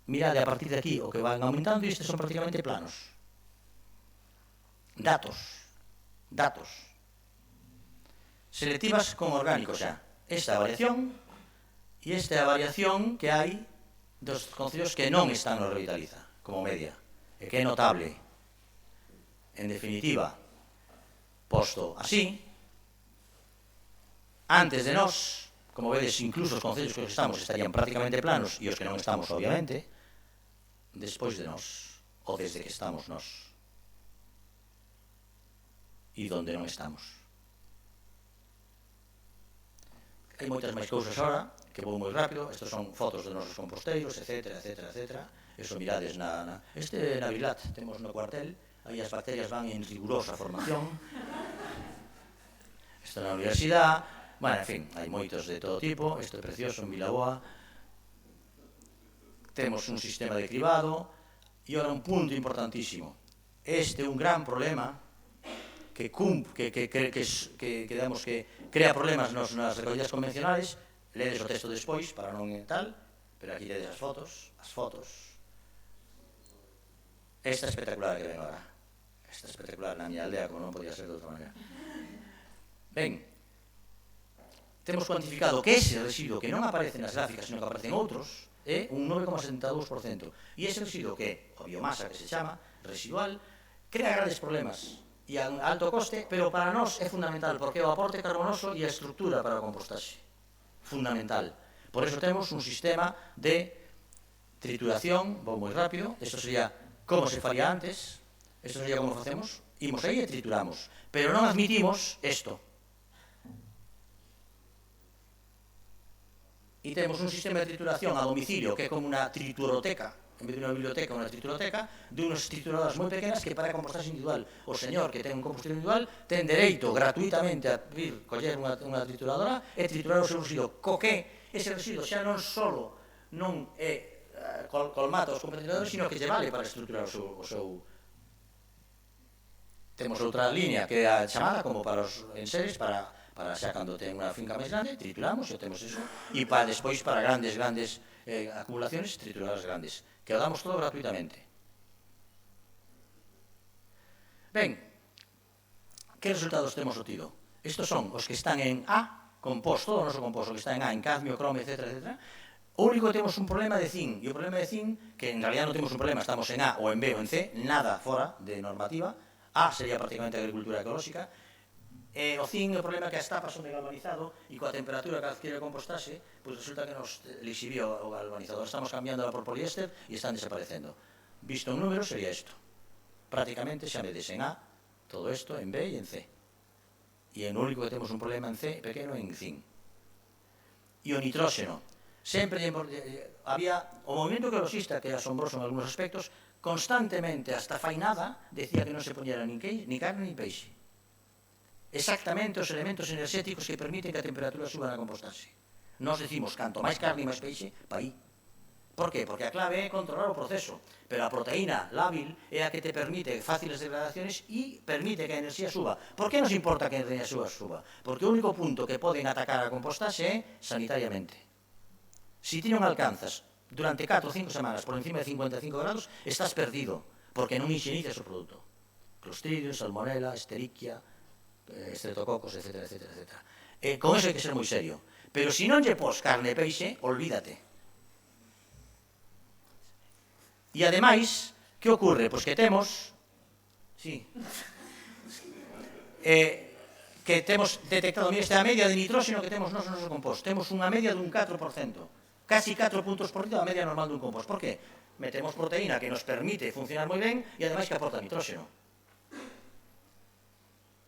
Mirade a partir de aquí o que van aumentando e estes son prácticamente planos. Datos. selectivas con orgánicos xa. Esta variación e esta variación que hai dos concellos que non están no Revitaliza, como media, e que é notable. En definitiva, posto así, antes de nós, como vedes, incluso os concellos que estamos estarían prácticamente planos e os que non estamos, obviamente, despois de nós, ou desde que estamos nós, e donde non estamos. Hai moitas máis cousas ahora, que vou moi rápido, estes son fotos dos nosos composteiros, etcétera, etcétera, etcétera. Eso mirades na Vilat, temos no cuartel, aí as bacterias van en rigurosa formación. Isto na universidade, bueno, en fin, hai moitos de todo tipo, isto é precioso en Vilaboa. Temos un sistema de cribado, e ora un punto importantísimo. Este é un gran problema que crea problemas nas recollidas convencionales. Ledes o texto despois para non tal, pero aquí ledes as fotos. Esta é espectacular que ven agora. Esta é espectacular na miña aldea, como non podía ser de outra maneira. Ben, temos cuantificado que ese residuo que non aparece nas gráficas, sino que aparece en outros, é un 9,72%. E ese residuo que, o biomasa que se chama, residual, crea grandes problemas e a alto coste, pero para nós é fundamental, porque é o aporte carbonoso e a estructura para o compostaxe. Fundamental. Por eso temos un sistema de trituración, vou moi rápido, isto sería como se faría antes, isto sería como facemos, imos aí e trituramos, pero non admitimos isto. E temos un sistema de trituración a domicilio que é como unha trituroteca, en vez de unha biblioteca, unha trituroteca, de unas trituradoras moi pequenas que para compostaxe individual. O señor que ten un composteiro individual ten dereito gratuitamente a vir coller unha trituradora e triturar o seu residuo. Co que ese residuo xa non só non é colmata os competidores, sino que lle vale para estruturar o seu... Temos outra línea que é a chamada como para os enseres, para xa cando ten unha finca máis grande, trituramos, e temos eso, e para despois para grandes acumulaciones, trituradoras grandes, que o damos todo gratuitamente. Ben, que resultados temos obtido? Estos son os que están en A, composto, todo o noso composto que está en A, en cadmio, cromo, etcétera, etcétera. O único que temos un problema de zinc, e o problema de zinc, que en realidad non temos un problema, estamos en A ou en B ou en C, nada fora de normativa. A sería prácticamente agricultura ecolóxica. O zinc, o problema que as tapas son de galvanizado e coa temperatura que adquiere o compostaxe, pois resulta que nos lixivió o galvanizador. Estamos cambiándola por poliéster e están desaparecendo. Visto en números sería isto. Prácticamente xa medes en A, todo isto en B e en C. E o único que temos un problema en C pequeno en zinc. E o nitróxeno. Sempre había o movimento ecoloxista, que é asombroso en algúns aspectos, constantemente, hasta fai nada, decía que non se poñera ni carne ni peixe. Exactamente os elementos enerxéticos que permiten que a temperatura suba na compostaxe. Nos decimos, canto máis carne e máis peixe, pa aí. Por qué? Porque a clave é controlar o proceso, pero a proteína lábil é a que te permite fáciles degradaciones e permite que a enerxía suba. Por que nos importa que a enerxía suba? Porque o único punto que poden atacar a compostaxe é sanitariamente. Si ti non alcanzas durante 4 ou 5 semanas por encima de 55 grados, estás perdido, porque non higienizas o produto. Clostridium, salmonella, escherichia, estreptococos, etcétera, etcétera, etcétera. Con eso hai que ser moi serio. Pero se non lle pos carne e peixe, olvídate. E ademais, que ocorre? Pois que temos... Sí. Que temos detectado, mira, esta media de nitróxeno que temos nos no noso compost. Temos unha media dun 4%. Casi 4 puntos por ciento da media normal dun compost. Por que? Metemos proteína que nos permite funcionar moi ben e ademais que aporta nitróxeno.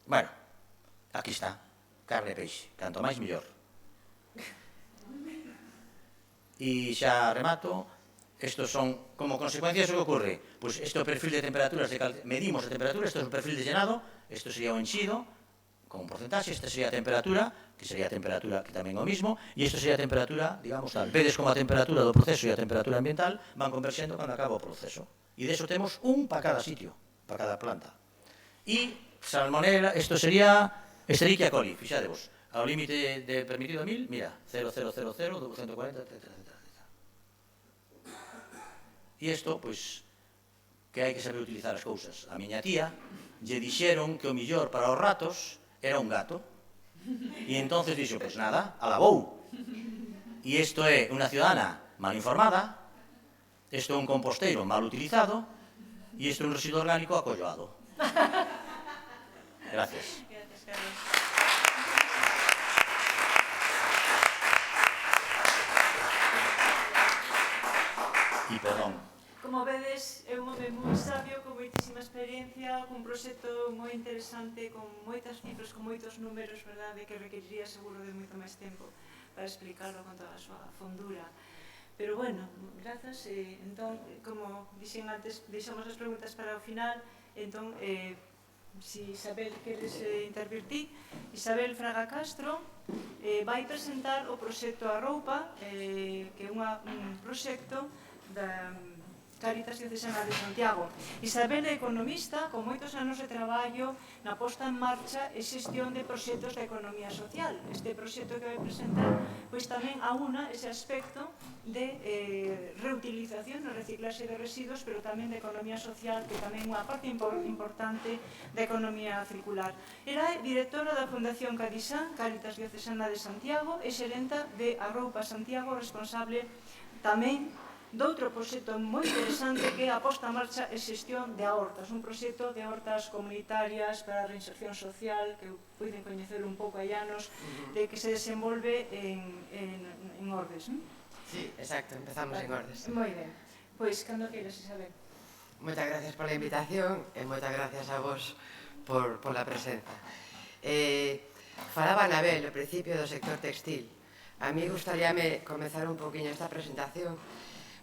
Bueno, aquí está, carne e peixe, canto máis mellor. E xa remato, estos son, como consecuencia, iso que ocorre? Pois este é o perfil de temperaturas, medimos a temperatura, este é o perfil de llenado, isto sería o enchido, con un porcentaxe, esta sería a temperatura, que sería a temperatura que tamén é o mismo, e isto sería a temperatura, digamos tal. Vedes como a temperatura do proceso e a temperatura ambiental van converxendo cando acaba o proceso. E deso temos un para cada sitio, para cada planta. E salmonella, isto sería Escherichia coli, fixadevos, ao límite de permitido 1000, mira, 0,000, 240, etc. E isto, pois, que hai que saber utilizar as cousas. A miña tía lle dixeron que o millor para os ratos era un gato. E entonces dixo, pues nada, alabou. E isto é unha ciudadana mal informada, isto é un composteiro mal utilizado, e isto é un residuo orgánico acolloado. Gracias. Gracias, Carlos. E perdón. Como vedes, é un home moi sabio, con moitísima experiencia, cun proxecto moi interesante, con moitas cifras, con moitos números, verdade, que requeriría seguro de moito máis tempo para explicarlo con toda a súa fondura. Pero bueno, grazas. Entón, como dixen antes, deixamos as preguntas para o final. Entón, si Isabel queres intervirtir, Isabel Fraga Castro vai presentar o proxecto A Roupa, que é un proxecto da Cáritas Diocesana de Santiago. Isabel é economista con moitos anos de traballo na posta en marcha e xestión de proxectos de economía social. Este proxecto que vai presentar pois tamén aúna ese aspecto de reutilización, de reciclaxe de residuos, pero tamén de economía social, que tamén é unha parte importante da economía circular. Era directora da Fundación Cadisán, Cáritas Diocesana de Santiago, e xerenta de A Roupa Santiago, responsable tamén doutro proxecto moi interesante que é a posta en marcha e xestión de hortas, un proxecto de hortas comunitarias para a reinserción social que poden coñecer un pouco hai anos, de que se desenvolve en Ordes. Sí, exacto, empezamos en Ordes. Moi ben, pois cando queiras, Isabel. Moitas gracias pola invitación e moitas gracias a vos por la presenza. Falaba Anabel ao principio do sector textil. A mí gustaríame comezar un poquinho esta presentación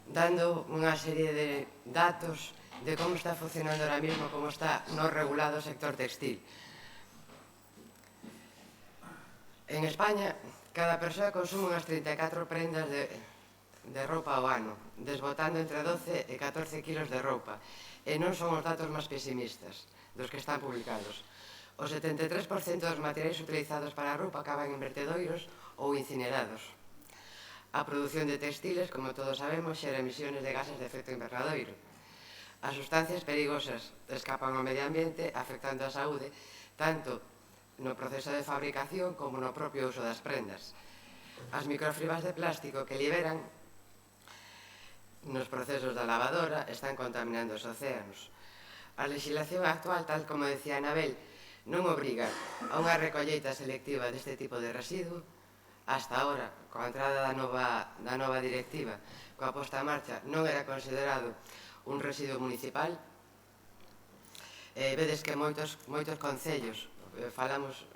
dando unha serie de datos de como está funcionando ahora mismo, como está no regulado o sector textil. En España, cada persoa consume unhas 34 prendas de roupa ao ano, desbotando entre 12 e 14 kilos de roupa, e non son os datos máis pesimistas dos que están publicados. O 73% dos materiais utilizados para a roupa acaban en vertedoiros ou incinerados. A produción de textiles, como todos sabemos, xera emisiones de gases de efecto invernadoiro. As sustancias perigosas escapan ao medio ambiente, afectando a saúde, tanto no proceso de fabricación como no propio uso das prendas. As microfibras de plástico que liberan nos procesos da lavadora están contaminando os océanos. A legislación actual, tal como decía Anabel, non obriga a unha recolleita selectiva deste tipo de residuo. Hasta ahora, coa entrada da nova directiva, coa posta en marcha, non era considerado un residuo municipal. Vedes que moitos concellos, falamos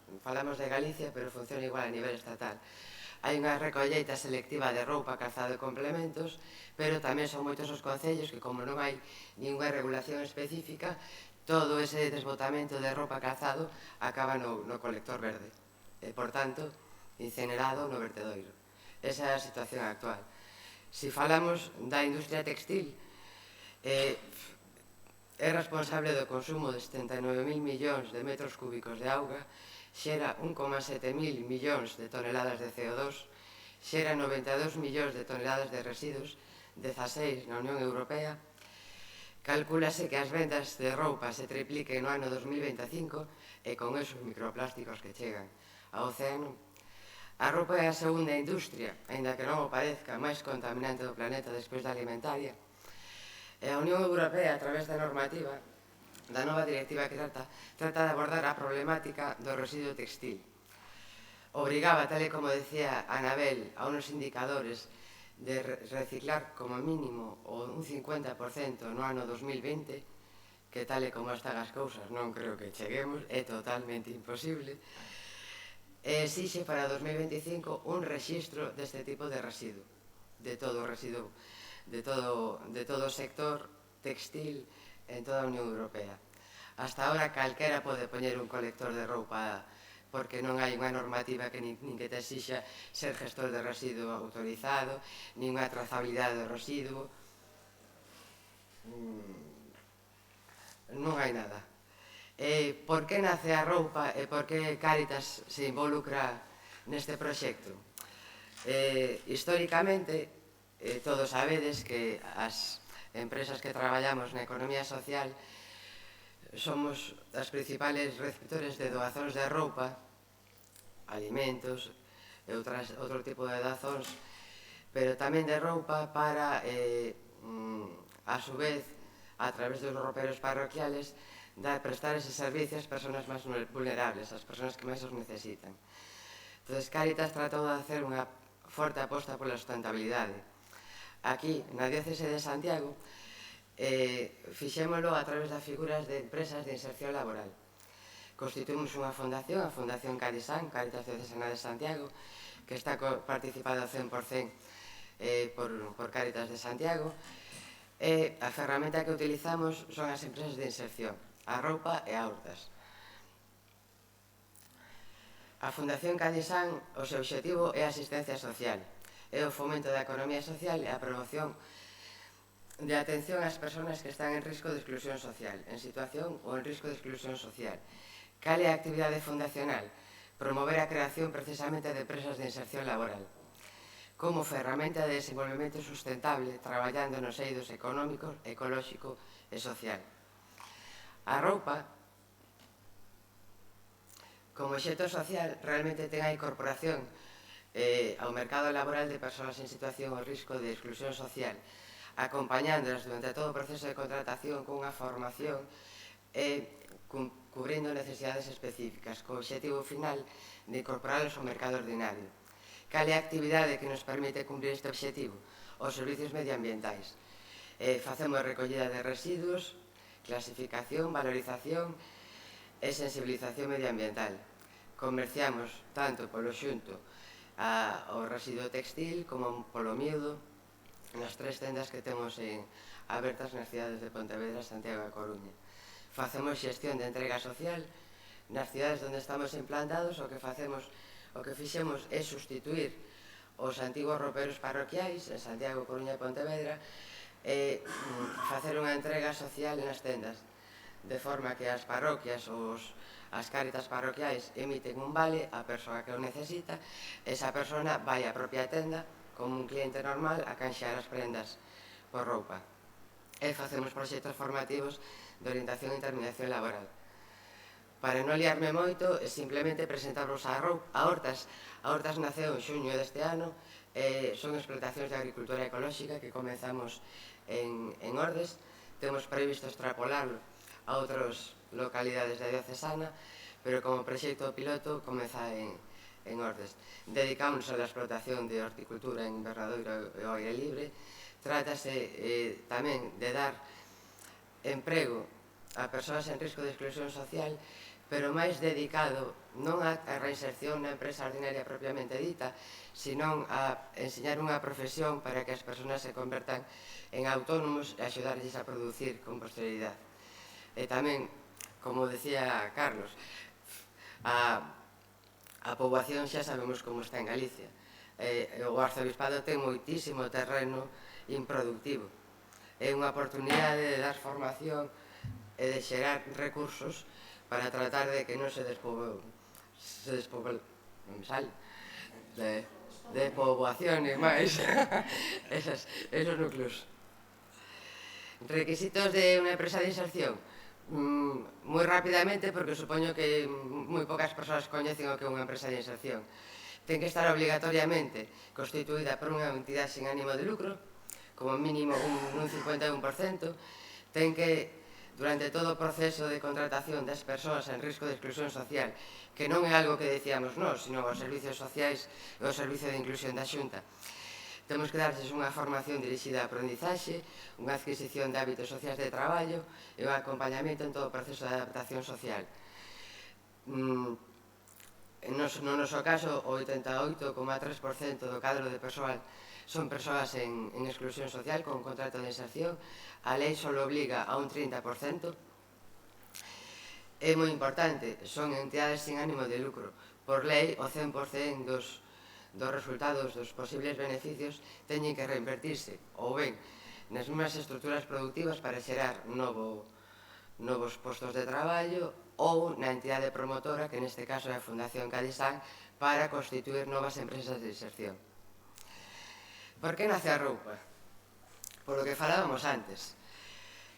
de Galicia, pero funciona igual a nivel estatal. Hai unha recolleita selectiva de roupa, calzado e complementos, pero tamén son moitos os concellos que, como non hai ninguna regulación específica, todo ese desbotamento de roupa calzado acaba no colector verde. Por tanto, incinerado no vertedoiro. Esa é a situación actual. Se falamos da industria textil, é responsable do consumo de 79.000 millóns de metros cúbicos de auga, xera 1,7 mil millóns de toneladas de CO2, xera 92 millóns de toneladas de residuos, 16 na Unión Europea. Calcúlase que as vendas de roupa se tripliquen no ano 2025 e con esos microplásticos que chegan ao océano. A roupa é a segunda industria, aínda que non o parezca, máis contaminante do planeta despois da alimentaria. E a Unión Europea, a través da normativa, da nova directiva que trata de abordar a problemática do residuo textil. Obrigaba, tal e como decía Anabel, a unos indicadores de reciclar como mínimo un 50% no ano 2020, que tal e como están as cousas non creo que cheguemos, é totalmente imposible. Exixe para 2025 un rexistro deste tipo de residuo, de todo o residuo, de todo o sector textil en toda a Unión Europea. Hasta ahora calquera pode poñer un colector de roupa porque non hai unha normativa que nin que te exixa ser gestor de residuo autorizado, nin unha trazabilidade do residuo. Non hai nada. Por que nace a roupa e por que Cáritas se involucra neste proxecto? Históricamente, todos sabedes que as empresas que traballamos na economía social somos as principales receptores de doazóns de roupa alimentos e outro tipo de dazóns, pero tamén de roupa para, a su vez, a través dos rouperos parroquiales, prestar ese servicio ás persoas máis vulnerables, ás persoas que máis os necesitan. Entón, Cáritas tratou de hacer unha forte aposta pola sustentabilidade. Aquí, na diócese de Santiago, fixémolo a través das figuras de empresas de inserción laboral. Constituímos unha fundación, a Fundación Carisan, Cáritas Diocesana de Santiago, que está participada ao 100% por Cáritas de Santiago, e a ferramenta que utilizamos son as empresas de inserción, a roupa e a hurtas. A Fundación Cadisan, o seu obxectivo é a asistencia social, é o fomento da economía social e a promoción de atención ás persoas que están en risco de exclusión social, en situación ou en risco de exclusión social. Cal é a actividade fundacional? Promover a creación precisamente de empresas de inserción laboral, como ferramenta de desenvolvemento sustentable, traballando nos eidos económicos, ecolóxico e social. A roupa, como obxecto social, realmente ten a incorporación ao mercado laboral de persoas en situación ou risco de exclusión social, acompañándolas durante todo o proceso de contratación cunha formación e cubrindo necesidades específicas, co obxectivo final de incorporarlos ao mercado ordinario. Cal é a actividade que nos permite cumprir este obxectivo? Os servicios medioambientais. Facemos recollida de residuos, clasificación, valorización e sensibilización medioambiental. Comerciamos tanto polo xunto ao residuo textil como polo miúdo nas 3 tendas que temos abertas nas cidades de Pontevedra, Santiago e Coruña. Facemos xestión de entrega social nas cidades onde estamos implantados. O que fixemos é sustituir os antigos rouperos parroquiais en Santiago, Coruña e Pontevedra e facer unha entrega social nas tendas, de forma que as parroquias ou as cáritas parroquiais emiten un vale á persoa que o necesita, esa persona vai á propia tenda como un cliente normal a canxear as prendas por roupa. E facemos proxectos formativos de orientación e intermediación laboral. Para non liarme moito, simplemente presentamos a Hortas. A Hortas naceu en xuño deste ano, son explotacións de agricultura ecolóxica que comenzamos en Ordes. Temos previsto extrapolarlo a outras localidades da diocesana, pero como proxecto piloto comeza en Ordes. Dedicámonos a la explotación de horticultura en invernadoiro e ao aire libre. Trátase tamén de dar emprego a persoas en risco de exclusión social, pero máis dedicado non á reinserción na empresa ordinaria propiamente dita, sino a enseñar unha profesión para que as persoas se convertan en autónomos e axudarlles a producir con posterioridade. E tamén, como decía Carlos, a poboación xa sabemos como está en Galicia. O arzobispado ten moitísimo terreno improductivo. É unha oportunidade de dar formación e de xerar recursos para tratar de que non se de poboaciones máis esos núcleos. Requisitos de unha empresa de inserción. Moi rapidamente, porque supoño que moi pocas persoas coñecen o que é unha empresa de inserción. Ten que estar obligatoriamente constituída por unha entidade sin ánimo de lucro, como mínimo un 51%, ten que, durante todo o proceso de contratación das persoas en risco de exclusión social, que non é algo que decíamos nós, sino os servicios sociais e o servicio de inclusión da Xunta, temos que darles unha formación dirixida a aprendizaxe, unha adquisición de hábitos sociais de traballo e un acompañamento en todo o proceso de adaptación social. No noso caso, o 88,3% do cadro de persoal son persoas en exclusión social con contrato de inserción. A lei só obliga a un 30%. É moi importante, son entidades sin ánimo de lucro. Por lei, o 100% dos resultados dos posibles beneficios teñen que reinvertirse ou ben nas mesmas estruturas productivas para xerar novos postos de traballo ou na entidade promotora, que neste caso é a Fundación Cadisan, para constituir novas empresas de inserción. Por que nace a roupa? Por lo que falábamos antes.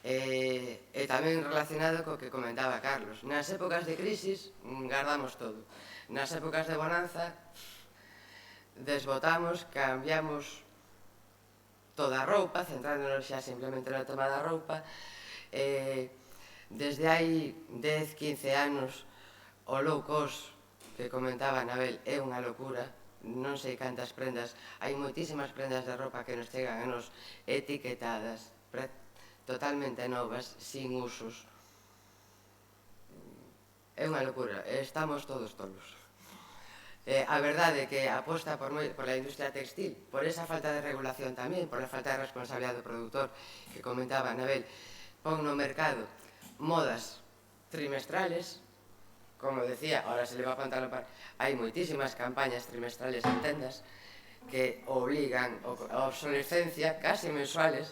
E tamén relacionado co que comentaba Carlos. Nas épocas de crisis guardamos todo. Nas épocas de bonanza desbotamos, cambiamos toda a roupa, centrándonos xa simplemente na toma da roupa. Desde hai 10-15 anos o low cost que comentaba Anabel é unha locura. Non sei cantas prendas, hai moitísimas prendas de roupa que nos chegan a nos etiquetadas, totalmente novas, sin usos. É unha locura, estamos todos tolos. A verdade é que aposta por a industria textil, por esa falta de regulación tamén, por a falta de responsabilidade do produtor que comentaba Anabel, pon no mercado modas trimestrales, como decía, ahora se le va a pantalón para... Hai moitísimas campañas trimestrales en tendas que obligan a obsolescencia casi mensuales,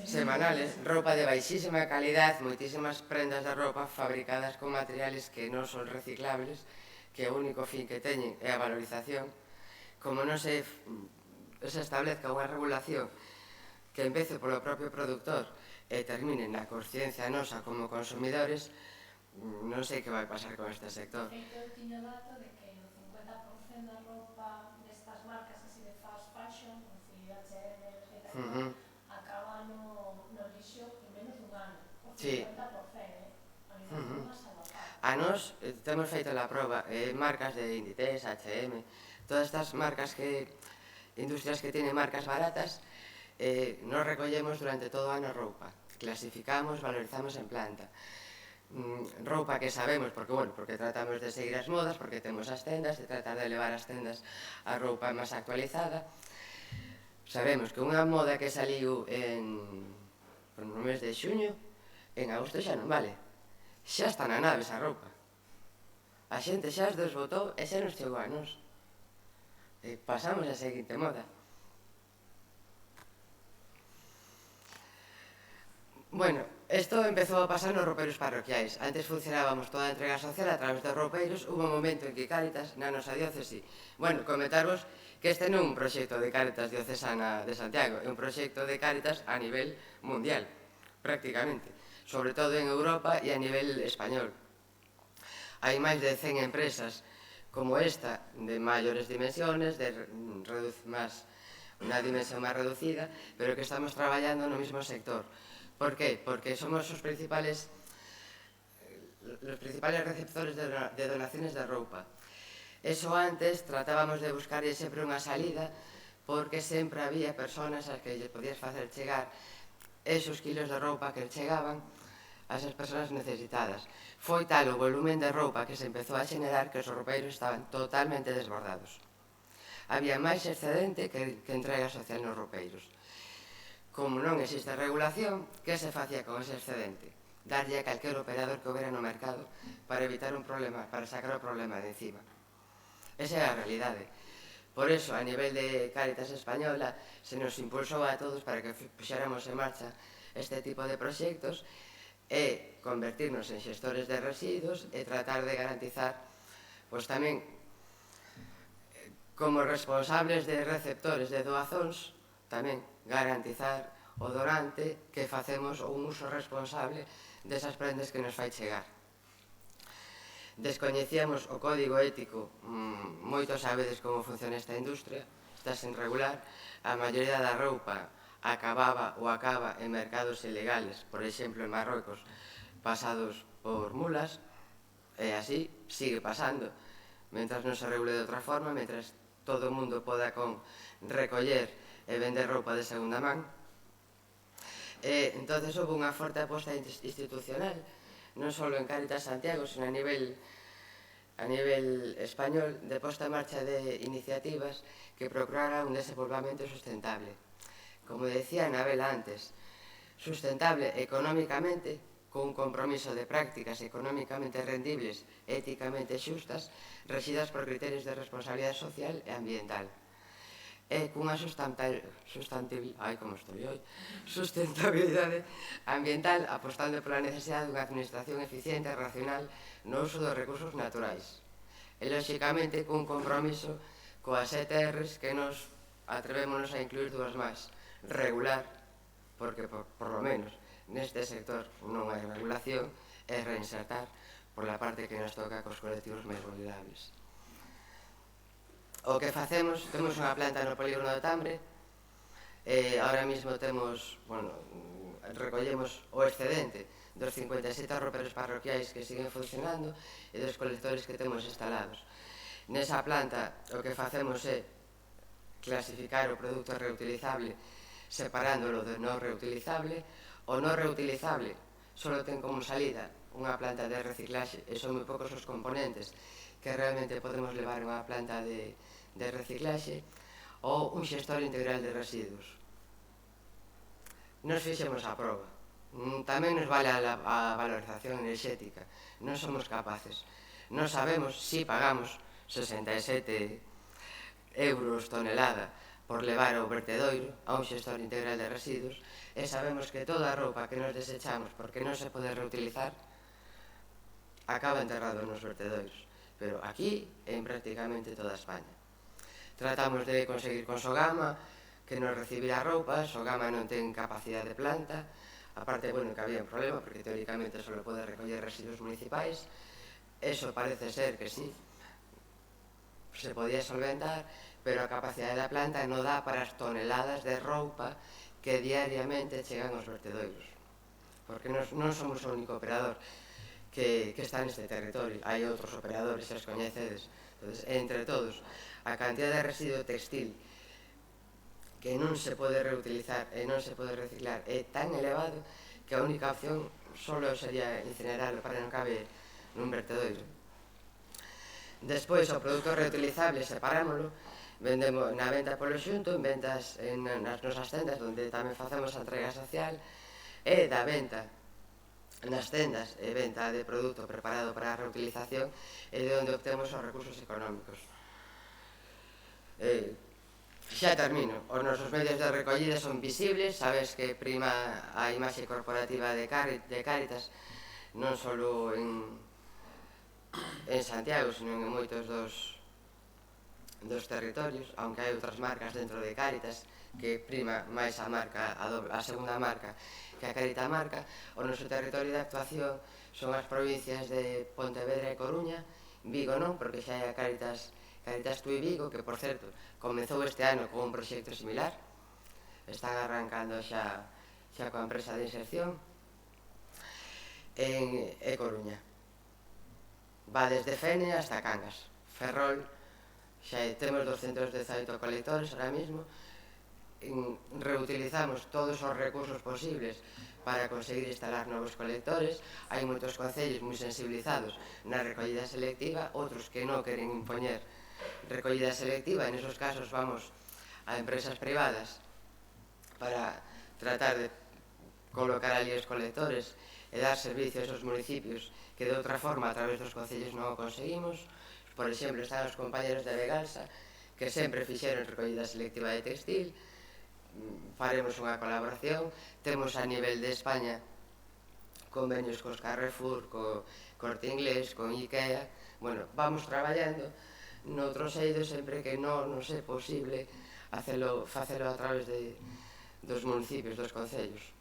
semanales, roupa de baixísima calidad, moitísimas prendas de roupa fabricadas con materiales que non son reciclables, que o único fin que teñen é a valorización. Como non se establezca unha regulación que empece polo propio produtor e termine na consciencia nosa como consumidores, non sei que vai pasar con este sector. De feito, eu tiño dato de que o 50% da roupa destas marcas así de fast fashion, H&M, etc., acaba no lixo en menos dun ano. O 50%, a nivel máis salvajado. A nos temos feito a proba, marcas de Inditex, H&M, todas estas marcas industrias que tienen marcas baratas, nos recollemos durante todo o ano roupa. Clasificamos, valorizamos en planta. Roupa que sabemos, porque tratamos de seguir as modas, porque temos as tendas, de tratar de levar as tendas a roupa máis actualizada. Sabemos que unha moda que saliu no mes de xuño, en agosto xa non vale. Xa está na nave esa roupa. A xente xa os desbotou e xa nos chegou a nos. Pasamos a seguinte moda. Bueno, isto empezou a pasar nos roupeiros parroquiais. Antes funcionábamos toda a entrega social a través dos roupeiros. Hubo un momento en que Cáritas, na nosa diócese, comentarvos que este non é un proxecto de Cáritas diocesana de Santiago, é un proxecto de Cáritas a nivel mundial, prácticamente, sobre todo en Europa e a nivel español. Hai máis de 100 empresas como esta, de maiores dimensiones, unha dimensión máis reducida, pero que estamos traballando no mesmo sector. Por qué? Porque somos os principales receptores de donaciones de roupa. Eso antes tratábamos de buscar sempre unha salida, porque sempre había personas as que lle podías facer chegar esos kilos de roupa que chegaban a esas personas necesitadas. Foi tal o volumen de roupa que se empezou a xenerar que os roupeiros estaban totalmente desbordados. Había máis excedente que entrega social nos roupeiros. Como non existe regulación, que se facía con ese excedente? Darlle a calquer operador que houbera no mercado para evitar un problema, para sacar o problema de encima. Esa é a realidade. Por eso, a nivel de Cáritas Española, se nos impulsou a todos para que puxéramos en marcha este tipo de proxectos e convertirnos en xestores de residuos e tratar de garantizar, pois tamén, como responsables de receptores de doazóns, tamén garantizar o donante que facemos un uso responsable desas prendas que nos fai chegar. Descoñecíamos o código ético, moitos sabedes como funciona esta industria, está sen regular, a maioría da roupa acababa ou acaba en mercados ilegales, por exemplo en Marrocos, pasados por mulas, e así sigue pasando, mentras non se regule de outra forma, mentras todo o mundo poda recoller e vender roupa de segunda man. Entonces houve unha forte aposta institucional, non só en Cáritas Santiago, sino a nivel español, de posta en marcha de iniciativas que procuraran un desenvolvemento sustentable. Como decía Anabel antes, sustentable económicamente, con un compromiso de prácticas económicamente rendibles, éticamente xustas, rexidas por criterios de responsabilidade social e ambiental. E cunha sustentabilidade ambiental apostando pola necesidade dunha administración eficiente e racional no uso dos recursos naturais. E, lóxicamente, cun compromiso coas ETRs que nos atrevémonos a incluir dúas máis: regular porque por lo menos neste sector non hai regulación, é reinsertar por la parte que nos toca cos colectivos máis vulnerables. O que facemos, temos unha planta no polígono de Tambre, ahora mismo temos, recollemos o excedente dos 57 rouperos parroquiais que siguen funcionando e dos colectores que temos instalados. Nesa planta o que facemos é clasificar o produto reutilizable separándolo do non reutilizable. O non reutilizable só ten como salida unha planta de reciclaxe e son moi poucos os componentes que realmente podemos levar a unha planta de reciclaxe ou un xestor integral de residuos. Nos fixemos a proba. Tamén nos vale a valorización enerxética. Non somos capaces. Non sabemos si pagamos 67 euros tonelada por levar ao vertedoiro a un xestor integral de residuos e sabemos que toda a roupa que nos desechamos porque non se pode reutilizar acaba enterrado nos vertedoiros, pero aquí en prácticamente toda España. Tratamos de conseguir con Sogama que nos recibira roupa. Sogama non ten capacidade de planta, aparte, que había un problema porque teóricamente só pode recoller residuos municipais. Eso parece ser que sí, se podía solventar, pero a capacidade da planta non dá para as toneladas de roupa que diariamente chegan aos vertedoiros, porque non somos o único operador que está neste territorio, hai outros operadores, xa os coñecedes. Entonces, entre todos, a cantidad de residuo textil que non se pode reutilizar e non se pode reciclar é tan elevado que a única opción só sería incinerarlo para non cabe nun vertedoiro. Despois, o produto reutilizable separámoslo, vendemos na venta polo xunto, en ventas nas nosas tendas, onde tamén facemos a entrega social, e da venta nas tendas e venta de produto preparado para a reutilización e de onde obtemos os recursos económicos. Xa termino. Os nosos medios de recollida son visibles, sabes que prima a imaxe corporativa de Cáritas non só en Santiago, sino en moitos dos territorios, aunque hai outras marcas dentro de Cáritas que prima máis a segunda marca que a Carita marca. O noso territorio de actuación son as provincias de Pontevedra e Coruña. Vigo non, porque xa hai a Cáritas Tui Vigo, que por certo comezou este ano con un proxecto similar. Están arrancando xa coa empresa de inserción en Coruña. Va desde Fene hasta Cangas. Ferrol, xa temos 218 colectores ahora mismo. Reutilizamos todos os recursos posibles para conseguir instalar novos colectores. Hai moitos concellos moi sensibilizados na recollida selectiva, outros que non queren impoñer recollida selectiva. En esos casos vamos a empresas privadas para tratar de colocar ali os colectores e dar servicio a esos municipios que de outra forma a través dos concellos non o conseguimos. Por exemplo, están os compañeros de Begalsa que sempre fixeron recollida selectiva de textil. Faremos unha colaboración. Temos a nivel de España convenios cos Carrefour, co Corte Inglés, con Ikea. Vamos traballando noutros eidos sempre que non nos é posible facelo a través dos municipios, dos concellos.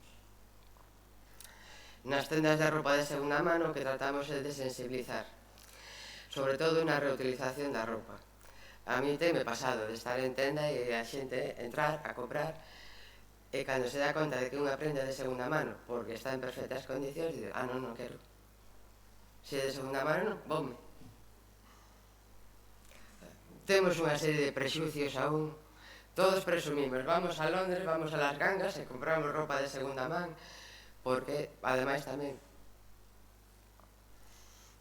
Nas tendas de roupa de segunda mano o que tratamos é de sensibilizar, sobre todo na reutilización da roupa. A mí tenme pasado de estar en tenda e a xente entrar a comprar e cando se dá conta de que unha prenda de segunda mano porque está en perfectas condicións, dice, non quero. Se é de segunda mano, non, vome. Temos unha serie de prexuicios aún. Todos presumimos, vamos a Londres, vamos a Las Gangas e compramos roupa de segunda man, porque, ademais, tamén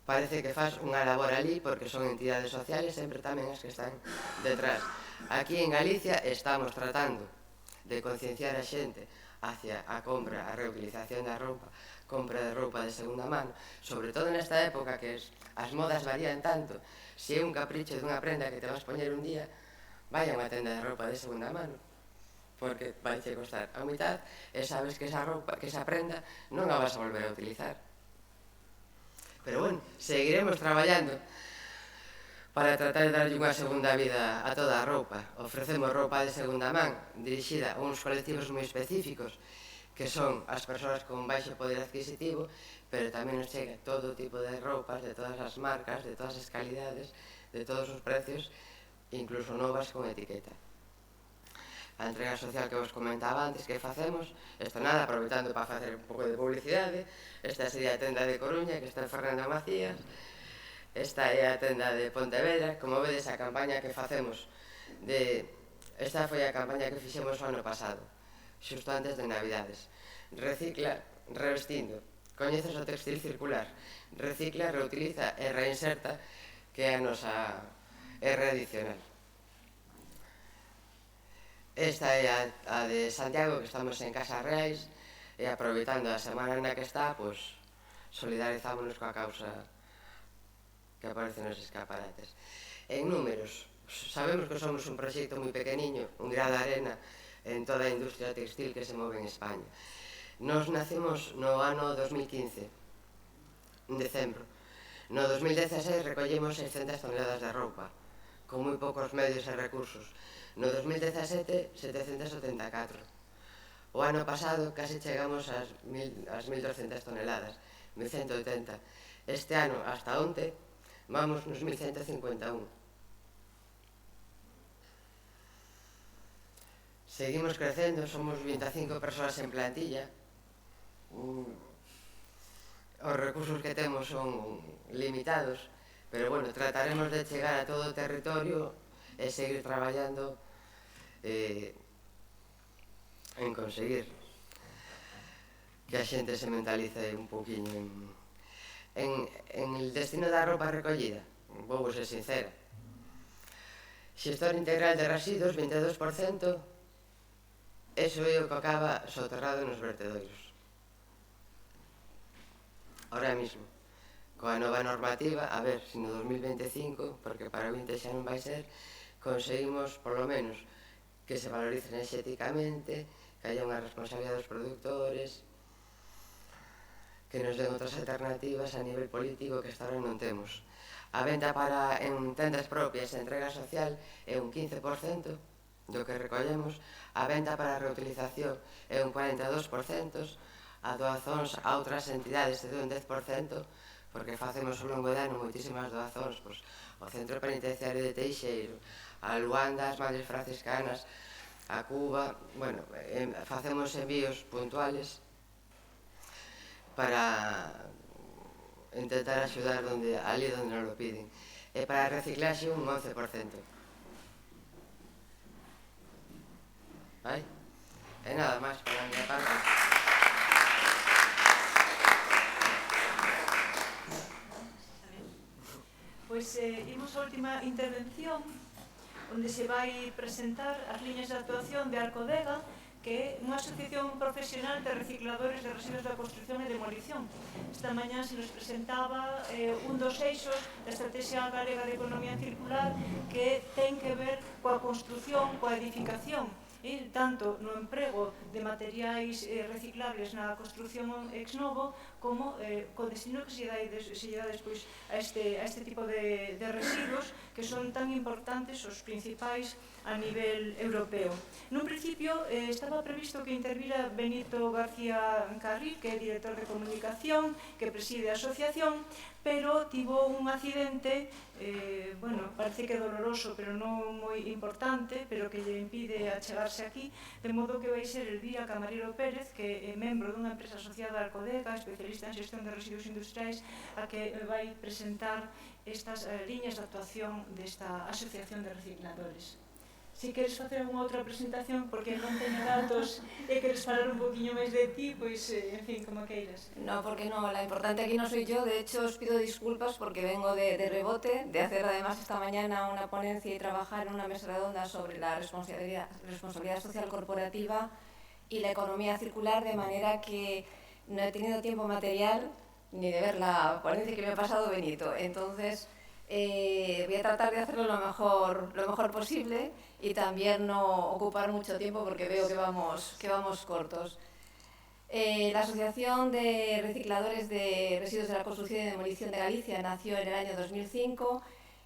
parece que faz unha labor ali porque son entidades sociales sempre tamén as que están detrás. Aquí en Galicia estamos tratando de concienciar a xente hacia a compra, a reutilización da roupa, compra de roupa de segunda mano, sobre todo nesta época que as modas varían tanto. Se é un capricho dunha prenda que te vas poñer un día, vai a unha tenda de roupa de segunda mano, porque vai che costar a mitad e sabes que esa roupa, que esa prenda non a vas a volver a utilizar. Pero seguiremos traballando para tratar de darlle unha segunda vida a toda a roupa. Ofrecemos roupa de segunda man dirixida a uns colectivos moi específicos que son as persoas con baixo poder adquisitivo, pero tamén nos chega todo tipo de roupas, de todas as marcas, de todas as calidades, de todos os precios, incluso novas con etiqueta. A entrega social que vos comentaba antes que facemos, esta nada, aproveitando para facer un pouco de publicidade, esta sería a tenda de Coruña, que está en Fernando Macías, esta é a tenda de Pontevedra, como vedes a campaña que facemos esta foi a campaña que fixemos o ano pasado, xusto antes de Navidades. Recicla revestindo, coñeces o textil circular, recicla, reutiliza e reinserta, que é a nosa R adicional. Esta é a de Santiago, que estamos en Casas Reais, e aproveitando a semana na que está, pois solidarizámonos coa causa que aparece nos escaparates. En números, sabemos que somos un proxecto moi pequeniño, un grado de arena en toda a industria textil que se move en España. Nos nacemos no ano 2015, en decembro. No 2016 recollemos 600 toneladas de roupa, con moi poucos medios e recursos. No 2017, 774. O ano pasado case chegamos ás 1.200 toneladas, 1.180. Este ano, hasta onte, vamos nos 1.151. Seguimos crecendo, somos 25 persoas en plantilla. Os recursos que temos son limitados, pero bueno, trataremos de chegar a todo o territorio e seguir traballando en conseguir que a xente se mentalice un pouquiño en el destino da roupa recollida. Vou ser sincera, xestor integral de residuos 22%, eso é o que acaba soterrado nos vertedoiros. Ahora mismo, coa nova normativa, a ver se no 2025, porque para o 20 xa non vai ser, conseguimos, polo menos, que se valorice enerxéticamente, que haya unha responsabilidade dos productores, que nos den outras alternativas a nivel político que hasta ahora non temos. A venta en tendas propias e entrega social é un 15% do que recollemos, a venta para a reutilización é un 42%, a doazóns a outras entidades é un 10%, porque facemos ao longo de ano moitísimas doazóns, ao Centro Penitenciario de Teixeiro, a Luanda, as Madres Franciscanas, a Cuba, bueno, facemos envíos puntuales para intentar axudar ali onde nos lo piden. E para a reciclaxe un 11%. E nada máis para a miña parte. Pois imos a última intervención, onde se vai presentar as liñas de actuación de Arcodega, que é unha asociación profesional de recicladores de residuos da construción e demolición. Esta mañá se nos presentaba un dos eixos da Estrategia Galega de Economía Circular, que ten que ver coa construción, coa edificación, tanto no emprego de materiais reciclables na construción ex novo, como co destino que se dá despois a este tipo de residuos, que son tan importantes os principais a nivel europeo. Nun principio estaba previsto que intervira Benito García Carril, que é director de comunicación, que preside a asociación, pero tivo un accidente, parece que doloroso, pero non moi importante, pero que lle impide achegarse aquí, de modo que vai ser Elvira Camarero Pérez, que é membro dunha empresa asociada a Arcodega, especialista en xestión de residuos industriais, a que vai presentar estas liñas de actuación desta asociación de recicladores. Se queres facer unha outra presentación, porque non teño datos e queres falar un poquinho máis de ti, pois, en fin, como queiras. No, porque no, la importante aquí no soy yo. De hecho, os pido disculpas porque vengo de rebote, de hacer además esta mañana una ponencia y trabajar en una mesa redonda sobre la responsabilidad social corporativa y la economía circular, de manera que no he tenido tiempo material ni de ver la ponencia que me ha pasado Benito. Entonces, voy a tratar de hacerlo lo mejor posible y también no ocupar mucho tiempo porque veo que vamos cortos. La Asociación de Recicladores de Residuos de la Construcción y Demolición de Galicia nació en el año 2005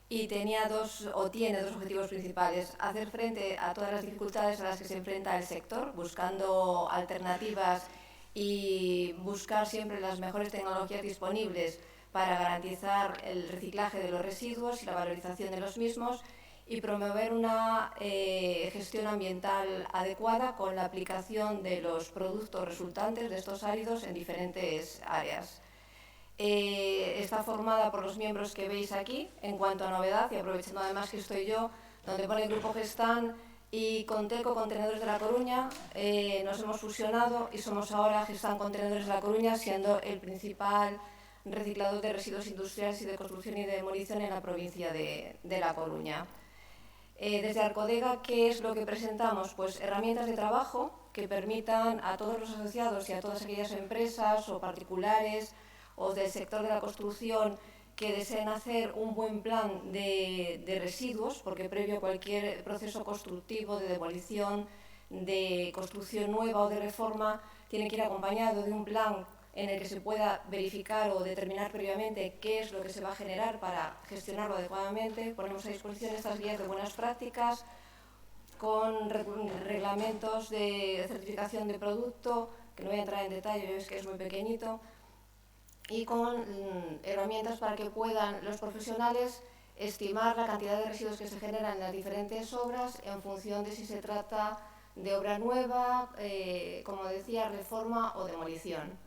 y tiene dos objetivos principales: hacer frente a todas las dificultades a las que se enfrenta el sector, buscando alternativas y buscar siempre las mejores tecnologías disponibles para garantizar el reciclaje de los residuos y la valorización de los mismos, y promover una gestión ambiental adecuada con la aplicación de los productos resultantes de estos áridos en diferentes áreas. Está formada por los miembros que veis aquí. En cuanto a novedad, y aprovechando además que estoy yo, donde pone el Grupo Gestan y Conteco Contenedores de La Coruña, nos hemos fusionado y somos ahora Gestan Contenedores de La Coruña, siendo el principal reciclador de residuos industriales y de construcción y demolición en la provincia de La Coruña. Desde Arcodega, ¿qué es lo que presentamos? Pues herramientas de trabajo que permitan a todos los asociados y a todas aquellas empresas o particulares o del sector de la construcción que deseen hacer un buen plan de residuos, porque previo a cualquier proceso constructivo, de demolición, de construcción nueva o de reforma, tiene que ir acompañado de un plan en el que se pueda verificar o determinar previamente qué es lo que se va a generar para gestionarlo adecuadamente. Ponemos a disposición estas guías de buenas prácticas con reglamentos de certificación de producto, que no voy a entrar en detalle, es que es muy pequeñito, y con herramientas para que puedan los profesionales estimar la cantidad de residuos que se generan en las diferentes obras en función de si se trata de obra nueva, como decía, reforma o demolición.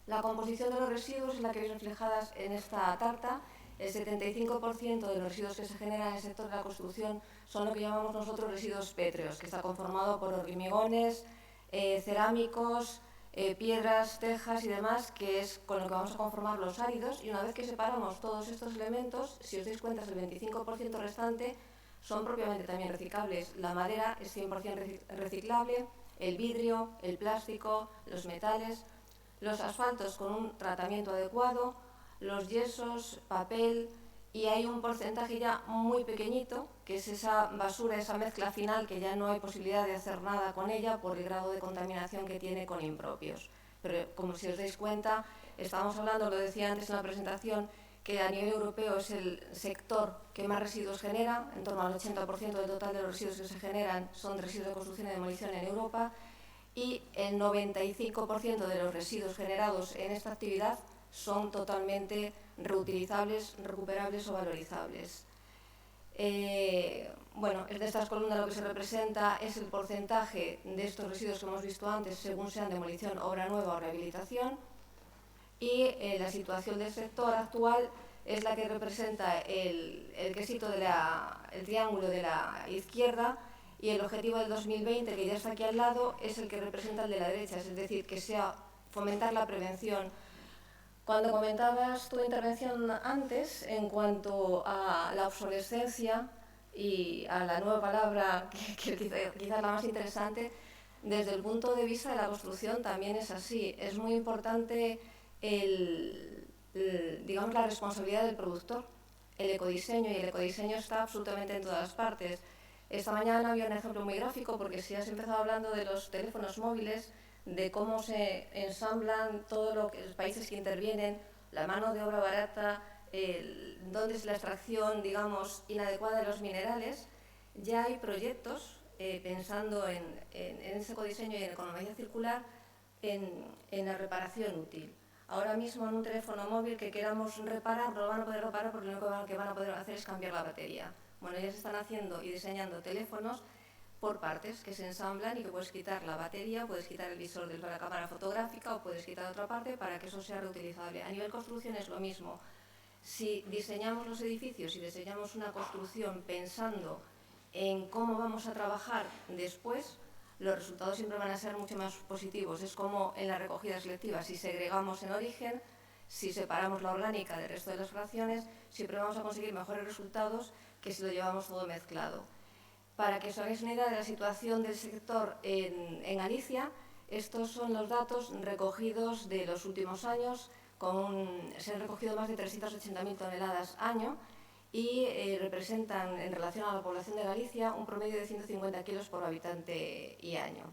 La composición de los residuos es la que veis reflejadas en esta tarta. El 75% de los residuos que se generan en el sector de la construcción son lo que llamamos nosotros residuos pétreos, que está conformado por hormigones, cerámicos, piedras, tejas y demás, que es con lo que vamos a conformar los áridos. Y una vez que separamos todos estos elementos, si os dais cuenta, el 25% restante son propiamente también reciclables. La madera es 100% reciclable, el vidrio, el plástico, los metales, los asfaltos con un tratamiento adecuado, los yesos, papel, y hay un porcentaje ya muy pequeñito, que es esa basura, esa mezcla final, que ya no hay posibilidad de hacer nada con ella por el grado de contaminación que tiene con impropios. Pero como si os dais cuenta, estamos hablando, lo decía antes en la presentación, que a nivel europeo es el sector que más residuos genera, en torno al 80% del total de los residuos que se generan son residuos de construcción y demolición en Europa, y el 95% de los residuos generados en esta actividad son totalmente reutilizables, recuperables o valorizables. Bueno, de estas columnas lo que se representa es el porcentaje de estos residuos que hemos visto antes según sean demolición, obra nueva o rehabilitación, y la situación del sector actual es la que representa el quesito el triángulo de la izquierda, y el objetivo del 2020, que ya está aquí al lado, es el que representa el de la derecha, es decir, que sea fomentar la prevención. Cuando comentabas tu intervención antes en cuanto a la obsolescencia y a la nueva palabra, que quizás la más interesante, desde el punto de vista de la construcción también es así. Es muy importante digamos, la responsabilidad del productor, el ecodiseño, y el ecodiseño está absolutamente en todas partes. Esta mañana había un ejemplo muy gráfico, porque si has empezado hablando de los teléfonos móviles, de cómo se ensamblan todos los países que intervienen, la mano de obra barata, dónde es la extracción, digamos, inadecuada de los minerales, ya hay proyectos pensando en ese ecodiseño y en economía circular, en la reparación útil. Ahora mismo en un teléfono móvil que queramos reparar, no lo van a poder reparar porque lo único que van a poder hacer es cambiar la batería. Bueno, ya se están haciendo y diseñando teléfonos por partes que se ensamblan y que puedes quitar la batería, puedes quitar el visor de la cámara fotográfica o puedes quitar otra parte para que eso sea reutilizable. A nivel construcción es lo mismo. Si diseñamos los edificios y diseñamos una construcción pensando en cómo vamos a trabajar después, los resultados siempre van a ser mucho más positivos. Es como en la recogida selectiva: si segregamos en origen, si separamos la orgánica del resto de las fracciones, siempre vamos a conseguir mejores resultados que si lo llevamos todo mezclado. Para que os hagáis una idea de la situación del sector en Galicia, estos son los datos recogidos de los últimos años. Se han recogido más de 380.000 toneladas año y representan, en relación a la población de Galicia, un promedio de 150 kilos por habitante y año.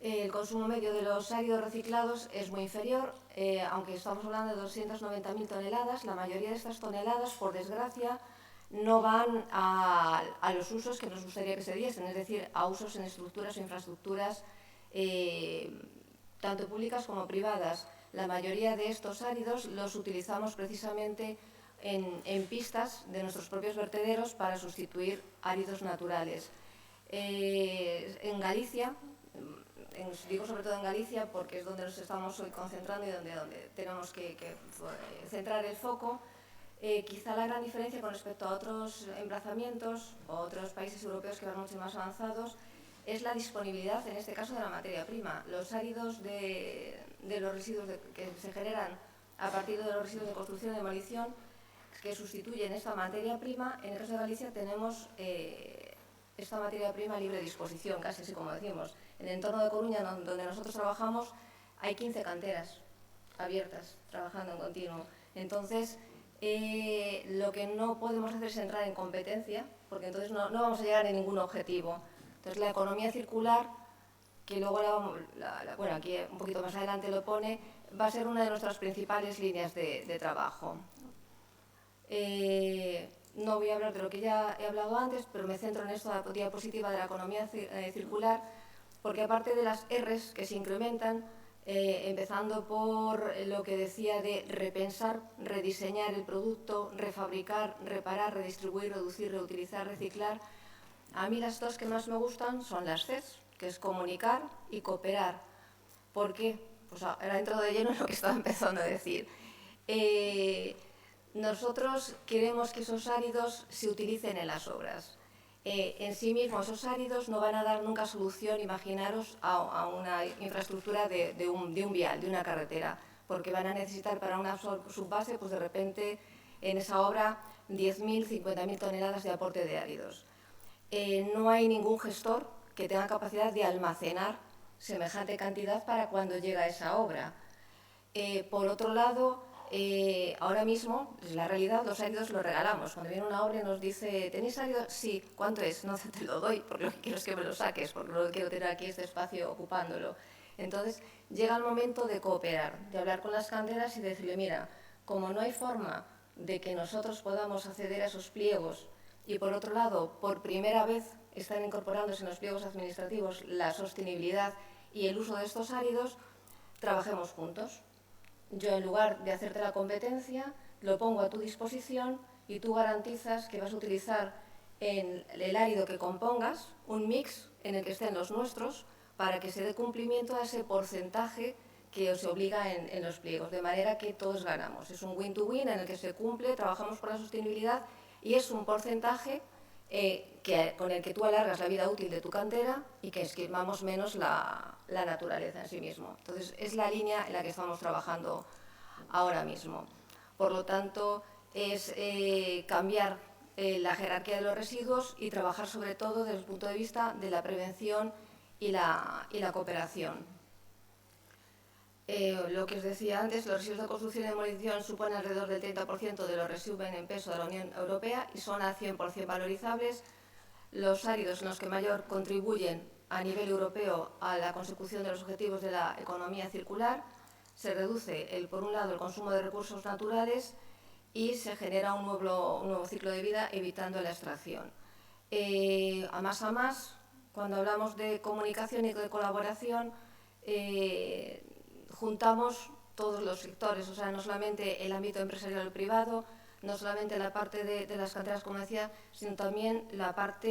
El consumo medio de los áridos reciclados es muy inferior. aunque estamos hablando de 290.000 toneladas, la mayoría de estas toneladas, por desgracia, no van a los usos que nos gustaría que se diesen, es decir, a usos en estructuras o infraestructuras tanto públicas como privadas. La mayoría de estos áridos los utilizamos precisamente en pistas de nuestros propios vertederos para sustituir áridos naturales. En Galicia, digo sobre todo en Galicia porque es donde nos estamos hoy concentrando y donde tenemos que centrar el foco, quizá la gran diferencia con respecto a otros emplazamientos o otros países europeos que van mucho más avanzados es la disponibilidad, en este caso, de la materia prima. Los áridos de los residuos que se generan a partir de los residuos de construcción y demolición que sustituyen esta materia prima, en el caso de Galicia tenemos esta materia prima a libre disposición, casi así como decimos. En el entorno de Coruña, donde nosotros trabajamos, hay 15 canteras abiertas, trabajando en continuo. Entonces, lo que no podemos hacer es entrar en competencia, porque entonces no vamos a llegar a ningún objetivo. Entonces, la economía circular, que luego, bueno, aquí un poquito más adelante lo pone, va a ser una de nuestras principales líneas de trabajo. No voy a hablar de lo que ya he hablado antes, pero me centro en esta diapositiva de la economía circular, porque aparte de las R's que se incrementan, empezando por lo que decía de repensar, rediseñar el producto, refabricar, reparar, redistribuir, reducir, reutilizar, reciclar, a mí las dos que más me gustan son las C's, que es comunicar y cooperar. ¿Por qué? Pues ahora entro de lleno en lo que estaba empezando a decir. Nosotros queremos que esos áridos se utilicen en las obras. En sí mismos esos áridos no van a dar nunca solución, imaginaros, a una infraestructura de un vial, de una carretera, porque van a necesitar para una subbase, pues de repente en esa obra 10.000, 50.000 toneladas de aporte de áridos. No hay ningún gestor que tenga capacidad de almacenar semejante cantidad para cuando llega esa obra. Por otro lado, ahora mismo, es la realidad, los áridos los regalamos. Cuando viene una obra y nos dice, ¿tenéis árido? Sí. ¿Cuánto es? No te lo doy, porque lo que quiero es que me lo saques, porque no quiero tener aquí este espacio ocupándolo. Entonces, llega el momento de cooperar, de hablar con las canteras y decirle, mira, como no hay forma de que nosotros podamos acceder a esos pliegos y, por otro lado, por primera vez están incorporándose en los pliegos administrativos la sostenibilidad y el uso de estos áridos, trabajemos juntos. Yo, en lugar de hacerte la competencia, lo pongo a tu disposición y tú garantizas que vas a utilizar en el árido que compongas un mix en el que estén los nuestros para que se dé cumplimiento a ese porcentaje que os obliga en los pliegos, de manera que todos ganamos. Es un win-to-win en el que se cumple, trabajamos por la sostenibilidad y es un porcentaje con el que tú alargas la vida útil de tu cantera y que esquilmamos menos la naturaleza en sí mismo. Entonces, es la línea en la que estamos trabajando ahora mismo. Por lo tanto, es cambiar la jerarquía de los residuos y trabajar sobre todo desde el punto de vista de la prevención y la cooperación. Lo que os decía antes, los residuos de construcción y demolición suponen alrededor del 30% de los residuos en peso de la Unión Europea y son al 100% valorizables. Los áridos en los que mayor contribuyen a nivel europeo a la consecución de los objetivos de la economía circular, se reduce, por un lado, el consumo de recursos naturales y se genera un nuevo ciclo de vida evitando la extracción. A más, cuando hablamos de comunicación y de colaboración, juntamos todos los sectores, o sea, no solamente el ámbito empresarial o privado, no solamente la parte de las canteras, como decía, sino también la parte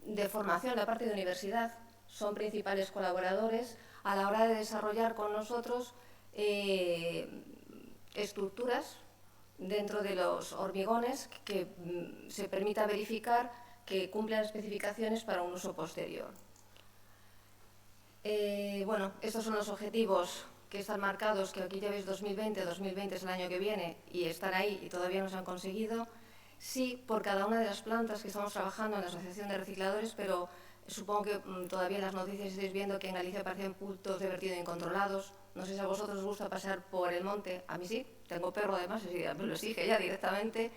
de formación, la parte de universidad. Son principales colaboradores a la hora de desarrollar con nosotros estructuras dentro de los hormigones que se permita verificar que cumplen las especificaciones para un uso posterior. Bueno, estos son los objetivos que están marcados, que aquí ya veis 2020 es el año que viene y están ahí y todavía no se han conseguido. Sí, por cada una de las plantas que estamos trabajando en la Asociación de Recicladores, pero supongo que todavía en las noticias estáis viendo que en Galicia aparecen puntos de vertido incontrolados. No sé si a vosotros os gusta pasar por el monte, a mí sí, tengo perro además, me lo exige ya directamente.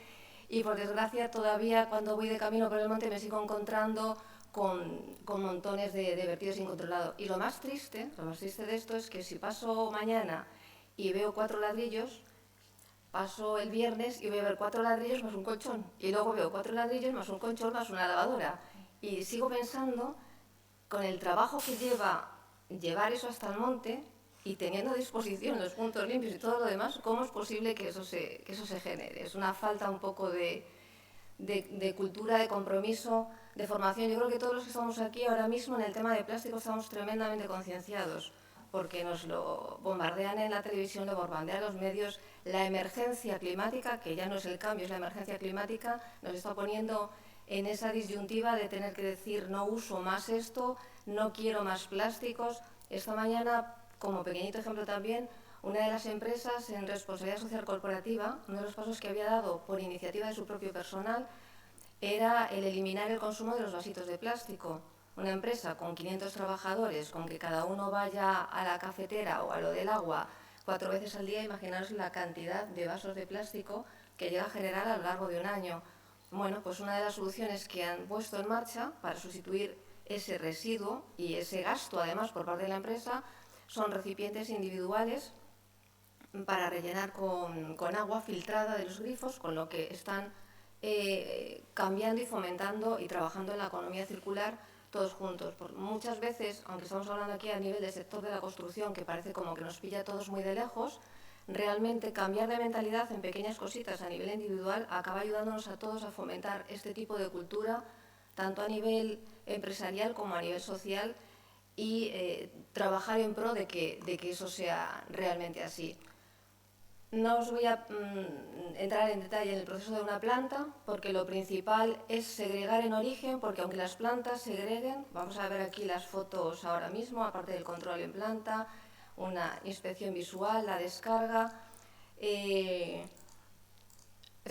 Y por desgracia todavía cuando voy de camino por el monte me sigo encontrando con montones de vertidos incontrolados. Y lo más triste de esto es que si paso mañana y veo 4 ladrillos, paso el viernes y voy a ver 4 ladrillos más un colchón. Y luego veo 4 ladrillos más un colchón más una lavadora. Y sigo pensando, con el trabajo que lleva llevar eso hasta el monte y teniendo a disposición los puntos limpios y todo lo demás, ¿cómo es posible que eso se genere? Es una falta un poco de cultura, de compromiso, de formación. Yo creo que todos los que estamos aquí ahora mismo en el tema de plástico estamos tremendamente concienciados, porque nos lo bombardean en la televisión, lo bombardean los medios. La emergencia climática, que ya no es el cambio, es la emergencia climática, nos está poniendo en esa disyuntiva de tener que decir no uso más esto, no quiero más plásticos. Esta mañana, como pequeñito ejemplo también, una de las empresas en responsabilidad social corporativa, uno de los pasos que había dado por iniciativa de su propio personal, era el eliminar el consumo de los vasitos de plástico. Una empresa con 500 trabajadores, con que cada uno vaya a la cafetera o a lo del agua 4 veces al día, imaginaros la cantidad de vasos de plástico que llega a generar a lo largo de un año. Bueno, pues una de las soluciones que han puesto en marcha para sustituir ese residuo y ese gasto, además, por parte de la empresa, son recipientes individuales para rellenar con agua filtrada de los grifos, con lo que están cambiando y fomentando y trabajando en la economía circular todos juntos. Muchas veces, aunque estamos hablando aquí a nivel del sector de la construcción, que parece como que nos pilla a todos muy de lejos, realmente cambiar de mentalidad en pequeñas cositas a nivel individual acaba ayudándonos a todos a fomentar este tipo de cultura, tanto a nivel empresarial como a nivel social, y trabajar en pro de que eso sea realmente así. No os voy a entrar en detalle en el proceso de una planta, porque lo principal es segregar en origen, porque aunque las plantas segreguen, vamos a ver aquí las fotos ahora mismo, aparte del control en planta, una inspección visual, la descarga. Esta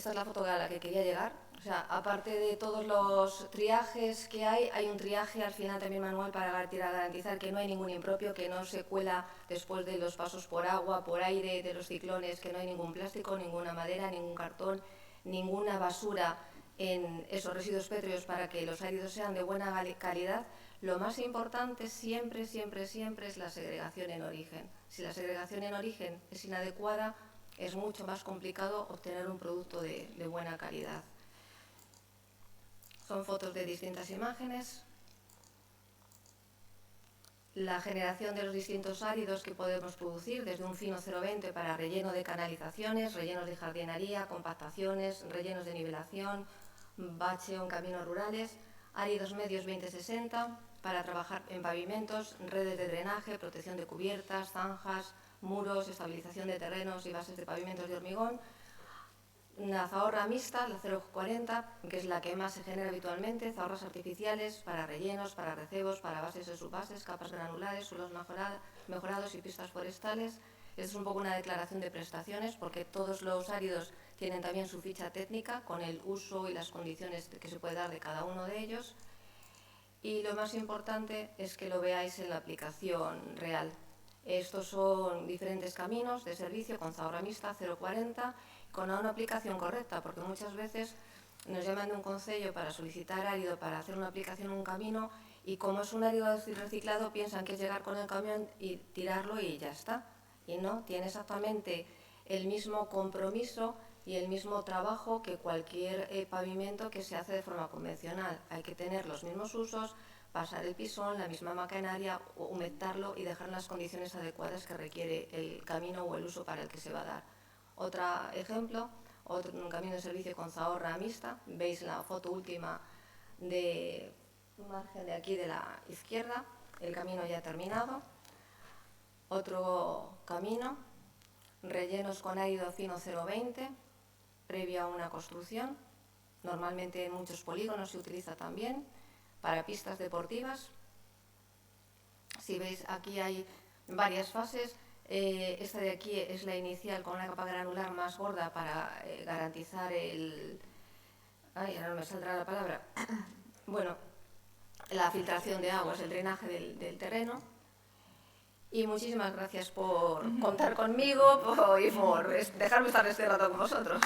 es la foto a la que quería llegar. O sea, aparte de todos los triajes que hay un triaje al final también manual para garantizar que no hay ningún impropio, que no se cuela después de los pasos por agua, por aire, de los ciclones, que no hay ningún plástico, ninguna madera, ningún cartón, ninguna basura en esos residuos pétreos para que los áridos sean de buena calidad. Lo más importante siempre, siempre, siempre es la segregación en origen. Si la segregación en origen es inadecuada, es mucho más complicado obtener un producto de buena calidad. Son fotos de distintas imágenes. La generación de los distintos áridos que podemos producir, desde un fino 0,20 para relleno de canalizaciones, rellenos de jardinería, compactaciones, rellenos de nivelación, bacheo en caminos rurales, áridos medios 20-60 para trabajar en pavimentos, redes de drenaje, protección de cubiertas, zanjas, muros, estabilización de terrenos y bases de pavimentos de hormigón. Una zahorra mixta, la 0,40, que es la que más se genera habitualmente, zahorras artificiales para rellenos, para recebos, para bases de subbases, capas granulares, suelos mejorados y pistas forestales. Esta es un poco una declaración de prestaciones, porque todos los áridos tienen también su ficha técnica con el uso y las condiciones que se puede dar de cada uno de ellos. Y lo más importante es que lo veáis en la aplicación real. Estos son diferentes caminos de servicio con zahorra mixta 0,40, con una aplicación correcta, porque muchas veces nos llaman de un concello para solicitar árido para hacer una aplicación en un camino, y como es un árido reciclado piensan que es llegar con el camión y tirarlo y ya está. Y no, tiene exactamente el mismo compromiso y el mismo trabajo que cualquier pavimento que se hace de forma convencional. Hay que tener los mismos usos, pasar el pisón, la misma maquinaria, humectarlo y dejar en las condiciones adecuadas que requiere el camino o el uso para el que se va a dar. Otro ejemplo, un camino de servicio con zahorra mixta. Veis la foto última de margen de aquí de la izquierda, el camino ya terminado. Otro camino, rellenos con árido fino 0,20, previo a una construcción. Normalmente en muchos polígonos se utiliza también para pistas deportivas. Si veis, aquí hay varias fases. Esta de aquí es la inicial con una capa granular más gorda para garantizar el... Ay, ahora no me saldrá la palabra. Bueno, la filtración de aguas, el drenaje del terreno. Y muchísimas gracias por contar conmigo y por dejarme estar este rato con vosotros.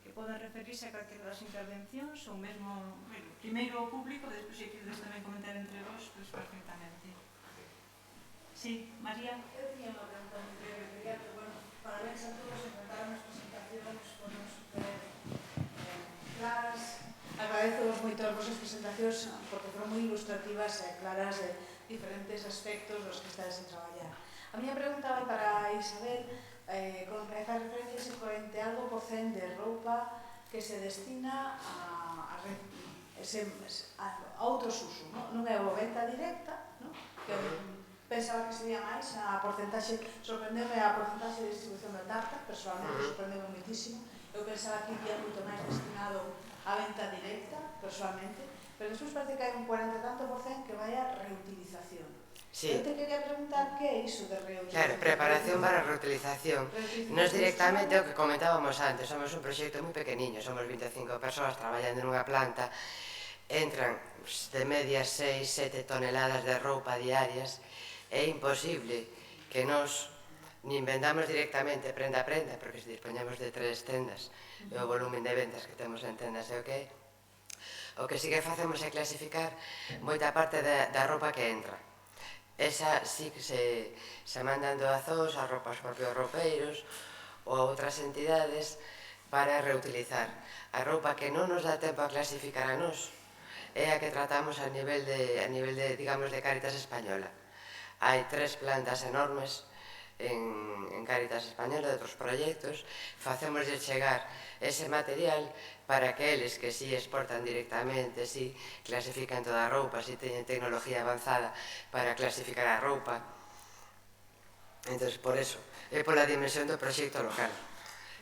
que poden referirse a calquera das intervencións ou mesmo, primeiro o público, despois se queres tamén comentar entre vos, pois perfectamente. Sí, María? Eu tiña unha pregunta moi breve, quería que, bueno, parabéns a todos, encantaron as presentacións, foron super claras. Agradecemos moito as vosas presentacións porque foron moi ilustrativas e claras de diferentes aspectos dos que estades a traballar. A miña pregunta vai para Isabel, con que faz referencia ese 40% de roupa que se destina a outros usos, non é a venta directa, que pensaba que sería máis a porcentaxe, sorprendeme a porcentaxe de distribución da tarta, personalmente sorprendeme muitísimo. Eu pensaba que iría moito máis destinado a venta directa, personalmente, pero despois parece que hai un 40 tanto por cento que vai a reutilización. Eu te quería preguntar que é iso de reutilización. Claro, preparación para reutilización. Nos directamente o que comentábamos antes, somos un proxecto moi pequeniño, somos 25 persoas traballando nunha planta, entran de media 6-7 toneladas de roupa diarias. É imposible que nos nin vendamos directamente prenda a prenda, porque se dispoñamos de 3 tendas e o volumen de ventas que temos en tendas é o que é. O que sí que facemos é clasificar moita parte da roupa que entra. Esa sí que se mandan doazóns a roupas propios roupeiros ou a outras entidades para reutilizar. A roupa que non nos dá tempo a clasificar a nós é a que tratamos a nivel de, digamos, de Cáritas Española. Hai 3 plantas enormes en Cáritas Española de outros proxectos, facémoslle chegar ese material para que eles que si exportan directamente, si clasifican toda a roupa, si teñen tecnología avanzada para clasificar a roupa. Entón, por eso, é pola dimensión do proxecto local.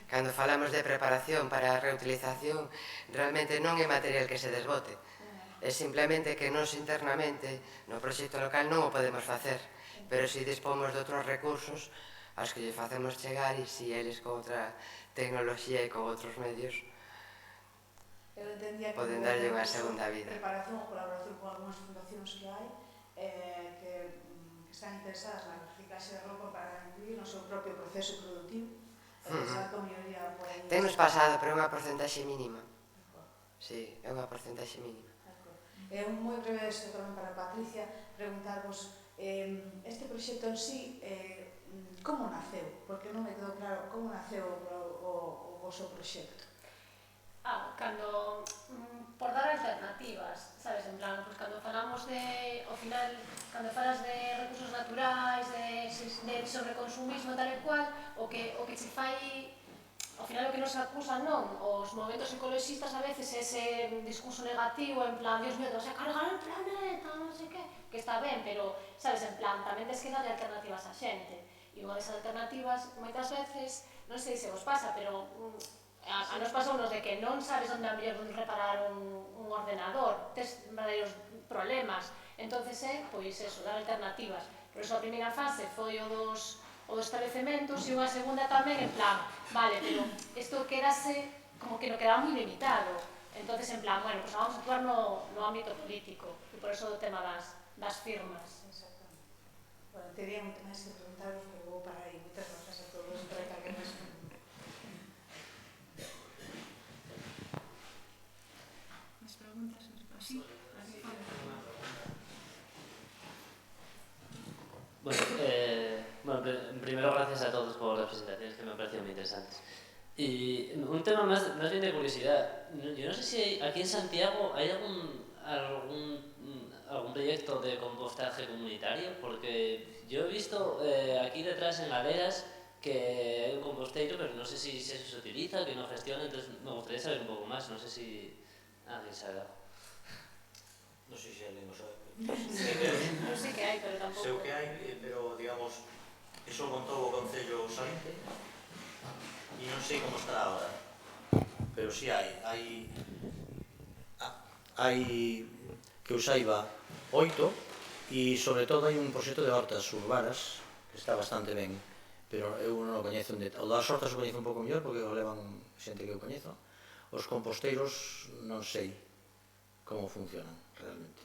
Cando falamos de preparación para a reutilización, realmente non é material que se desbote, é simplemente que nós internamente no proxecto local non o podemos facer, pero si dispomos de outros recursos aos que lle facemos chegar e si eles con outra tecnoloxía e con outros medios poden darlle unha segunda vida. Preparación ou colaboración con algunhas fundacións que hai que están interesadas na reciclaxe de roupa para incluir no seu propio proceso productivo. Temos pasado, pero é unha porcentaxe mínima. Sí, é unha porcentaxe mínima. É un moi breve isto tamén para Patricia, preguntarvos este proxecto en sí como naceu? Porque non me quedou claro como naceu o vosso proxecto. Cando, por dar alternativas, sabes, en plan, pues cando falamos de, ao final, cando falas de recursos naturais, de sobreconsumismo tal e cual, o que che fai, ao final o que nos acusan, non, os movementos ecologistas a veces ese discurso negativo, en plan, Dios mío, te vas a cargar el planeta, non sei que está ben, pero, sabes, en plan, tamén tens que darle alternativas a xente, e unha das alternativas, moitas veces, non sei se vos pasa, pero a nos pasounos de que non sabes onde a mellor reparar un ordenador, tes verdadeiros problemas, entonces pois eso, dar alternativas. Por eso a primeira fase foi o dos establecementos e unha segunda tamén en plan, vale, pero isto quedase como que non quedaba moi limitado, entonces en plan, bueno, pues vamos a actuar no ámbito político, e por eso o tema das firmas. Exactamente. Bueno, tería moito máis que preguntaros, pero vou para aí. Moitas grazas a todos por esta que nos... Bueno, primero gracias a todos por las presentaciones que me han parecido muy interesantes. Y un tema más bien de curiosidad. Yo no sé si aquí en Santiago hay algún proyecto de compostaje comunitario, porque yo he visto aquí detrás en Galeras que hay un composteiro, pero no sé si eso se utiliza, que no gestiona, entonces me gustaría saber un poco más, no sé si alguien sabe algo. No sei se alguén o sabe. Non sei que hai, pero tampouco. Sei que hai, pero, digamos, iso montou o Concello Saliente e non sei como está agora. Pero si hai que eu saiba 8 e, sobre todo, hai un proxecto de hortas urbanas que está bastante ben, pero eu non o coñezo en detalle. O das hortas o coñezo un pouco mellor porque o levan xente que eu coñezo. Os composteiros non sei como funcionan realmente.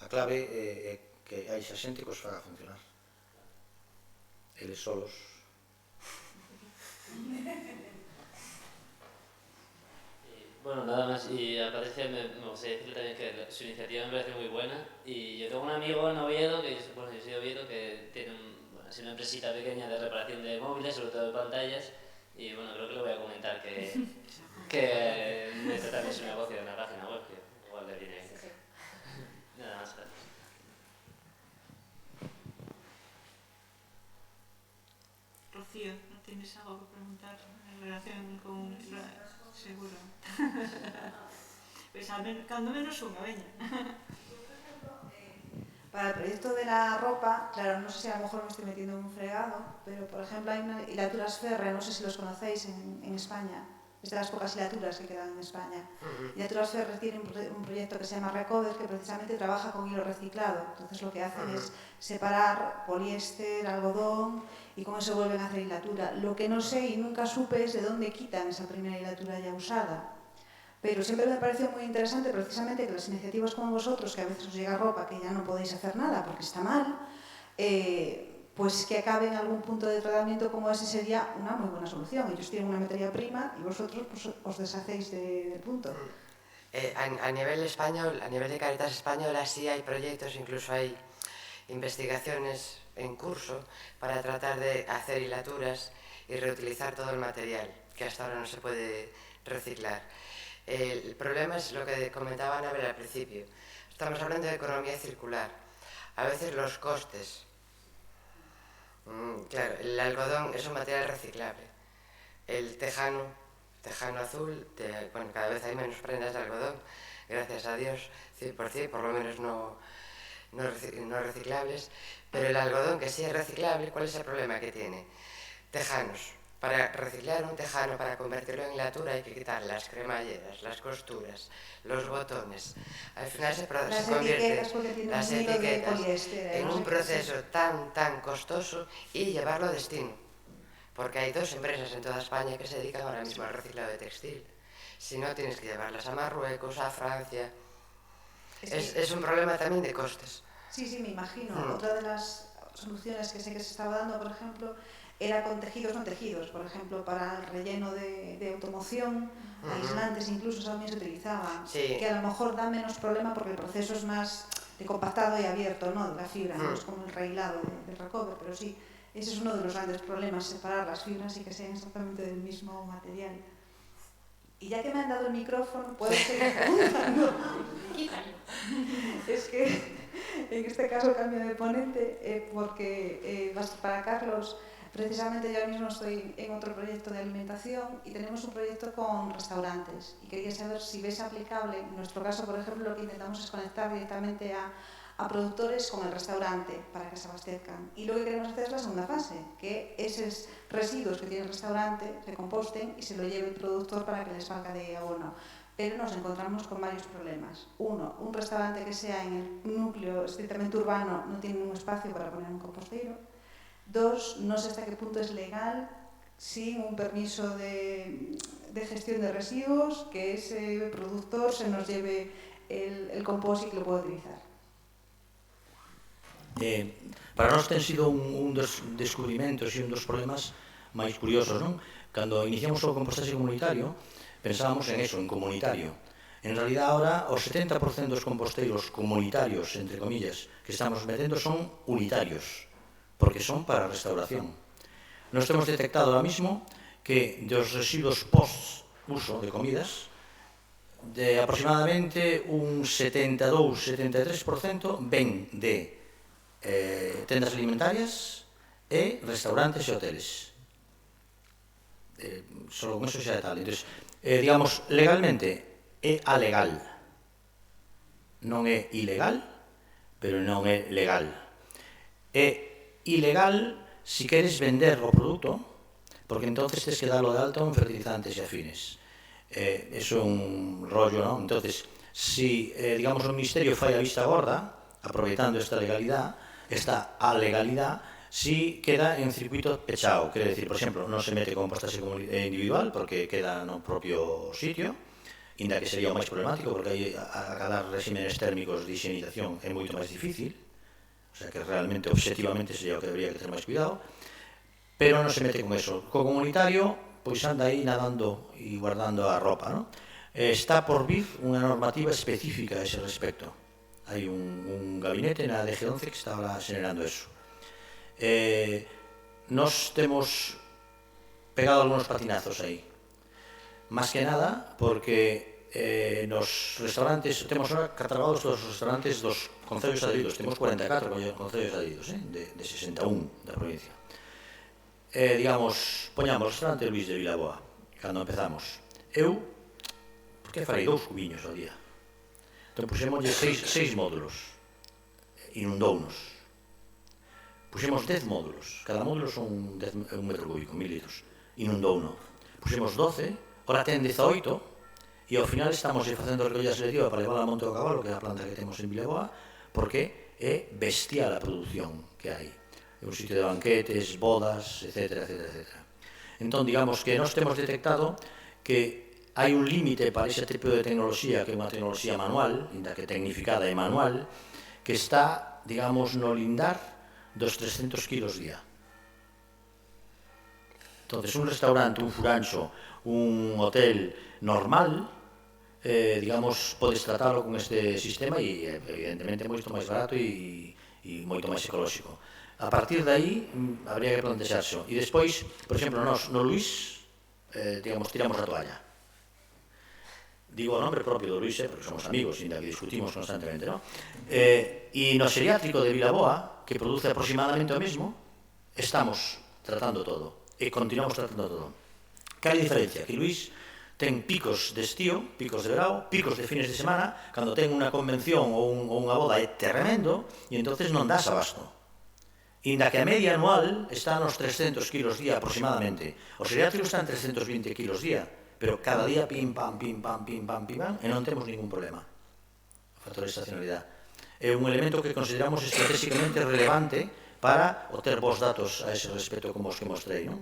A clave é que hai xa xente que os faga funcionar. Eles solos. Bueno, nada más, y a Patricia me gustaría decirle también que su iniciativa me parece muy buena, y yo tengo un amigo en Oviedo, yo soy de Oviedo, que tiene una empresita pequeña de reparación de móviles, sobre todo de pantallas, y bueno, creo que le voy a comentar que mete también su negocio en la página web, que igual le viene bien. Nada más, gracias. Rocío, ¿no tienes algo que preguntar en relación con... Seguro. Pues cando menos unha, veña. Para el proyecto de la ropa, claro, no sé si a lo mejor me estoy metiendo en un fregado, pero por ejemplo hay una hilaturas Ferre, no sé si los conocéis en España, es de las pocas hilaturas que quedan en España. Hilaturas Ferre tiene un proyecto que se llama Recover, que precisamente trabaja con hilo reciclado. Entonces lo que hacen es separar poliéster, algodón, y con eso vuelven a hacer hilatura. Lo que no sé y nunca supe es de dónde quitan esa primera hilatura ya usada. Pero siempre me pareció muy interesante precisamente que las iniciativas como vosotros, que a veces os llega ropa que ya no podéis hacer nada porque está mal, pues que acabe en algún punto de tratamiento como ese sería una muy buena solución. Ellos tienen una materia prima y vosotros pues, os deshacéis del punto. A nivel español, a nivel de Cáritas Española, sí hay proyectos, incluso hay investigaciones en curso para tratar de hacer hilaturas y reutilizar todo el material, que hasta ahora no se puede reciclar. El problema es lo que comentaba Anabel al principio. Estamos hablando de economía circular. A veces los costes... Claro, el algodón es un material reciclable. El tejano azul, bueno, cada vez hay menos prendas de algodón, gracias a Dios, 100%, por lo menos no reciclables, pero el algodón que sí es reciclable, ¿cuál es el problema que tiene? Tejanos. Para reciclar un tejano, para convertirlo en hilatura, hay que quitar las cremalleras, las costuras, los botones. Al final se convierte las etiquetas en un proceso tan costoso y llevarlo a destino. Porque hay 2 empresas en toda España que se dedican ahora mismo al reciclado de textil. Si no, tienes que llevarlas a Marruecos, a Francia. Es un problema también de costes. Sí, me imagino. Otra de las soluciones que sé que se estaba dando, por ejemplo, era con tejidos no tejidos. Por ejemplo, para el relleno de automoción, aislantes incluso también se utilizaban. Sí. Que a lo mejor da menos problema porque el proceso es más de compactado y abierto, ¿no? De la fibra, no es como el reilado de Recover, pero sí, ese es uno de los grandes problemas, separar las fibras y que sean exactamente del mismo material. Y ya que me han dado el micrófono, puedo seguir preguntando. Es que en este caso cambio de ponente porque para Carlos, precisamente yo ahora mismo estoy en otro proyecto de alimentación y tenemos un proyecto con restaurantes y quería saber si ves aplicable, en nuestro caso por ejemplo lo que intentamos es conectar directamente a productores con el restaurante para que se abastezcan. Y lo que queremos hacer es la segunda fase, que esos residuos que tiene el restaurante se composten y se lo lleve el productor para que les valga de abono. Pero nos encontramos con varios problemas. Uno, un restaurante que sea en el núcleo estrictamente urbano no tiene un espacio para poner un compostero. 2, no sé hasta qué punto es legal, sin un permiso de gestión de residuos, que ese productor se nos lleve el compost y que lo pueda utilizar. Para nós ten sido un dos descubrimentos e un dos problemas máis curiosos, non? Cando iniciamos o compostaxe comunitario, pensábamos en eso, en comunitario. En realidad, ahora, os 70% dos composteiros comunitarios, entre comillas, que estamos metendo son unitarios, porque son para restauración. Nos temos detectado ahora mismo que dos residuos post-uso de comidas, de aproximadamente un 72-73% ven de tendas alimentarias e restaurantes e hoteles. Solo con eso xa é tal. Entón, digamos, legalmente é alegal. Non é ilegal, pero non é legal. É ilegal si queres vender o produto, porque entonces tens que darlo de alta en fertilizantes e afines. Eso é un rollo, non? Entonces, si, digamos, o Ministerio fai a vista gorda, aproveitando esta legalidade, esta alegalidade, si queda en circuito pechado, quere decir, por exemplo, non se mete compostaxe individual porque queda no propio sitio, inda que sería o máis problemático porque aí acadar regímenes térmicos de higienización é moito máis difícil, o sea que realmente, objetivamente, sería o que debería ter máis cuidado, pero non se mete con eso. Co comunitario, pois anda aí nadando e guardando a ropa, non? Está por vir unha normativa específica a ese respecto. Hai un gabinete na DG11 que está ahora generando eso. Nos temos pegado algunos patinazos aí. Más que nada porque nos restaurantes, temos ahora catalogados todos os restaurantes dos concellos adheridos, temos 44 concellos adheridos, de 61 da provincia. Digamos, poñamos o restaurante Luís de Vilaboa, cando empezamos. Eu, porque farei 2 cubiños ao día. Entón puxémoslle 6 módulos, inundounos. Puxemos 10 módulos, cada módulo son un metro cúbico, 1000 litros, inundouno. Puxemos 12, ora ten 18, e ao final estamos facendo recollida selectiva para levar a Monte do Cabalo, que é a planta que temos en Vilaboa, porque é bestial a produción que hai. É un sitio de banquetes, bodas, etc. Entón, digamos que nós temos detectado que hai un límite para ese tipo de tecnoloxía, que é unha tecnoloxía manual, ainda que tecnificada e manual, que está, digamos, no lindar dos 300 kilos día. Entón, un restaurante, un furancho, un hotel normal, digamos, podes tratalo con este sistema e, evidentemente, moito máis barato e moito máis ecolóxico. A partir de aí, habría que plantexarse. E despois, por exemplo, nós, no Luís, digamos, tiramos a toalla. Digo o nombre propio do Luís, porque somos amigos, ainda que discutimos constantemente, non? E no xeriátrico de Vilaboa, que produce aproximadamente o mesmo, estamos tratando todo. E continuamos tratando todo. Cal diferencia? Que Luís ten picos de estío, picos de verao, picos de fines de semana, cando ten unha convención ou unha boda é tremendo, e entonces non das abasto. Inda que a media anual está nos 300 kilos día aproximadamente. O xeriátrico está en 320 kilos día, pero cada día pim, pam, pim, pam, pim, pam, pim, pam, e non temos ningún problema. O factor de estacionalidade. É un elemento que consideramos estratégicamente relevante para obter vos datos a ese respecto como os que mostrei, non?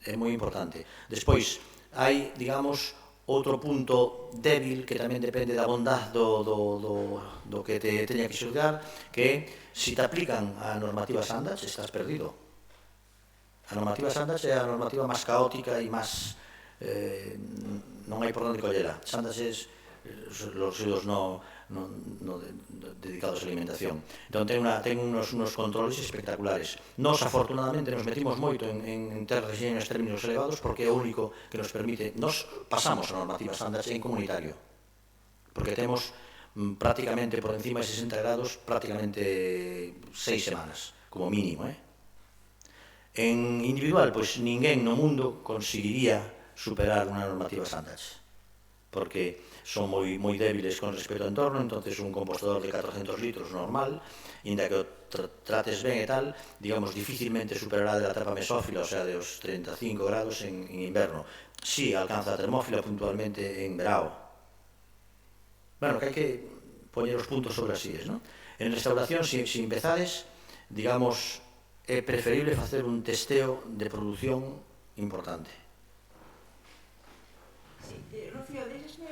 É moi importante. Despois, hai, digamos, outro punto débil que tamén depende da bondad do que te teña que xulgar, que é, se te aplican a normativa Sandage, estás perdido. A normativa Sandage é a normativa máis caótica e máis... non hai por onde collera. Sandage los estudios dedicados a alimentación. Entón ten unos controles espectaculares. Nos, afortunadamente, nos metimos moito en terras e en términos elevados porque é o único que nos permite. Nos pasamos a normativa Sandage en comunitario, porque temos prácticamente por encima de 60 grados prácticamente 6 semanas, como mínimo. En individual, pois ninguén no mundo conseguiría superar unha normativa Sandage, porque son moi débiles con respecto ao entorno. Entonces un compostador de 400 litros normal, inda que o trates ben e tal, digamos, dificilmente superará de la etapa mesófila, o sea, de os 35 grados en inverno. Si alcanza a termófila puntualmente en verao. Bueno, que hai que poñer os puntos sobre as íes, non? En restauración, se empezades, digamos, é preferible facer un testeo de produción importante. Sí, Rocío, deixesme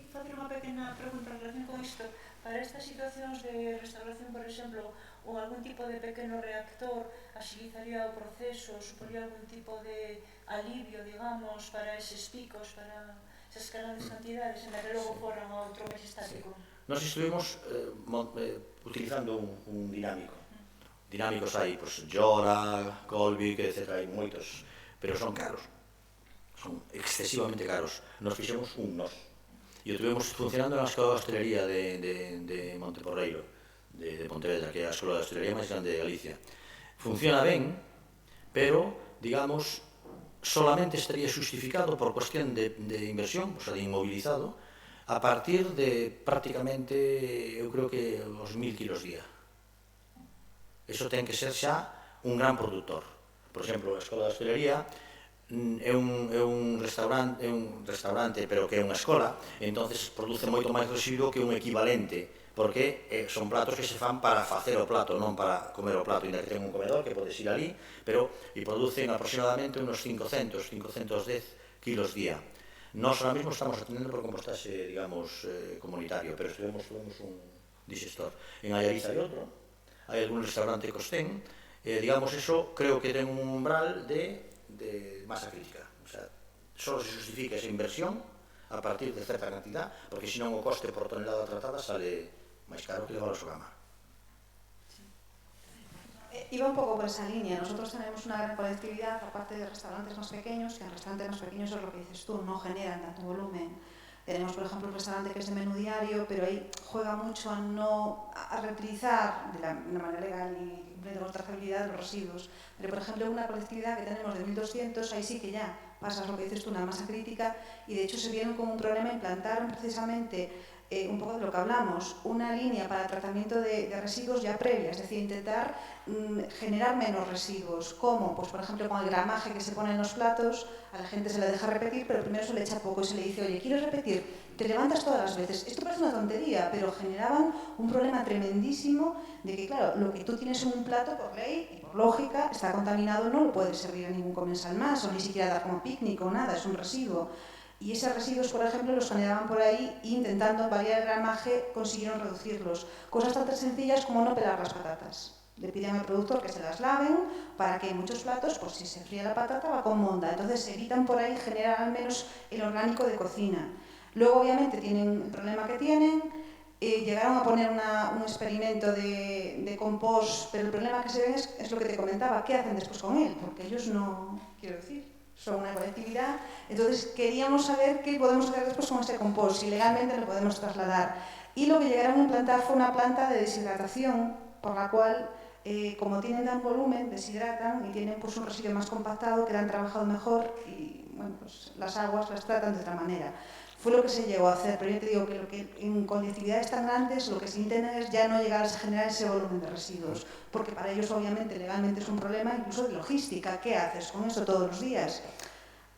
facer unha pequena pregunta en relación con isto. Para estas situacións de restauración, por exemplo, ou algún tipo de pequeno reactor axilizaría o proceso, suporía algún tipo de alivio, digamos, para eses picos, para esas grandes cantidades, en que logo foran a outro mes estático? Nos estuvimos utilizando un dinámico. Dinámicos hai, Jora, Colby, etc. Hai moitos, pero son caros. Son excesivamente caros. Nos fixemos un nos. E o tuvemos funcionando na Escola de Hostelería de Monteporreiro, de Pontevedra, que é a Escola de Hostelería máis grande de Galicia. Funciona ben, pero, digamos, solamente estaría justificado por cuestión de inversión, o sea, de inmobilizado, a partir de prácticamente, eu creo que os 1000 kilos día. Eso ten que ser xa un gran productor. Por exemplo, a Escola de Hostelería é un restaurante, pero que é unha escola, e entonces produce moito máis residuo que un equivalente, porque son platos que se fan para facer o plato, non para comer o plato, ainda que ten un comedor que podes ir ali, pero producen aproximadamente unos 510 kilos día. Nós ahora mismo estamos atendendo por compostaxe, digamos, comunitario, pero tuvemos un digestor. En Allariz hai outro, hai algún restaurante que os ten, digamos, eso creo que ten un umbral de masa crítica. O sea, só se justifica esa inversión a partir de certa cantidad, porque senón o coste por tonelada tratada sale máis caro que levar ao Sogama. Iba un poco por esa línea. Nosotros tenemos una gran colectividad, aparte de restaurantes más pequeños, que en restaurantes más pequeños es lo que dices tú, no generan tanto volumen. Tenemos, por ejemplo, un restaurante que es de menú diario, pero ahí juega mucho a reutilizar de la manera legal y cumpliendo con trazabilidad los residuos. Pero, por ejemplo, una colectividad que tenemos de 1.200, ahí sí que ya pasas lo que dices tú, una masa crítica, y de hecho se vieron como un problema, implantaron precisamente un poco de lo que hablamos, una línea para tratamiento de residuos ya previa, es decir, intentar generar menos residuos. ¿Cómo? Pues por ejemplo con el gramaje que se pone en los platos, a la gente se le deja repetir, pero primero se le echa poco y se le dice, oye, ¿quieres repetir? Te levantas todas las veces. Esto parece una tontería, pero generaban un problema tremendísimo de que, claro, lo que tú tienes en un plato, por ley y por lógica, está contaminado, no lo puedes servir a ningún comensal más, o ni siquiera dar como picnic o nada, es un residuo. Y esos residuos, por ejemplo, los generaban por ahí e intentando variar el gramaje consiguieron reducirlos. Cosas tan sencillas como no pelar las patatas. Le piden al productor que se las laven para que en muchos platos, pues si se fría la patata va con monda. Entonces evitan por ahí generar al menos el orgánico de cocina. Luego obviamente tienen el problema que tienen. Llegaron a poner un experimento de compost, pero el problema que se ven es lo que te comentaba, ¿qué hacen después con él? Porque ellos no, quiero decir, son una colectividad, entonces queríamos saber qué podemos hacer después con ese compost, si legalmente lo podemos trasladar. Y lo que llegaron a implantar fue una planta de deshidratación, por la cual, como tienen tan volumen, deshidratan y tienen pues, un residuo más compactado, que han trabajado mejor y bueno, pues, las aguas las tratan de otra manera. Fue lo que se llegó a hacer, pero yo te digo que, en colectividades tan grandes lo que se intenta es ya no llegar a generar ese volumen de residuos, porque para ellos obviamente legalmente es un problema incluso de logística. ¿Qué haces con eso todos los días?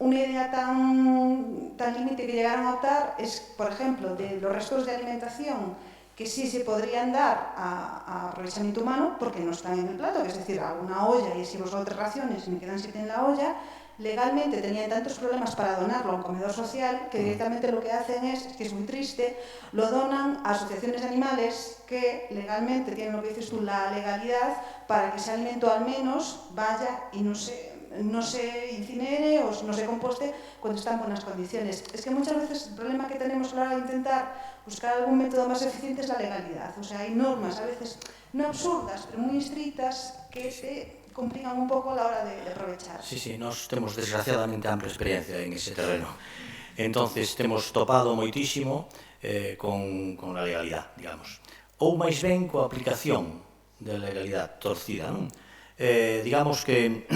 Una idea tan límite que llegaron a optar es, por ejemplo, de los restos de alimentación que sí se podrían dar a aprovechamiento humano porque no están en el plato, que es decir, a una olla y si vos hago 3 raciones y me quedan 7 en la olla, legalmente tenían tantos problemas para donarlo a un comedor social que directamente lo que hacen es, que es muy triste, lo donan a asociaciones de animales que legalmente tienen lo que dices tú, la legalidad para que ese alimento al menos vaya y no se incinere o no se composte cuando está en buenas condiciones. Es que muchas veces el problema que tenemos a la hora de intentar buscar algún método más eficiente es la legalidad. O sea, hay normas a veces no absurdas, pero muy estrictas que te complican un pouco a la hora de aprovechar. Sí, nós temos desgraciadamente ampla experiencia en ese terreno. Entonces, temos topado moitísimo con a legalidade, digamos. Ou máis ben coa aplicación da legalidade torcida, non? Digamos que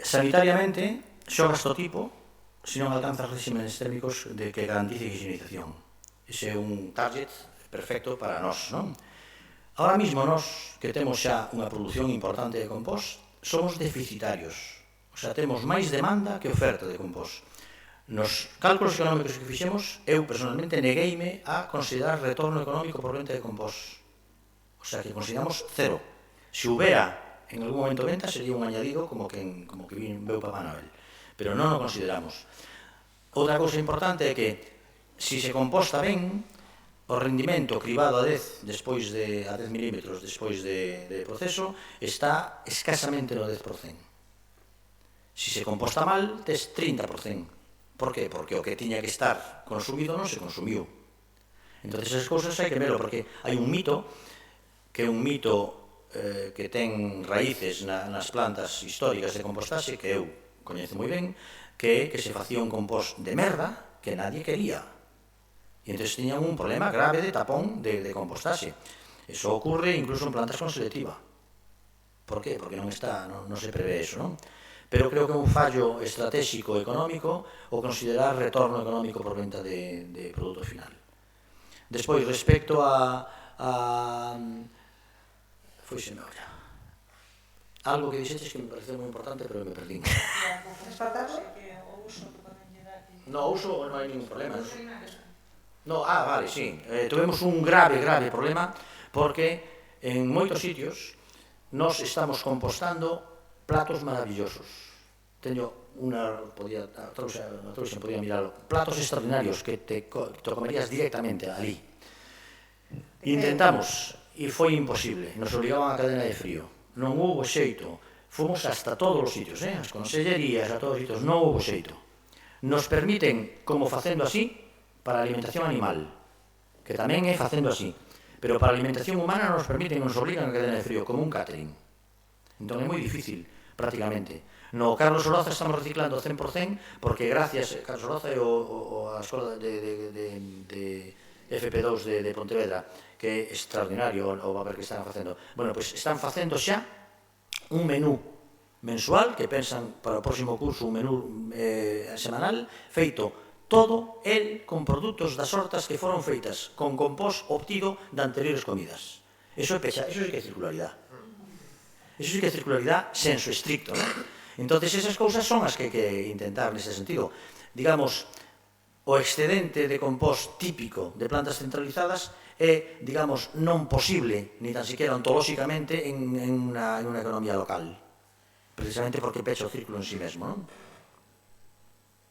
sanitariamente xogas do tipo se non alcanzas regímenes térmicos de que garantice a higienización. Ese é un target perfecto para nós, non? Ahora mismo nós, que temos xa unha produción importante de compost, somos deficitarios. O sea, temos máis demanda que oferta de compost. Nos cálculos económicos que fixemos, eu personalmente negueime a considerar retorno económico por venta de compost. O sea, que consideramos cero. Se houbera en algún momento venta, sería un añadido como que veu Papá Noel. Pero non o consideramos. Outra cousa importante é que, se se composta ben, o rendimento cribado a 10 milímetros despois de proceso está escasamente no 10%. Se se composta mal, tes 30%. Por qué? Porque o que tiña que estar consumido non se consumiu. Entón, esas cousas hai que verlo, porque hai un mito, que é un mito que ten raíces nas plantas históricas de compostaxe, que eu coñezo moi ben, que é que se facía un compost de merda que nadie quería. E entón tiñan un problema grave de tapón de compostaxe. Eso ocurre incluso en plantas con selectiva. Por qué? Porque non se prevé eso, non? Pero creo que é un fallo estratégico económico o considerar retorno económico por venta de produto final. Despois, respecto a foiseme olla. Algo que dixeches que me pareceu moi importante, pero me perdín. No, uso non hai ningún problema. No, vale, sí. Tuvemos un grave problema porque en moitos sitios nos estamos compostando platos maravillosos. Teño unha, podía mirarlo, platos extraordinarios que te comerías directamente ali. Intentamos e foi imposible, nos obligaban a cadena de frío. Non houbo xeito, fomos hasta todos os sitios, as consellerías, a todos os sitios, non houbo xeito. nos permiten, como facendo así, para a alimentación animal, que tamén é facendo así, pero para a alimentación humana nos permiten, nos obligan a cadena de frío, como un catering. Entón é moi difícil, prácticamente. No Carlos Oroza estamos reciclando 100%, porque gracias, Carlos Oroza e a escola de FP2 de Pontevedra, que é extraordinario o papel que están facendo. Bueno, pois están facendo xa un menú mensual, que pensan para o próximo curso un menú semanal, feito todo el con produtos das hortas que foron feitas con compost obtido de anteriores comidas. Eso sí que é circularidade. Eso sí que é circularidade senso estricto, non? Entonces, esas cousas son as que hai que intentar nese sentido. Digamos, o excedente de compost típico de plantas centralizadas é, digamos, non posible, ni tan siquiera ontolóxicamente, en unha economía local. Precisamente porque pecha o círculo en sí mesmo, non?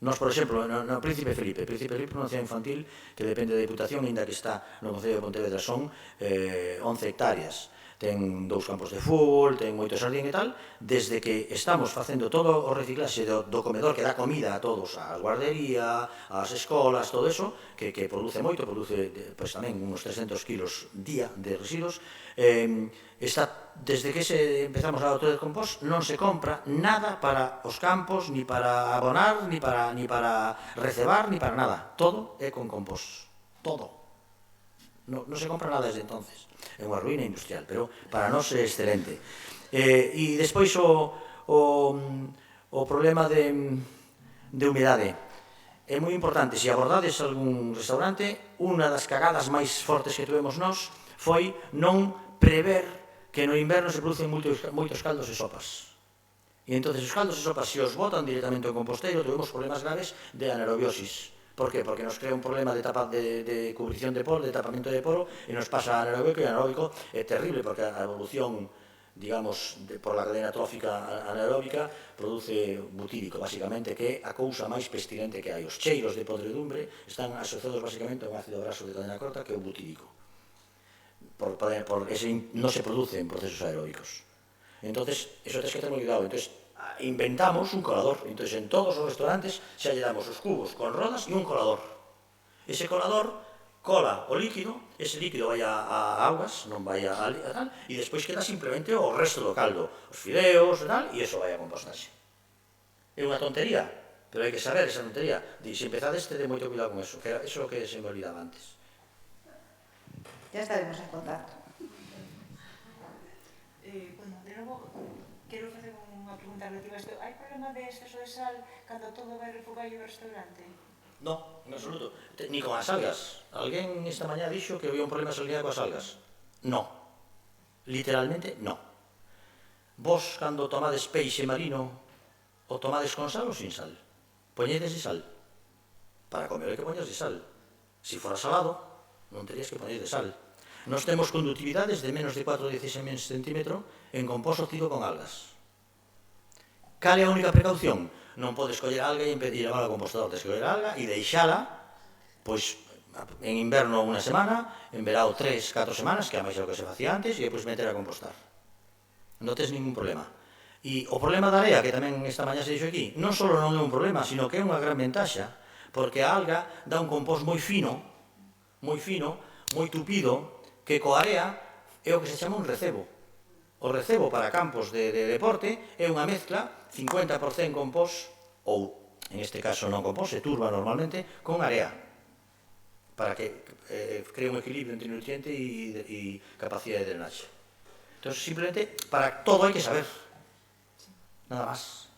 Nos, por exemplo, no Príncipe Felipe, unha cidade infantil que depende da Diputación, ainda que está no Concello de Pontevedra, son 11 hectáreas. Ten 2 campos de fútbol, ten moito xardín e tal. Desde que estamos facendo todo o reciclaxe do comedor que dá comida a todos, a guardería, ás escolas, todo eso, que produce moito, produce tamén uns 300 kilos día de residuos, desde que empezamos a auto de compost non se compra nada para os campos, ni para abonar, ni para recebar, ni para nada. Todo é con compost. Todo. Non se compra nada desde entonces. É unha ruína industrial, pero para nós é excelente. E despois o problema de humedade. É moi importante, se abordades algún restaurante, unha das cagadas máis fortes que tuvemos nós foi non prever que no inverno se producen moitos caldos e sopas. E entón os caldos e sopas, se os botan directamente ao composteiro, tuvemos problemas graves de anaerobiosis. Por qué? Porque nos crea un problema de cubrición de poro, de tapamiento de poro, e nos pasa anaeróbico, e anaeróbico é terrible, porque a evolución, digamos, por la cadena trófica anaeróbica, produce butírico, basicamente, que é a cousa máis pestilente que hai. Os cheiros de podredumbre están asociados, basicamente, a un ácido graso de cadena corta, que é o butírico. Non se produce en procesos aeróbicos. Entón, eso tens que ter moi cuidado. Entón, inventamos un colador. Entón, en todos os restaurantes xa lle damos os cubos con rodas e un colador. Ese colador cola o líquido, ese líquido vai a augas, non vai a tal, e despois queda simplemente o resto do caldo, os fideos e tal, e iso vai a compostaxe. É unha tontería, pero hai que saber esa tontería. Se empezades, tede moito cuidado con eso, que eso é o que se me olvidaba antes. Ya estaremos en contacto. Bueno, de novo, quero facer unha pregunta relativa a isto. Hai problema de exceso de sal cando todo vai refogallo do restaurante? No, en absoluto. Ni con as algas. Alguén esta mañá dixo que había un problema de salinidade coas algas. No. Literalmente, no. Vos, cando tomades peixe marino, o tomades con sal ou sin sal? Poñedes de sal. Para comer hai que poñedes de sal. Se fora salado, non terías que poñer de sal. Nos temos conductividades de menos de 4,16 centímetros en composto obtido con algas. Cal é a única precaución? Non podes coller alga e levar ao compostador. Tens que coller alga e deixala, pois, en inverno unha semana, en verao 3-4 semanas, que a máis é o que se facía antes, e depois meter a compostar. Non tens ningún problema. E o problema da area, que tamén esta mañá se dixo aquí, non só non é un problema, sino que é unha gran ventaxa, porque a alga dá un compost moi fino, moi tupido, que coa area é o que se chama un recebo. O recebo para campos de deporte é unha mezcla 50% compost, ou, en este caso non compost, se turba normalmente, con area, para que cree un equilibrio entre nutriente e capacidade de drenaxe. Entón, simplemente, para todo hai que saber. Nada máis.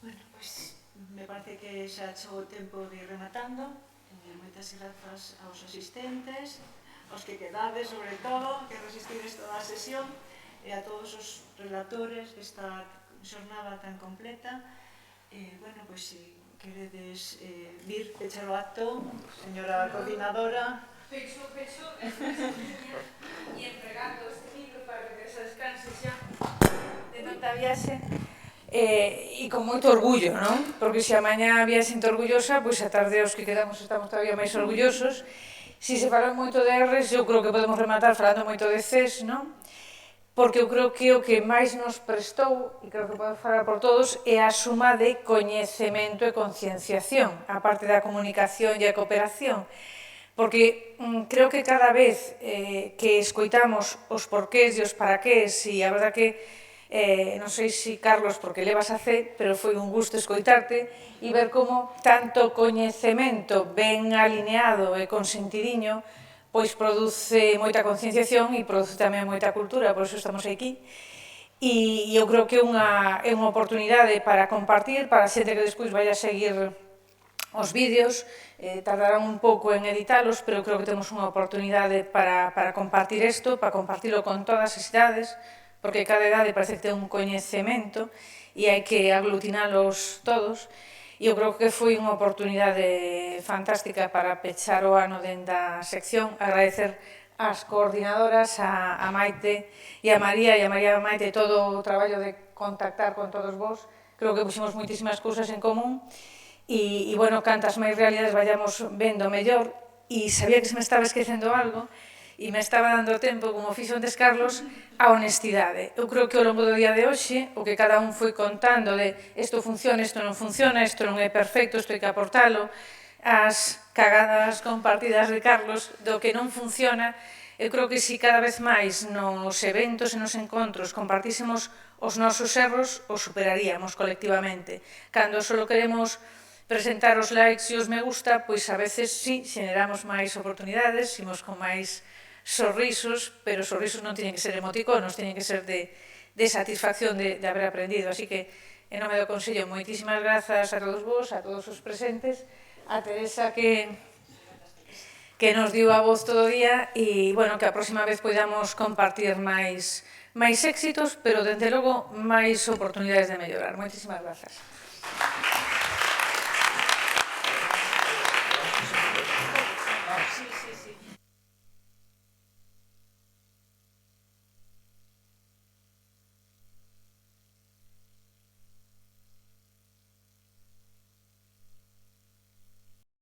Bueno, pois, me parece que xa chegou o tempo de ir rematando. Moitas grazas aos asistentes, aos que quedades, sobre todo, que resistides toda a sesión, e a todos os relatores desta xornada tan completa. Bueno, pois, se queredes vir pechar o acto, señora coordinadora. Pecho, e entregando este libro para que se descanse xa de tanta viaxe. E con moito orgullo, non? Porque se a mañá había xente orgullosa, pois a tarde os que quedamos estamos todavía máis orgullosos. Se se fala moito de R's, eu creo que podemos rematar falando moito de Cs, non? porque eu creo que o que máis nos prestou, e creo que podo falar por todos, é a suma de coñecemento e concienciación, a parte da comunicación e a cooperación, porque creo que cada vez que escoitamos os porqués e os paraqués, e a verdad que non sei se Carlos, porque levas a C, pero foi un gusto escoitarte e ver como tanto coñecemento ben alineado e consentidiño pois produce moita concienciación e produce tamén moita cultura, por iso estamos aquí. E eu creo que é unha oportunidade para compartir, para a xente que despois vai a seguir os vídeos, tardarán un pouco en editalos, pero creo que temos unha oportunidade para compartir isto, para compartilo con todas as idades, porque cada idade parece que ten un coñecemento e hai que aglutinalos todos. E eu creo que foi unha oportunidade fantástica para pechar o ano dentro da sección, agradecer ás coordinadoras, a Maite e a María Maite, todo o traballo de contactar con todos vos. Creo que puxemos moitísimas cousas en común e, bueno, cantas máis realidades vayamos vendo mellor. E sabía que se me estaba esquecendo algo e me estaba dando tempo, como fixo antes Carlos, a honestidade. Eu creo que ao longo do día de hoxe, o que cada un foi contando de isto funciona, isto non funciona, isto non é perfecto, isto hai que aportalo, as cagadas compartidas de Carlos do que non funciona, eu creo que se cada vez máis nos eventos e nos encontros compartísemos os nosos erros, os superaríamos colectivamente. Cando só queremos presentar os likes e os me gusta, pois a veces sí, xeneramos máis oportunidades, imos con máis sorrisos, pero os sorrisos non teñen que ser emoticonos, teñen que ser de satisfacción de haber aprendido. Así que, en nome do Consello, moitísimas grazas a todos vos, a todos os presentes, a Teresa que nos diu a voz todo o día e, bueno, que a próxima vez podamos compartir máis éxitos, pero, dende logo, máis oportunidades de mellorar. Moitísimas grazas.